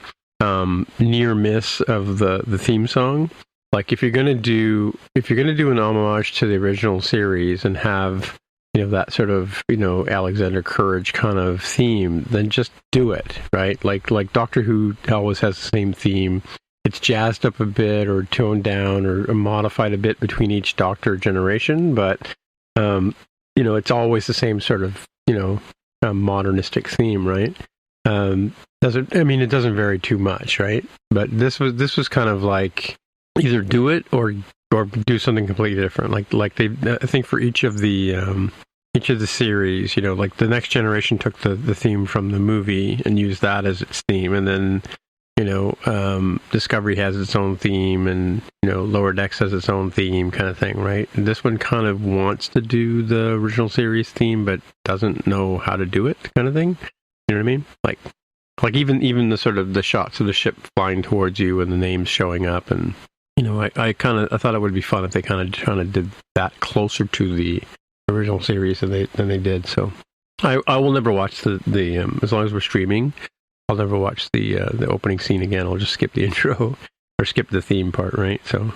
near miss of the theme song. Like if you're gonna do an homage to the original series and have that sort of Alexander Courage kind of theme, then just do it, right? Like Doctor Who always has the same theme. It's jazzed up a bit or toned down or modified a bit between each Doctor generation, but it's always the same sort of modernistic theme, right? It doesn't vary too much, right? But this was kind of like either do it or do something completely different. Like they, I think for each of the series, like the Next Generation took the theme from the movie and used that as its theme, and then Discovery has its own theme, and Lower Decks has its own theme, kind of thing, right? And this one kind of wants to do the original series theme, but doesn't know how to do it, kind of thing. You know what I mean? Like even the sort of the shots of the ship flying towards you and the names showing up, and I thought it would be fun if they kind of did that closer to the original series than they did. So I will never watch the as long as we're streaming, I'll never watch the opening scene again. I'll just skip the intro or skip the theme part, right? So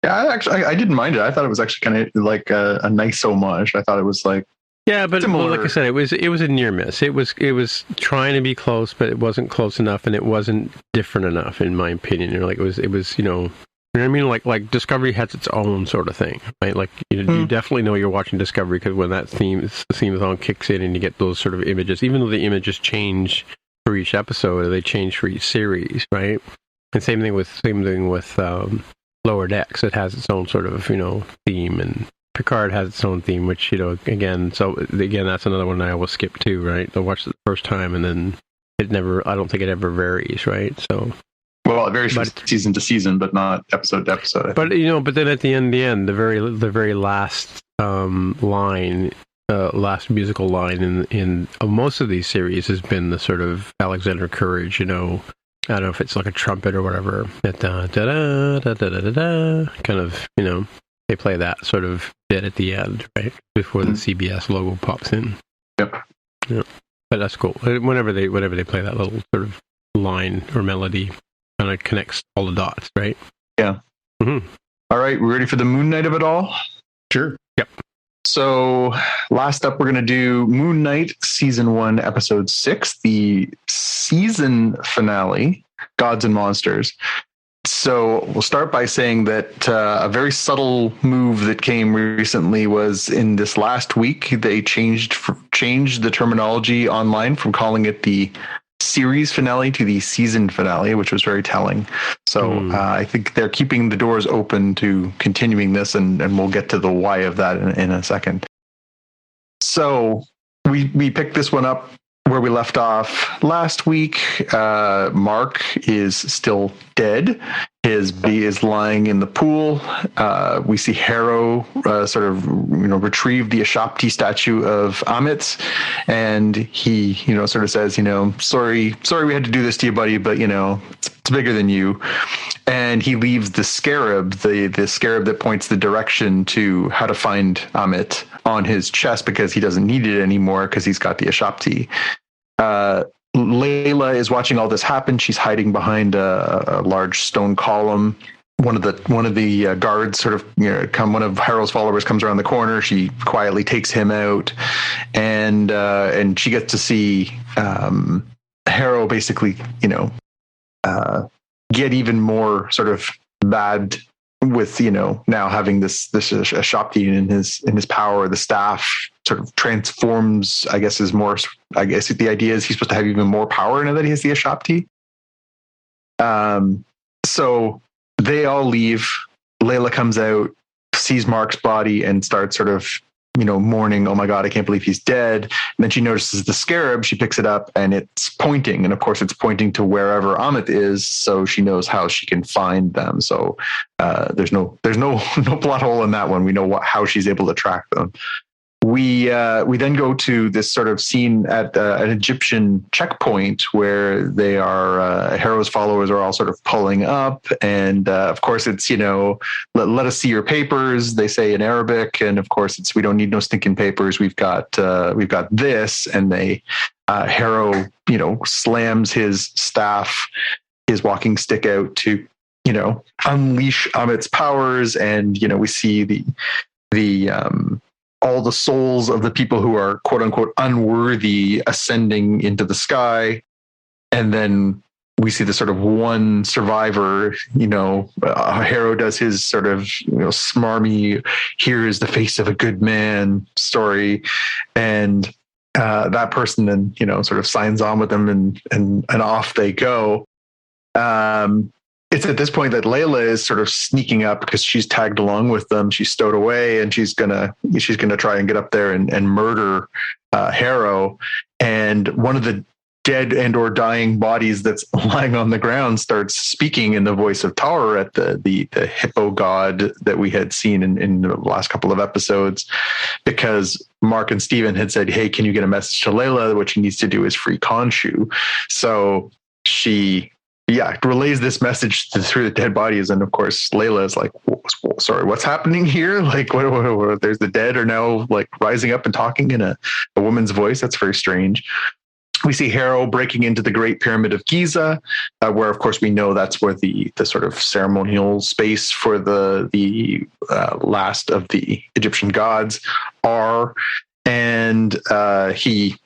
yeah, I didn't mind it. I thought it was actually kind of like a nice homage. I thought it was like. Yeah, but like I said, it was a near miss. It was trying to be close, but it wasn't close enough, and it wasn't different enough, in my opinion. It was you know what I mean? Like Discovery has its own sort of thing, right? Like you definitely know you're watching Discovery because when that theme song kicks in and you get those sort of images, even though the images change for each episode, they change for each series, right? And same thing with Lower Decks. It has its own sort of theme, and Picard has its own theme, which again that's another one I will skip too, right? I'll watch it the first time and then I don't think it ever varies, right? So well, it varies from season to season, but not episode to episode. But then at the end, the very last line, last musical line in most of these series has been the sort of Alexander Courage, I don't know if it's like a trumpet or whatever. Da da da da da da da. Kind of, they play that sort of bit at the end, right before the CBS logo pops in. Yep. Yeah, but that's cool. Whenever they play that little sort of line or melody, kind of connects all the dots, right? Yeah. Mm-hmm. All right, we ready for the Moon Knight of it all? Sure. Yep. So last up, we're going to do Moon Knight Season 1, Episode 6, the season finale, Gods and Monsters. So we'll start by saying that a very subtle move that came recently was in this last week, they changed the terminology online from calling it the series finale to the season finale, which was very telling. So I think they're keeping the doors open to continuing this, and we'll get to the why of that in a second. So we picked this one up where we left off last week. Mark is still dead. His body is lying in the pool. We see Harrow sort of, retrieve the Ashapti statue of Amit, and he, sort of says, sorry we had to do this to you, buddy, but it's bigger than you. And he leaves the scarab, the scarab that points the direction to how to find Amit, on his chest because he doesn't need it anymore because he's got the Ashapti. Layla is watching all this happen. She's hiding behind a large stone column. One of the guards sort of one of Harrow's followers comes around the corner. She quietly takes him out, and she gets to see Harrow basically get even more sort of bad with now having this Ashapti in his power. The staff sort of transforms, I guess the idea is he's supposed to have even more power now that he has the Ashapti. So they all leave. Layla comes out, sees Mark's body, and starts sort of mourning, oh my God, I can't believe he's dead. And then she notices the scarab, she picks it up, and it's pointing. And of course it's pointing to wherever Amit is, so she knows how she can find them. So there's no plot hole in that one. We know how she's able to track them. We then go to this sort of scene at an Egyptian checkpoint where they are Harrow's followers are all sort of pulling up, and of course it's let us see your papers, they say in Arabic, and of course it's we don't need no stinking papers, we've got this, and they Harrow slams his staff, his walking stick out to unleash Amit's powers, and we see the all the souls of the people who are quote unquote unworthy ascending into the sky. And then we see the sort of one survivor, Harrow does his sort of, smarmy, here is the face of a good man story. And that person then, sort of signs on with them and off they go. It's at this point that Layla is sort of sneaking up because she's tagged along with them. She's stowed away, and she's gonna try and get up there and murder Harrow. And one of the dead and or dying bodies that's lying on the ground starts speaking in the voice of Taweret, the hippo god that we had seen in the last couple of episodes, because Mark and Steven had said, hey, can you get a message to Layla? What she needs to do is free Khonshu. So she relays this message through the dead bodies, and of course Layla is like, sorry, what's happening here? Like, what there's the dead are now like rising up and talking in a woman's voice. That's very strange. We see Harrow breaking into the Great Pyramid of Giza, where, of course, we know that's where the sort of ceremonial space for the last of the Egyptian gods are. And he,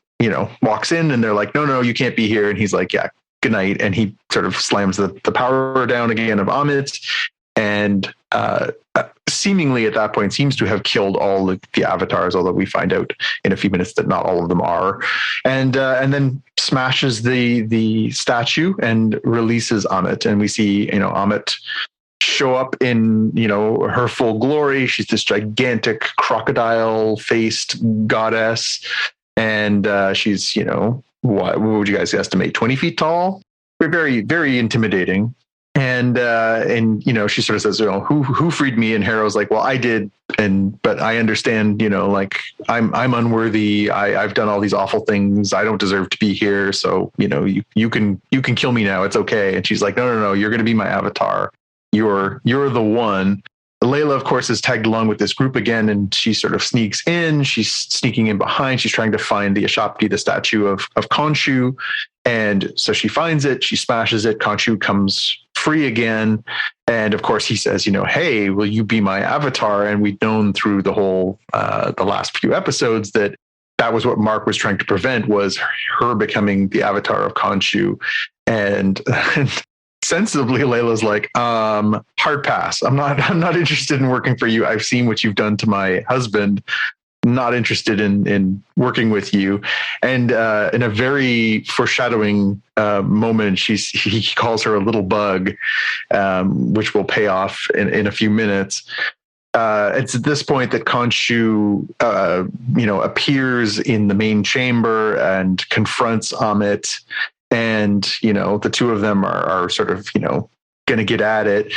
walks in, and they're like, no, you can't be here. And he's like, yeah, good night. And he sort of slams the power down again of Amit, and seemingly at that point seems to have killed all the avatars, although we find out in a few minutes that not all of them are, and then smashes the statue and releases Amit, and we see Amit show up in her full glory. She's this gigantic crocodile faced goddess, and she's what would you guys estimate, 20 feet tall? Very, very intimidating. And she sort of says, who freed me? And Harrow's like, well, I did. But I understand, like I'm unworthy. I've done all these awful things. I don't deserve to be here. So, you can kill me now. It's okay. And she's like, no, you're going to be my avatar. You're the one. Layla, of course, is tagged along with this group again, and she sort of sneaks in. She's sneaking in behind. She's trying to find the Ashapti, the statue of Khonshu. And so she finds it. She smashes it. Khonshu comes free again. And of course, he says, hey, will you be my avatar? And we've known through the whole, the last few episodes that was what Mark was trying to prevent, was her becoming the avatar of Khonshu. And sensibly, Layla's like, hard pass. I'm not interested in working for you. I've seen what you've done to my husband. Not interested in working with you. And in a very foreshadowing moment, he calls her a little bug, which will pay off in a few minutes. It's at this point that Khonshu, appears in the main chamber and confronts Amit. And, the two of them are sort of, going to get at it.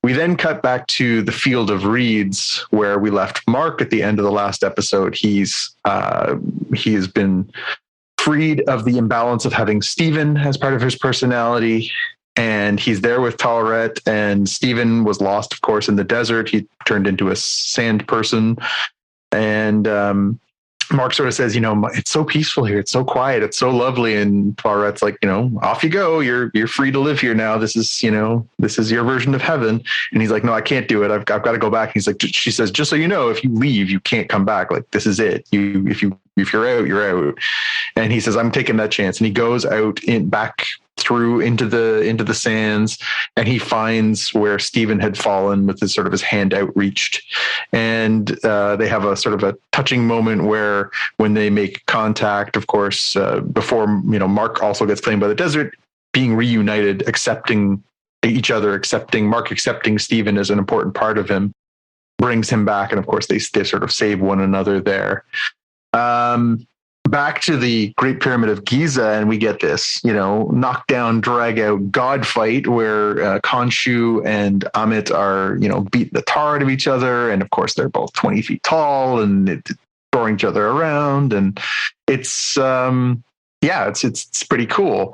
We then cut back to the field of reeds where we left Mark at the end of the last episode. He has been freed of the imbalance of having Steven as part of his personality. And he's there with Taweret, and Steven was lost, of course, in the desert. He turned into a sand person. And, Mark sort of says, it's so peaceful here. It's so quiet. It's so lovely. And Twaret's like, off you go. You're free to live here now. This is your version of heaven. And he's like, no, I can't do it. I've got to go back. He's like, she says, just so you know, if you leave, you can't come back. Like, this is it. If you're out, you're out. And he says, I'm taking that chance. And he goes out back through into the sands, and he finds where Steven had fallen with his hand outreached. And they have a sort of a touching moment where when they make contact, of course, before, Mark also gets claimed by the desert, being reunited, accepting each other, Mark accepting Steven as an important part of him, brings him back. And of course they sort of save one another there. Back to the Great Pyramid of Giza, and we get this, knockdown, drag out god fight where Khonshu and Amit are, beating the tar out of each other. And of course, they're both 20 feet tall and throwing each other around. And it's pretty cool.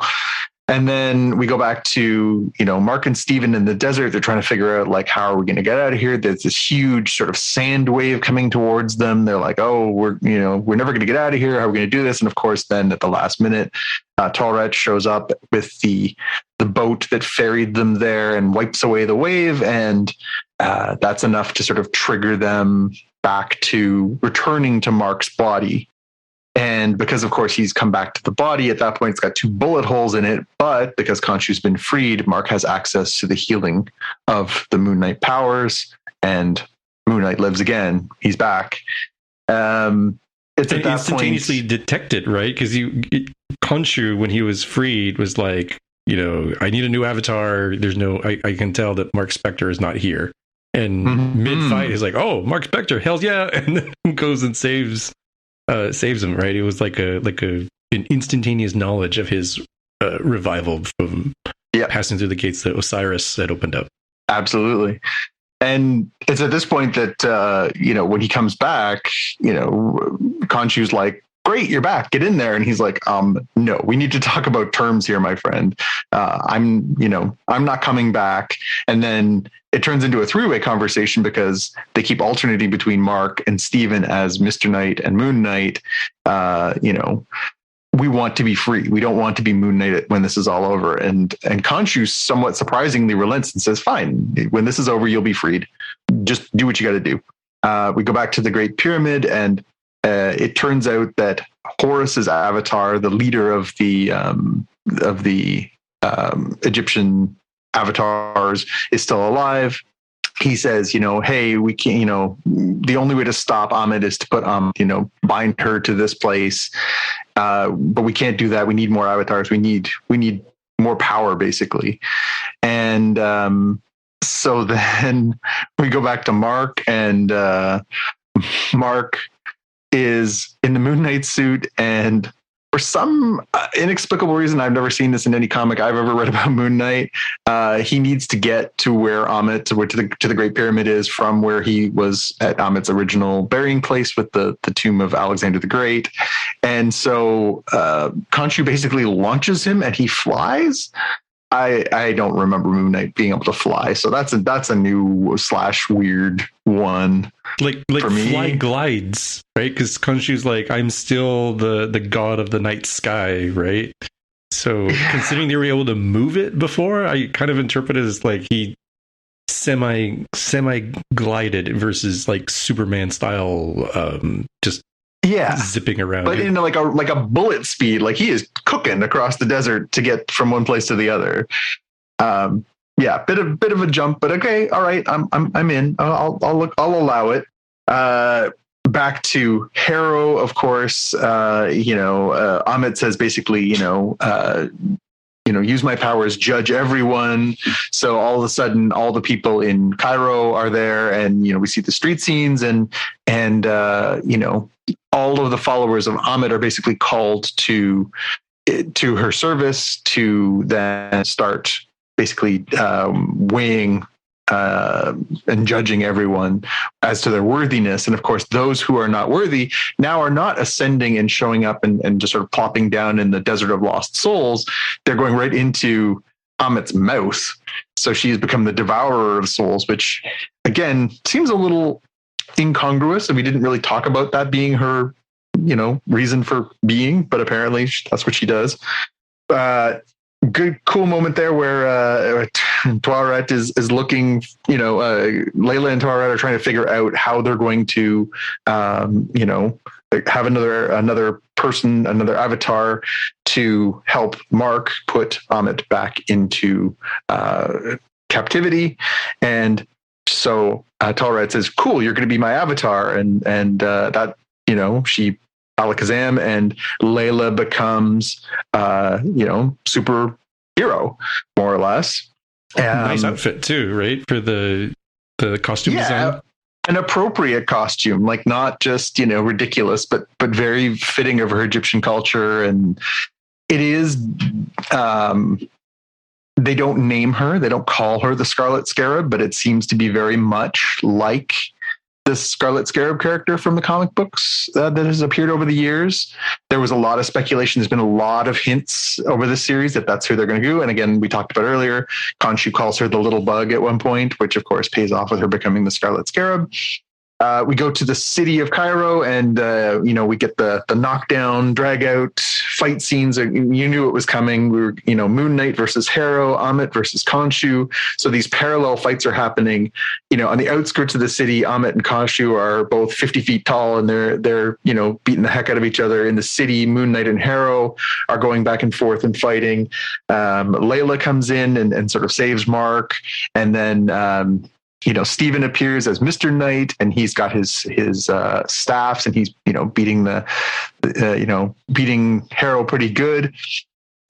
And then we go back to, Mark and Steven in the desert. They're trying to figure out, like, how are we going to get out of here? There's this huge sort of sand wave coming towards them. They're like, oh, we're never going to get out of here. How are we going to do this? And of course, then at the last minute, Taweret shows up with the boat that ferried them there and wipes away the wave. And that's enough to sort of trigger them back to returning to Mark's body. And because, of course, he's come back to the body, at that point, it's got 2 bullet holes in it. But because Khonshu's been freed, Mark has access to the healing of the Moon Knight powers, and Moon Knight lives again. He's back. It's at that instantaneously detected, right? Because Khonshu, when he was freed, was like, I need a new avatar. There's I can tell that Mark Spector is not here. And mid-fight, he's like, oh, Mark Spector, hell yeah. And then goes and saves him, right? It was like a an instantaneous knowledge of his revival from passing through the gates that Osiris had opened up. Absolutely. And it's at this point that, when he comes back, Khonshu's like, great, you're back, get in there. And he's like, no, we need to talk about terms here, my friend. I'm not coming back. And then it turns into a three-way conversation because they keep alternating between Mark and Steven as Mr. Knight and Moon Knight. We want to be free. We don't want to be Moon Knight when this is all over. And Khonshu somewhat surprisingly relents and says, fine, when this is over, you'll be freed. Just do what you got to do. We go back to the Great Pyramid, and it turns out that Horus's avatar, the leader of the Egyptian avatars, is still alive. He says, hey, we can't, the only way to stop Amit is to put, bind her to this place. But we can't do that. We need more avatars. We need more power, basically. And so then we go back to Mark, and Mark is in the Moon Knight suit, and for some inexplicable reason, I've never seen this in any comic I've ever read about Moon Knight. He needs to get to where Amit, to the Great Pyramid is, from where he was at Amit's original burying place with the tomb of Alexander the Great. And so Khonshu basically launches him, and he flies. I don't remember Moon Knight being able to fly, so that's a new / weird one. Like for me. Fly glides, right? Because Khonshu's like, I'm still the god of the night sky, right? So considering they were able to move it before, I kind of interpret it as like he semi glided versus like Superman style, just zipping around. But in like a bullet speed, like he is cooking across the desert to get from one place to the other. Bit of a jump, but okay, all right, I'm in. I'll allow it. Back to Harrow, of course. Amit says basically, use my powers, judge everyone. So all of a sudden, all the people in Cairo are there, and we see the street scenes, and all of the followers of Amit are basically called to her service to then start basically weighing and judging everyone as to their worthiness. And of course, those who are not worthy now are not ascending and showing up and just sort of plopping down in the desert of lost souls. They're going right into Amit's mouth. So she's become the devourer of souls, which again seems a little incongruous. And we didn't really talk about that being her, reason for being, but apparently that's what she does. Good, cool moment there where Taweret is looking, Layla and Taweret are trying to figure out how they're going to, have another person, another avatar to help Mark put Amit back into captivity. And so Taweret says, cool, you're going to be my avatar. And that, she Alakazam, and Layla becomes, superhero, more or less. Nice outfit too, right? For the costume design. An appropriate costume, like not just, ridiculous, but very fitting of her Egyptian culture. And it is, they don't name her, they don't call her the Scarlet Scarab, but it seems to be very much like the Scarlet Scarab character from the comic books that has appeared over the years. There was a lot of speculation. There's been a lot of hints over this series that that's who they're going to do. And again, we talked about earlier, Khonshu calls her the little bug at one point, which of course pays off with her becoming the Scarlet Scarab. We go to the city of Cairo, and we get the knockdown, drag out fight scenes. You knew it was coming. We were, Moon Knight versus Harrow, Amit versus Khonshu. So these parallel fights are happening. On the outskirts of the city, Amit and Khonshu are both 50 feet tall, and they're beating the heck out of each other. In the city, Moon Knight and Harrow are going back and forth and fighting. Layla comes in and sort of saves Mark, and then Steven appears as Mr. Knight, and he's got his staffs, and he's beating beating Harrow pretty good.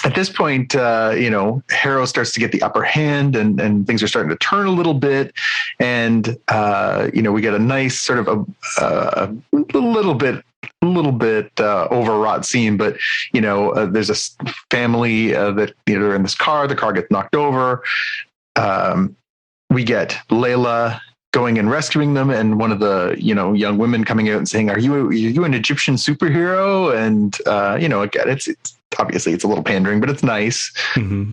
at this point, Harrow starts to get the upper hand, and things are starting to turn a little bit, and we get a nice sort of a little bit overwrought scene, but there's a family that are in this car. The car gets knocked over. We get Layla going and rescuing them, and one of the young women coming out and saying, "Are you an Egyptian superhero?" And again, it's obviously it's a little pandering, but it's nice. Mm-hmm.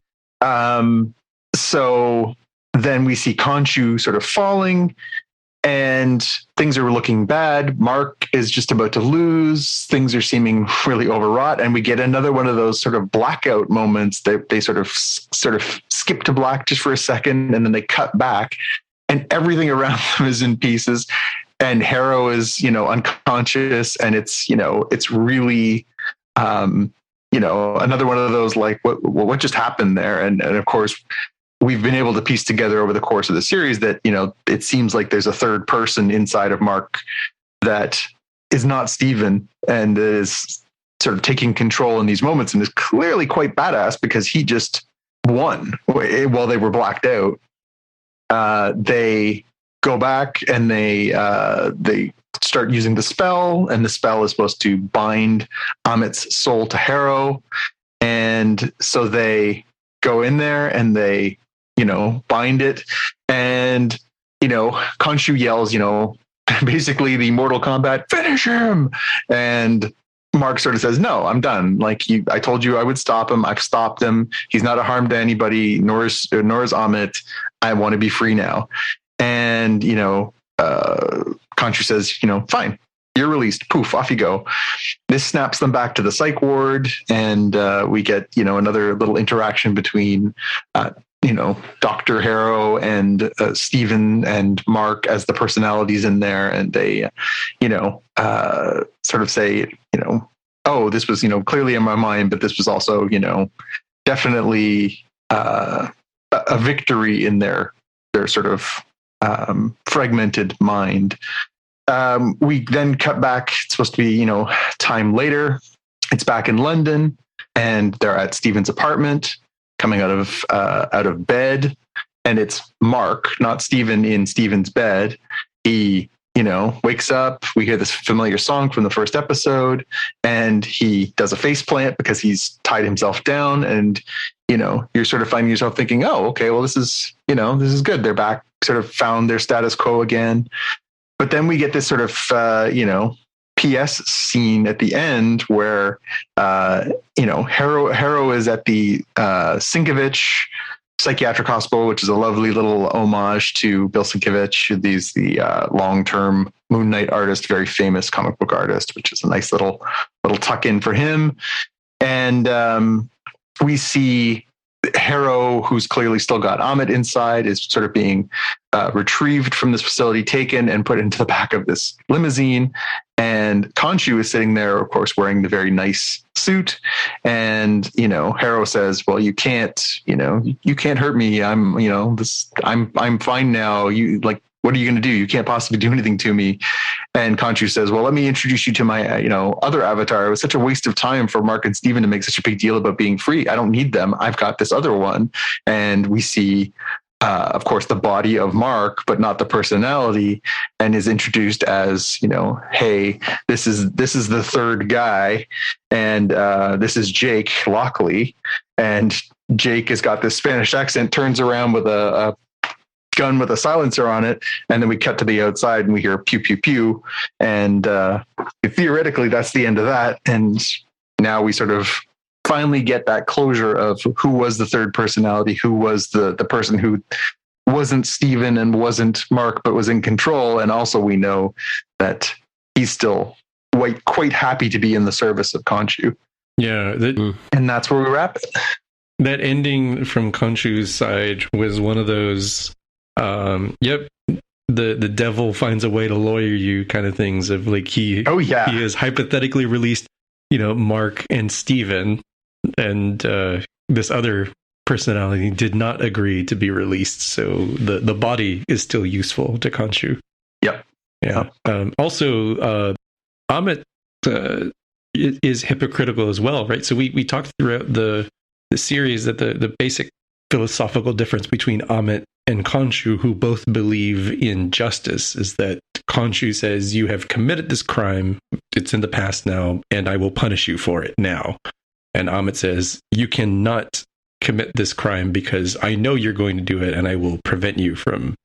So then we see Khonshu sort of falling, and things are looking bad. Mark is just about to lose. Things are seeming really overwrought, and we get another one of those sort of blackout moments. They sort of skip to black just for a second, and then they cut back, and everything around them is in pieces. And Harrow is, unconscious, and it's really, another one of those like, what just happened there? And of course, we've been able to piece together over the course of the series that, it seems like there's a third person inside of Mark that is not Steven and is sort of taking control in these moments, and is clearly quite badass because he just won while they were blacked out. They go back and they start using the spell, and the spell is supposed to bind Amit's soul to Harrow. And so they go in there and they, bind it. And, Khonshu yells, basically the Mortal Kombat, finish him. And Mark sort of says, no, I'm done. Like I told you I would stop him. I've stopped him. He's not a harm to anybody, nor is Amit. I want to be free now. And, Khonshu says, fine, you're released. Poof, off you go. This snaps them back to the psych ward. And we get, another little interaction between, Dr. Harrow and Steven and Mark as the personalities in there. And they, sort of say, oh, this was, clearly in my mind, but this was also, definitely a victory in their sort of fragmented mind. We then cut back. It's supposed to be, time later. It's back in London, and they're at Steven's apartment, coming out of bed, and it's Mark, not Steven, in Steven's bed. He, wakes up. We hear this familiar song from the first episode, and he does a face plant because he's tied himself down. And, you're sort of finding yourself thinking, oh, okay, well, this is good. They're back, sort of found their status quo again. But then we get this sort of, PS scene at the end where, Harrow is at the Sienkiewicz Psychiatric Hospital, which is a lovely little homage to Bill Sienkiewicz, the long-term Moon Knight artist, very famous comic book artist, which is a nice little tuck in for him. And we see Harrow, who's clearly still got Amit inside, is sort of being retrieved from this facility, taken and put into the back of this limousine. And Khonshu is sitting there, of course, wearing the very nice suit. And, Harrow says, well, you can't hurt me. I'm fine now. What are you going to do? You can't possibly do anything to me. And Khonshu says, well, let me introduce you to my, other avatar. It was such a waste of time for Mark and Steven to make such a big deal about being free. I don't need them. I've got this other one. And we see, of course, the body of Mark, but not the personality, and is introduced as, hey, this is the third guy. And this is Jake Lockley. And Jake has got this Spanish accent, turns around with a gun with a silencer on it, and then we cut to the outside and we hear pew pew pew, and theoretically that's the end of that. And now we sort of finally get that closure of who was the third personality, who was the person who wasn't Steven and wasn't Mark but was in control. And also we know that he's still quite happy to be in the service of Khonshu. Yeah, and that's where we wrap it. That ending from Khonshu's side was one of those the devil finds a way to lawyer you kind of things, of like he has hypothetically released Mark and Steven, and this other personality did not agree to be released, so the body is still useful to Khonshu. Also Amit is hypocritical as well, right? So we talked throughout the series that the basic philosophical difference between Amit and Khonshu, who both believe in justice, is that Khonshu says, you have committed this crime, it's in the past now, and I will punish you for it now. And Amit says, you cannot commit this crime because I know you're going to do it, and I will prevent you from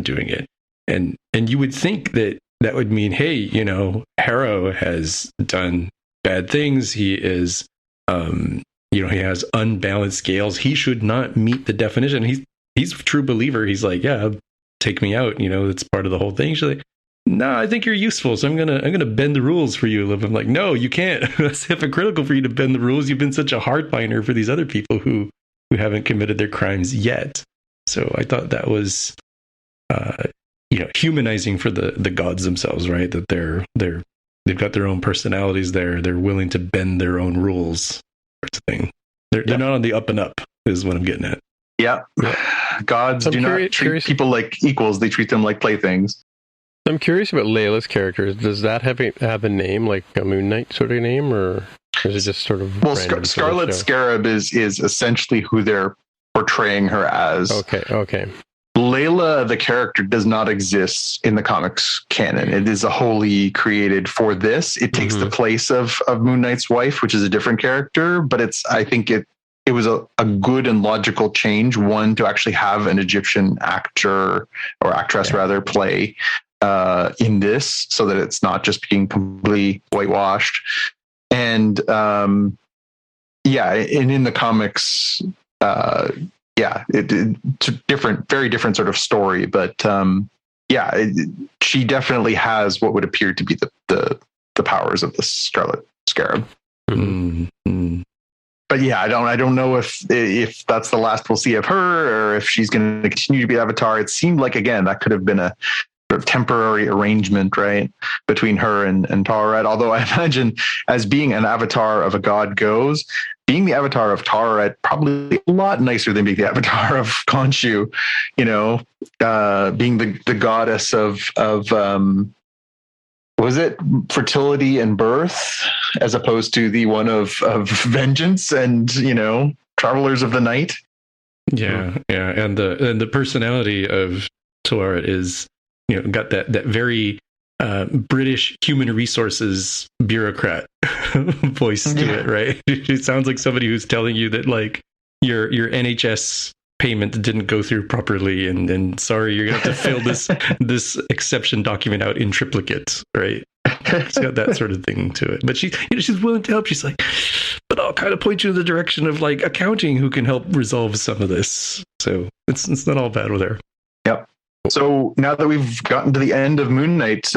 doing it. And you would think that would mean, hey, you know, Harrow has done bad things. He is, he has unbalanced scales. He should not meet the definition. He's a true believer. He's like, yeah, take me out. You know, it's part of the whole thing. She's like, no, I think you're useful, so I'm gonna bend the rules for you a little bit. I'm like, no, you can't. That's hypocritical for you to bend the rules. You've been such a hardliner for these other people who haven't committed their crimes yet. So I thought that was, humanizing for the gods themselves, right? That they've got their own personalities. They're willing to bend their own rules. Sort of thing. They're not on the up and up. Is what I'm getting at. Yeah, gods do not treat people like equals. They treat them like playthings. I'm curious about Layla's character. Does that have a name, like a Moon Knight sort of name, or is it just sort of... Well, Scarlet Scarab is essentially who they're portraying her as. Okay. Layla, the character, does not exist in the comics canon. It is a wholly created for this. It takes the place of Moon Knight's wife, which is a different character, but I think it was a good and logical change, one, to actually have an Egyptian actor or actress rather play in this, so that it's not just being completely whitewashed. And and in the comics, it's a very different sort of story, but she definitely has what would appear to be the powers of the Scarlet Scarab. Mm-hmm. But yeah, I don't know if that's the last we'll see of her, or if she's going to continue to be Avatar. It seemed like, again, that could have been a sort of temporary arrangement, right, between her and Tararet. Although I imagine, as being an avatar of a god goes, being the avatar of Tararet probably a lot nicer than being the avatar of Khonshu. You know, being the goddess of was it fertility and birth, as opposed to the one of vengeance and, travelers of the night. Yeah, and the personality of Tararet is, got that very British human resources bureaucrat voice to it, right? It sounds like somebody who's telling you that, like, your NHS payment didn't go through properly, and sorry, you're gonna have to fill this exception document out in triplicate, right? It's got that sort of thing to it. But she's willing to help. She's like, but I'll kind of point you in the direction of, like, accounting who can help resolve some of this. So it's not all bad with her. Yep. So now that we've gotten to the end of Moon Knight,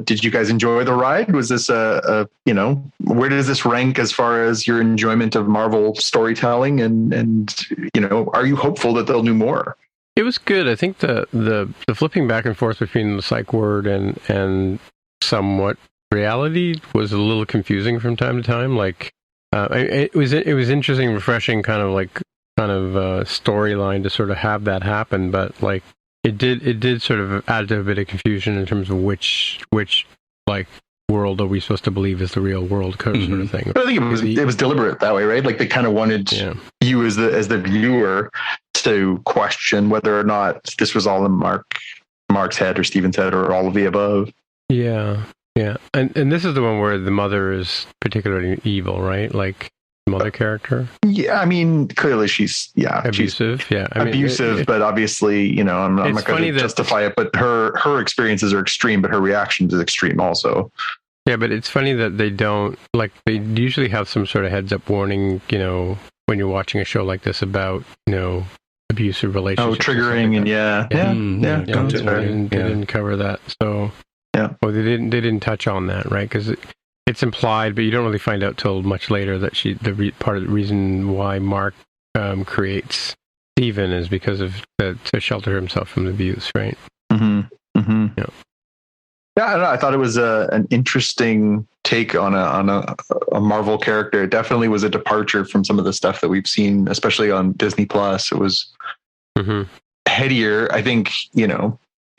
did you guys enjoy the ride? Was this where does this rank as far as your enjoyment of Marvel storytelling? And are you hopeful that they'll do more? It was good. I think the flipping back and forth between the psych word and somewhat reality was a little confusing from time to time. Like, it was interesting, refreshing kind of storyline to sort of have that happen, but like, It did sort of add to a bit of confusion in terms of which like world are we supposed to believe is the real world, sort of thing. But I think it was deliberate that way, right? Like, they kind of wanted you as the viewer to question whether or not this was all in Mark's head or Steven's head or all of the above. Yeah. And this is the one where the mother is particularly evil, right? Like, mother character. Yeah, I mean, clearly she's abusive. Abusive, but obviously, I'm not going to justify it. But her experiences are extreme, but her reaction is extreme also. Yeah, but it's funny that they don't, like, they usually have some sort of heads up warning, when you're watching a show like this about, abusive relationships. Oh, triggering, and They didn't cover that, so well, they didn't touch on that, right? Because it's implied, but you don't really find out till much later that part of the reason why Mark creates Steven is because of to shelter himself from abuse, right? Yeah, I don't know. I thought it was an interesting take on a Marvel character. It definitely was a departure from some of the stuff that we've seen, especially on Disney Plus. It was headier. I think,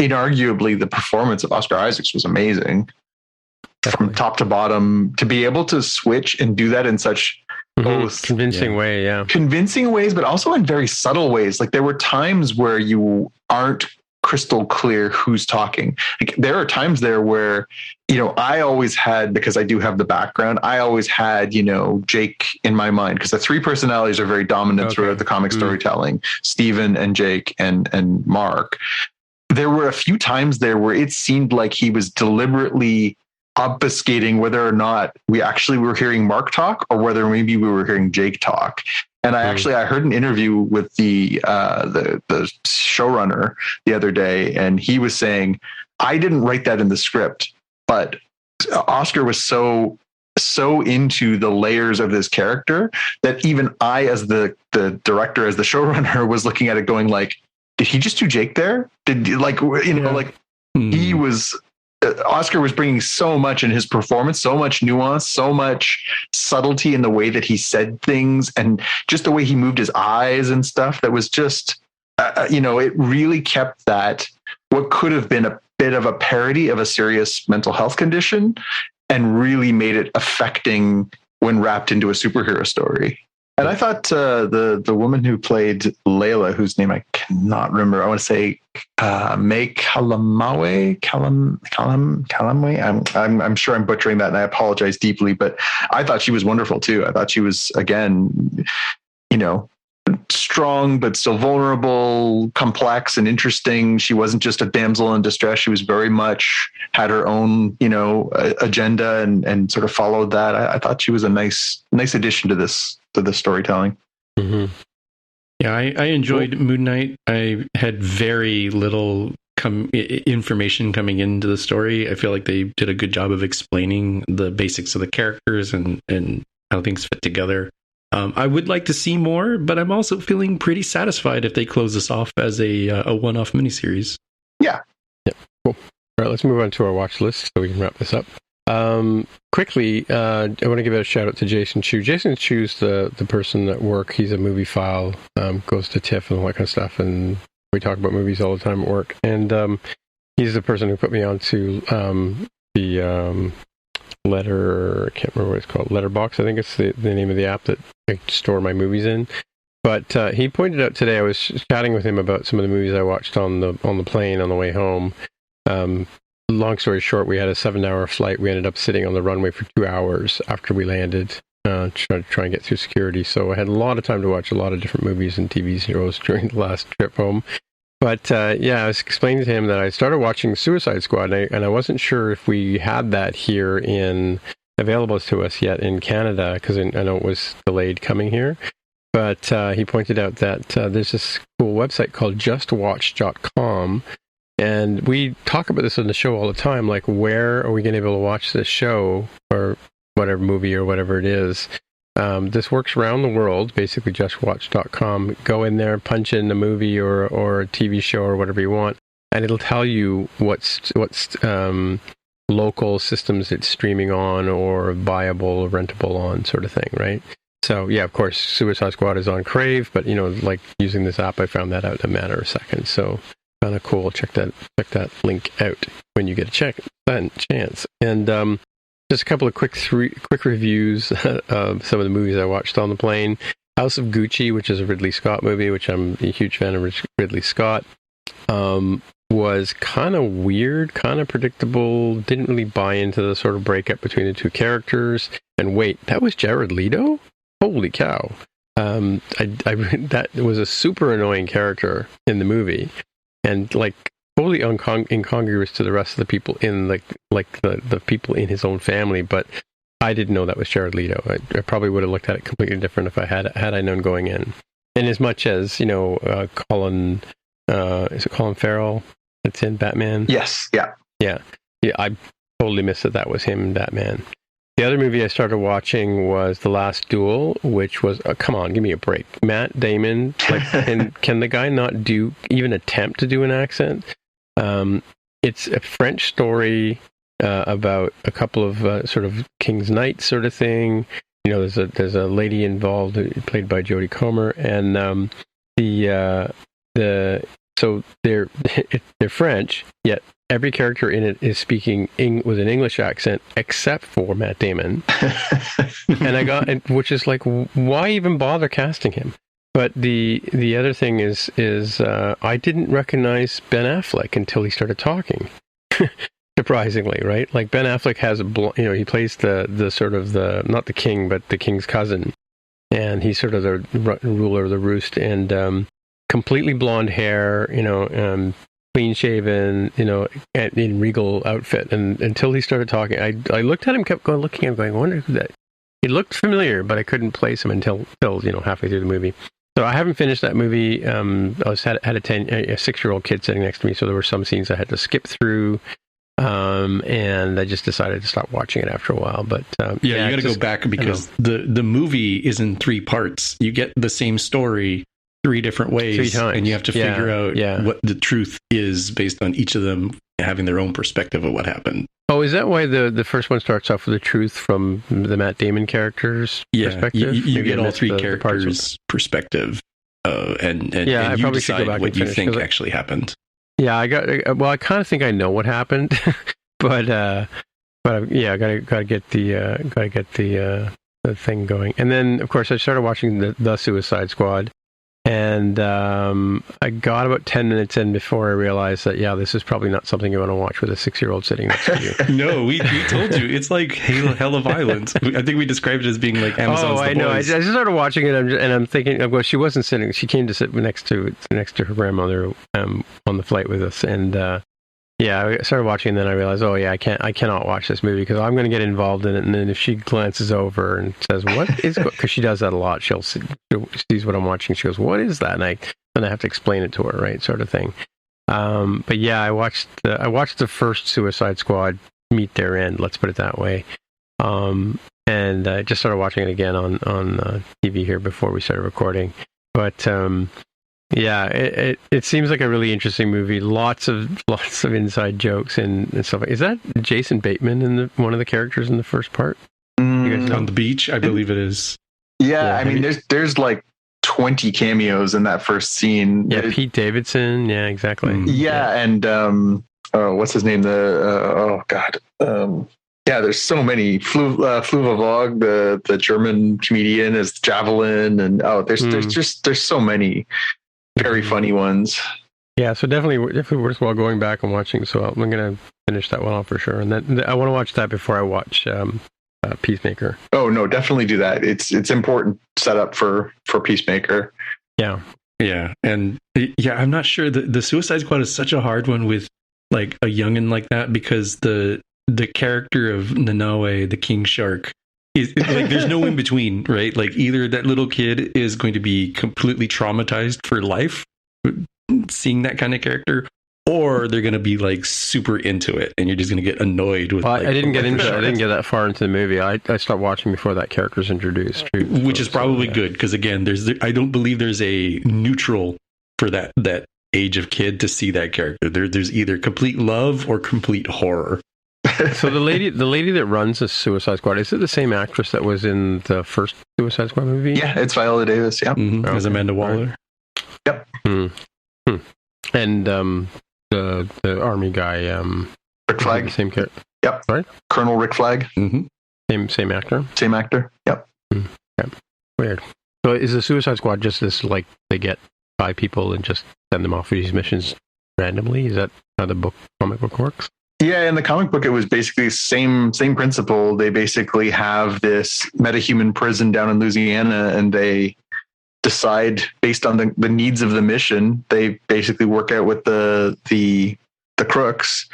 inarguably the performance of Oscar Isaacs was amazing. Definitely. From top to bottom, to be able to switch and do that in such both convincing way, convincing ways, but also in very subtle ways. Like there were times where you aren't crystal clear who's talking. Like there are times there where, I always had, because I do have the background, I always had, Jake in my mind, because the three personalities are very dominant throughout the comic storytelling, Stephen and Jake and Mark. There were a few times there where it seemed like he was deliberately obfuscating whether or not we actually were hearing Mark talk or whether maybe we were hearing Jake talk. And I heard an interview with the showrunner the other day, and he was saying, I didn't write that in the script, but Oscar was so into the layers of this character that even I, as the director, as the showrunner, was looking at it going like, did he just do Jake there? He was, Oscar was bringing so much in his performance, so much nuance, so much subtlety in the way that he said things and just the way he moved his eyes and stuff that was just, it really kept that what could have been a bit of a parody of a serious mental health condition and really made it affecting when wrapped into a superhero story. And I thought the woman who played Layla, whose name I cannot remember, I want to say May Kalamwe. I'm sure I'm butchering that, and I apologize deeply. But I thought she was wonderful too. I thought she was, again, strong but still vulnerable, complex and interesting. She wasn't just a damsel in distress. She was very much had her own, agenda and sort of followed that. I thought she was a nice addition to this storytelling. Mm-hmm. Yeah, I enjoyed Moon Knight. I had very little information coming into the story. I feel like they did a good job of explaining the basics of the characters and how things fit together. I would like to see more, but I'm also feeling pretty satisfied if they close this off as a one-off miniseries. Yeah. Cool. All right, let's move on to our watch list so we can wrap this up. Quickly, I want to give a shout out to Jason Chu. Jason Chu's the person at work. He's a movie file, goes to TIFF and all that kind of stuff, and we talk about movies all the time at work. And he's the person who put me onto the I can't remember what it's called, Letterbox, I think it's the name of the app that I store my movies in. But he pointed out today, I was chatting with him about some of the movies I watched on the plane on the way home. Long story short, we had a 7-hour flight. We ended up sitting on the runway for 2 hours after we landed, trying to get through security. So I had a lot of time to watch a lot of different movies and TV shows during the last trip home. But I was explaining to him that I started watching Suicide Squad, and I wasn't sure if we had that here available to us yet in Canada, because I know it was delayed coming here. But he pointed out that there's this cool website called justwatch.com. And we talk about this on the show all the time, like, where are we going to be able to watch this show or whatever movie or whatever it is? This works around the world, basically justwatch.com. Go in there, punch in a movie or a TV show or whatever you want, and it'll tell you what's local systems it's streaming on or viable or rentable on, sort of thing, right? So, yeah, of course, Suicide Squad is on Crave, but, like using this app, I found that out in a matter of seconds. So, kind of cool. Check that link out when you get a chance. And just a couple of quick reviews of some of the movies I watched on the plane. House of Gucci, which is a Ridley Scott movie, which I'm a huge fan of Ridley Scott, was kind of weird, kind of predictable. Didn't really buy into the sort of breakup between the two characters. And wait, that was Jared Leto? Holy cow! That was a super annoying character in the movie. And like totally incongruous to the rest of the people in the people in his own family, but I didn't know that was Jared Leto. I probably would have looked at it completely different if I had I known going in. And as much as Colin, is it Colin Farrell that's in Batman? Yes, yeah. I totally missed that was him in Batman. The other movie I started watching was The Last Duel, which was, come on, give me a break. Matt Damon, can the guy not even attempt to do an accent? It's a French story about a couple of sort of King's Knights sort of thing. There's a lady involved played by Jodie Comer, and so they're French, yet every character in it is speaking with an English accent except for Matt Damon. Which is like, why even bother casting him? But the other thing is I didn't recognize Ben Affleck until he started talking. Surprisingly, right? Like Ben Affleck has he plays the sort of not the king, but the king's cousin, and he's sort of the ruler of the roost, and completely blonde hair, clean shaven, in regal outfit. And until he started talking, I looked at him, kept looking at him, going, I wonder who that. He looked familiar, but I couldn't place him until halfway through the movie. So I haven't finished that movie. I had a 6-year-old kid sitting next to me, so there were some scenes I had to skip through. And I just decided to stop watching it after a while. But you got to go back because the movie is in 3 parts. You get the same story 3 different ways, 3 times, and you have to figure out what the truth is based on each of them having their own perspective of what happened. Oh, is that why the first one starts off with the truth from the Matt Damon character's perspective? You get all 3 characters' perspective, and I you probably decide should go back what and you finish, think actually happened. Yeah, I kind of think I know what happened, but I gotta get the thing going. And then, of course, I started watching the Suicide Squad, and I got about 10 minutes in before I realized that this is probably not something you want to watch with a 6-year-old sitting next to you. No, we told you it's like hella violent. I think we described it as being like Amazon's The Boys. Know. I just started watching it, and I'm thinking, well, she wasn't sitting. She came to sit next to her grandmother on the flight with us, and I started watching, and then I realized, I cannot watch this movie because I'm going to get involved in it, and then if she glances over and says, "What is?" because she does that a lot, she sees what I'm watching, she goes, "What is that?" And I have to explain it to her, right, sort of thing. But I watched the first Suicide Squad meet their end. Let's put it that way. And I just started watching it again on TV here before we started recording. But it seems like a really interesting movie. Lots of inside jokes and stuff. Is that Jason Bateman in one of the characters in the first part? You guys know? On the beach, I believe it is. Yeah, I mean, there's like 20 cameos in that first scene. Yeah, Pete Davidson. Yeah, exactly. And what's his name? There's so many. Fluvavog, the German comedian, is Javelin, and there's so many very funny ones. Yeah, so definitely worthwhile going back and watching. So I'm going to finish that one off for sure, and then I want to watch that before I watch Peacemaker. Oh no, definitely do that. It's important setup for Peacemaker. Yeah, and I'm not sure the Suicide Squad is such a hard one with like a youngin like that because the character of Nanaue, the King Shark, is like there's no in between, right? Like either that little kid is going to be completely traumatized for life seeing that kind of character, or they're going to be like super into it, and you're just going to get annoyed with. Well, I didn't get into it. I didn't get that far into the movie. I stopped watching before that character's introduced, which is probably good because again, I don't believe there's a neutral for that age of kid to see that character. There's either complete love or complete horror. So the lady that runs the Suicide Squad, is it the same actress that was in the first Suicide Squad movie? Yeah, it's Viola Davis. Yeah, as Amanda Waller. Right. Yep. And the army guy, Rick Flag, the same character. Yep. Right. Colonel Rick Flag. Mm-hmm. Same actor. Same actor. Yep. Okay. Weird. So is the Suicide Squad just this, like, they get 5 people and just send them off for these missions randomly? Is that how the comic book works? Yeah, in the comic book, it was basically same principle. They basically have this metahuman prison down in Louisiana, and they decide based on the needs of the mission. They basically work out with the crooks.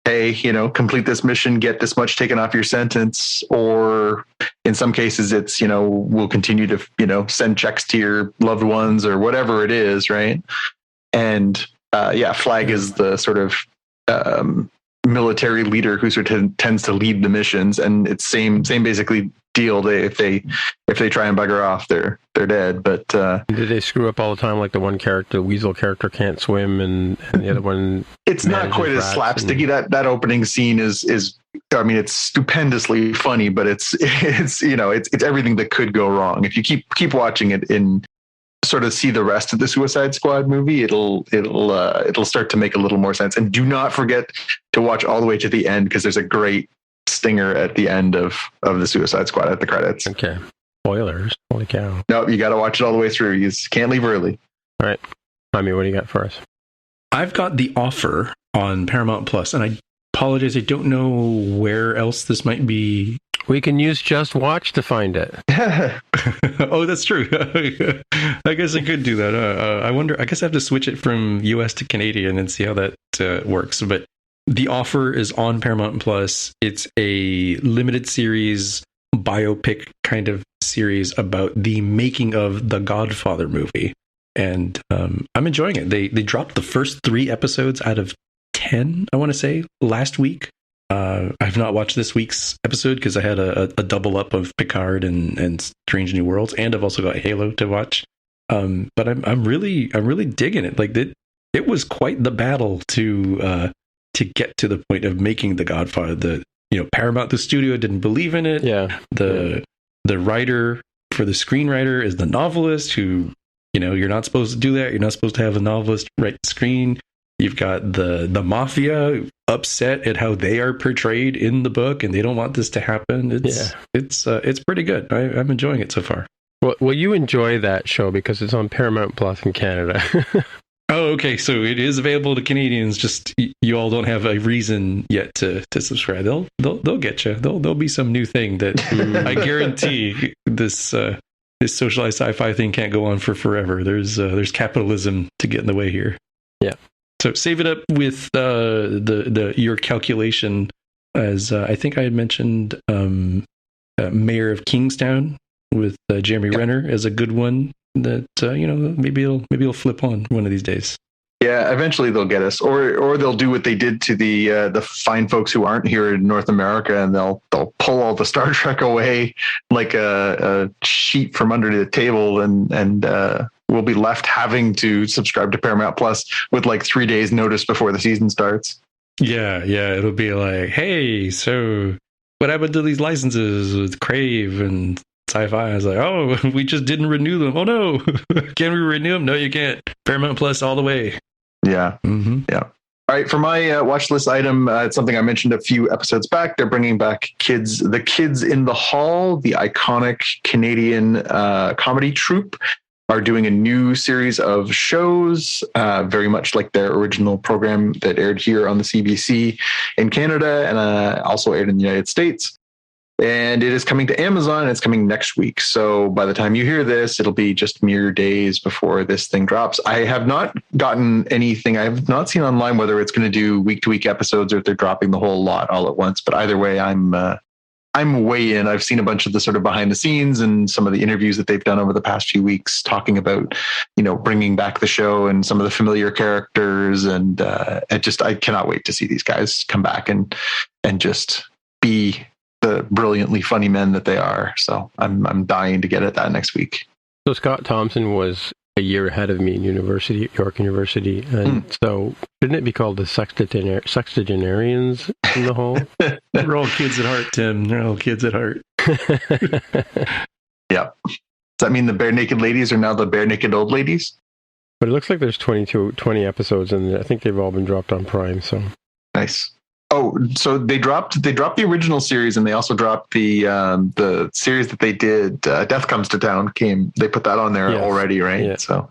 Hey, complete this mission, get this much taken off your sentence, or in some cases, it's we'll continue to send checks to your loved ones or whatever it is, right? And Flag is the sort of military leader who sort of tends to lead the missions, and it's same basically deal. If they try and bugger off, they're dead. But did they screw up all the time? Like the one character, the weasel character, can't swim, and the other one. It's not quite as slapsticky. That opening scene is. I mean, it's stupendously funny, but it's everything that could go wrong. If you keep watching it and sort of see the rest of the Suicide Squad movie, it'll start to make a little more sense. And do not forget to to watch all the way to the end because there's a great stinger at the end of the Suicide Squad at the credits. Okay. Spoilers. Holy cow. No, you got to watch it all the way through. You can't leave early. All right. Tommy, what do you got for us? I've got The Offer on Paramount Plus, and I apologize, I don't know where else this might be. We can use Just Watch to find it. Oh, that's true. I guess I could do that. I wonder, I guess I have to switch it from US to Canadian and see how that works. But The Offer is on Paramount Plus. It's a limited series, biopic kind of series about the making of the Godfather movie. And I'm enjoying it. They dropped the first 3 episodes out of 10, I want to say, last week. I've not watched this week's episode because I had a double up of Picard and Strange New Worlds, and I've also got Halo to watch. But I'm really digging it. Like it was quite the battle to get to the point of making the Godfather. Paramount, the studio, didn't believe in it. Yeah. The writer for the screenwriter is the novelist who, you're not supposed to do that. You're not supposed to have a novelist write the screen. You've got the mafia upset at how they are portrayed in the book, and they don't want this to happen. It's pretty good. I'm enjoying it so far. Well, you enjoy that show because it's on Paramount Plus in Canada. Oh, okay. So it is available to Canadians. Just you all don't have a reason yet to subscribe. They'll get you. There'll be some new thing that I guarantee this socialized sci-fi thing can't go on for forever. There's capitalism to get in the way here. Yeah. So save it up with your calculation, as I think I had mentioned, Mayor of Kingstown with Jeremy Renner as a good one that maybe it'll flip on one of these days. Yeah, eventually they'll get us, or they'll do what they did to the fine folks who aren't here in North America, and they'll pull all the Star Trek away like a sheet from under the table, and we'll be left having to subscribe to Paramount Plus with like 3 days notice before the season starts. Yeah, it'll be like, hey, so what happened to these licenses with Crave and Sci-Fi? I was like, oh, we just didn't renew them. Oh no, can we renew them? No, you can't. Paramount Plus all the way. Yeah. Mm-hmm. Yeah. All right. For my watch list item, it's something I mentioned a few episodes back. They're bringing back the Kids in the Hall, the iconic Canadian comedy troupe, are doing a new series of shows, very much like their original program that aired here on the CBC in Canada and also aired in the United States. And it is coming to Amazon. It's coming next week. So by the time you hear this, it'll be just mere days before this thing drops. I have not gotten anything. I have not seen online whether it's going to do week-to-week episodes or if they're dropping the whole lot all at once. But either way, I'm way in. I've sseen a bunch of the sort of behind the scenes and some of the interviews that they've done over the past few weeks talking about, bringing back the show and some of the familiar characters. And I cannot wait to see these guys come back and just be the brilliantly funny men that they are. So I'm dying to get at that next week. So Scott Thompson was a year ahead of me in York University. And so shouldn't it be called the sextagenarians in the hall? We're all kids at heart, Tim. They're all kids at heart. Yeah. Does that mean the bare naked ladies are now the bare naked old ladies? But it looks like there's 20 episodes, and I think they've all been dropped on Prime. So nice. Oh, so they dropped the original series, and they also dropped the series that they did. Death Comes to Town They put that on there already, right? Yeah. So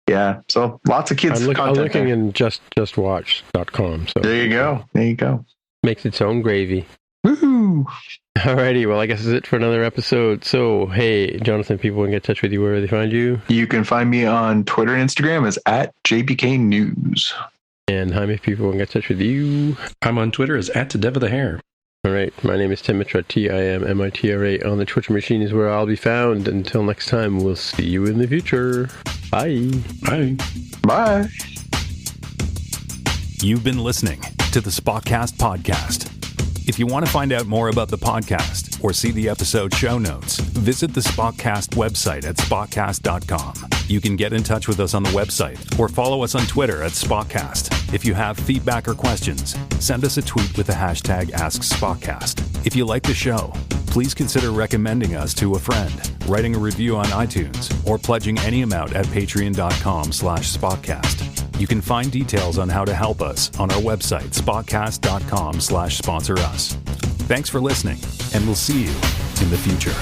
yeah. So lots of kids. I'm looking in justwatch.com. So there you go. Makes its own gravy. Woohoo! Alrighty, well, I guess that's it for another episode. So, hey, Jonathan, people can get in touch with you. Where do they find you? You can find me on Twitter and Instagram as @JBKNews. And Jaime, people can get in touch with you. I'm on Twitter as @DevOfTheHair. All right, my name is Tim Mitra, TIMMITRA. On the Twitter machine is where I'll be found. Until next time, we'll see you in the future. Bye. Bye. Bye. You've been listening to the Spotcast podcast. If you want to find out more about the podcast or see the episode show notes, visit the Spotcast website at spotcast.com. You can get in touch with us on the website or follow us on Twitter at Spotcast. If you have feedback or questions, send us a tweet with the hashtag AskSpotcast. If you like the show, please consider recommending us to a friend, writing a review on iTunes, or pledging any amount at patreon.com/Spotcast. You can find details on how to help us on our website, spotcast.com/sponsor us. Thanks for listening, and we'll see you in the future.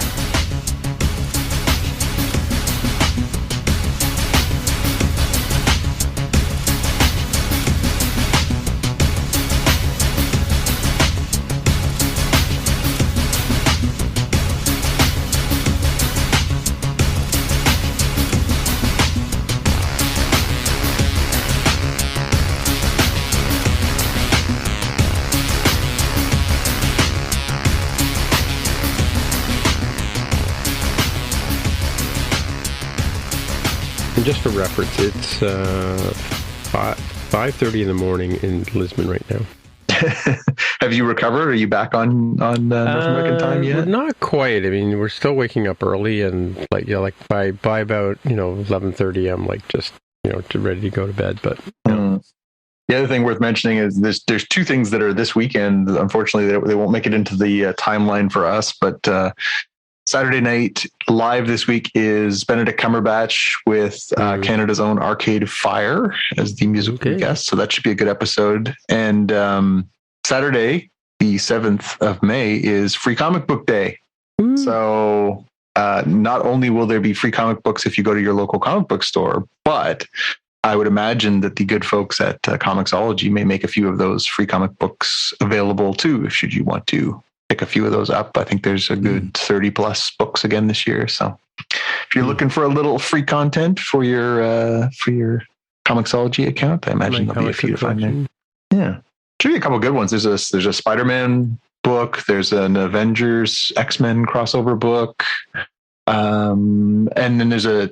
And just for reference, it's 5:30 in the morning in Lisbon right now. Have you recovered? Are you back on North American time yet? Not quite. I mean, we're still waking up early, and by about 11:30, I'm just ready to go to bed. But the other thing worth mentioning is there's two things that are this weekend. Unfortunately, they won't make it into the timeline for us, but. Saturday night live this week is Benedict Cumberbatch with Canada's own Arcade Fire as the musical guest. So that should be a good episode. And Saturday, the 7th of May, is Free Comic Book Day. So not only will there be free comic books if you go to your local comic book store, but I would imagine that the good folks at Comixology may make a few of those free comic books available too, should you want to pick a few of those up. I think there's a good 30 plus books again this year. So if you're looking for a little free content for your Comixology account, I imagine there'll be a few to find there. Yeah. Should be a couple of good ones. There's a Spider-Man book. There's an Avengers X-Men crossover book. And then there's a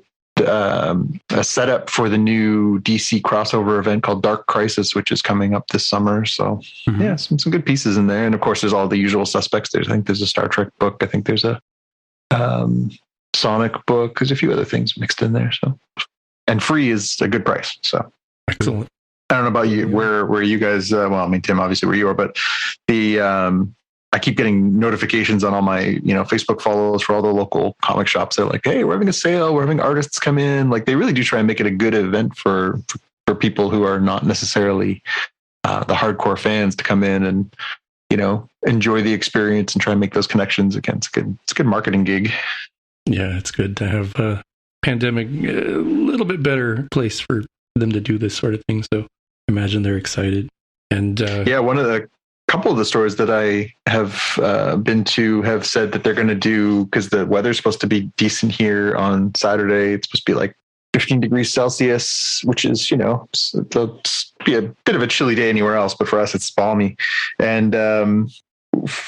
setup for the new DC crossover event called Dark Crisis, which is coming up this summer. So yeah, some good pieces in there. And of course, there's all the usual suspects. I think there's a Star Trek book. I think there's a Sonic book. There's a few other things mixed in there. So, and free is a good price. So excellent. I don't know about you, where you guys, Tim, obviously where you are, but I keep getting notifications on all my, Facebook follows for all the local comic shops. They're like, hey, we're having a sale. We're having artists come in. Like, they really do try and make it a good event for people who are not necessarily the hardcore fans to come in and, enjoy the experience and try and make those connections again. It's a good marketing gig. Yeah, it's good to have a pandemic, a little bit better place for them to do this sort of thing. So I imagine they're excited. And one of the couple of the stores that I have been to have said that they're going to do, because the weather's supposed to be decent here on Saturday. It's supposed to be like 15 degrees Celsius, which is, it'll be a bit of a chilly day anywhere else, but for us, it's balmy. And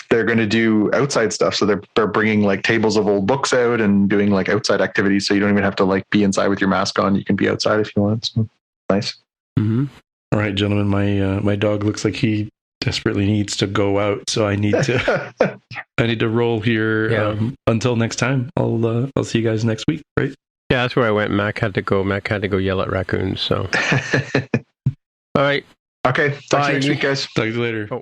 they're going to do outside stuff. So they're bringing like tables of old books out and doing like outside activities. So you don't even have to be inside with your mask on. You can be outside if you want. So nice. Mm-hmm. All right, gentlemen, my dog looks like he desperately needs to go out, so I need to roll here. Yeah. Until next time, I'll see you guys next week, right? Yeah, that's where I went. Mac had to go yell at raccoons. So, all right. Okay. Talk to you next week, guys. Talk to you later. Oh.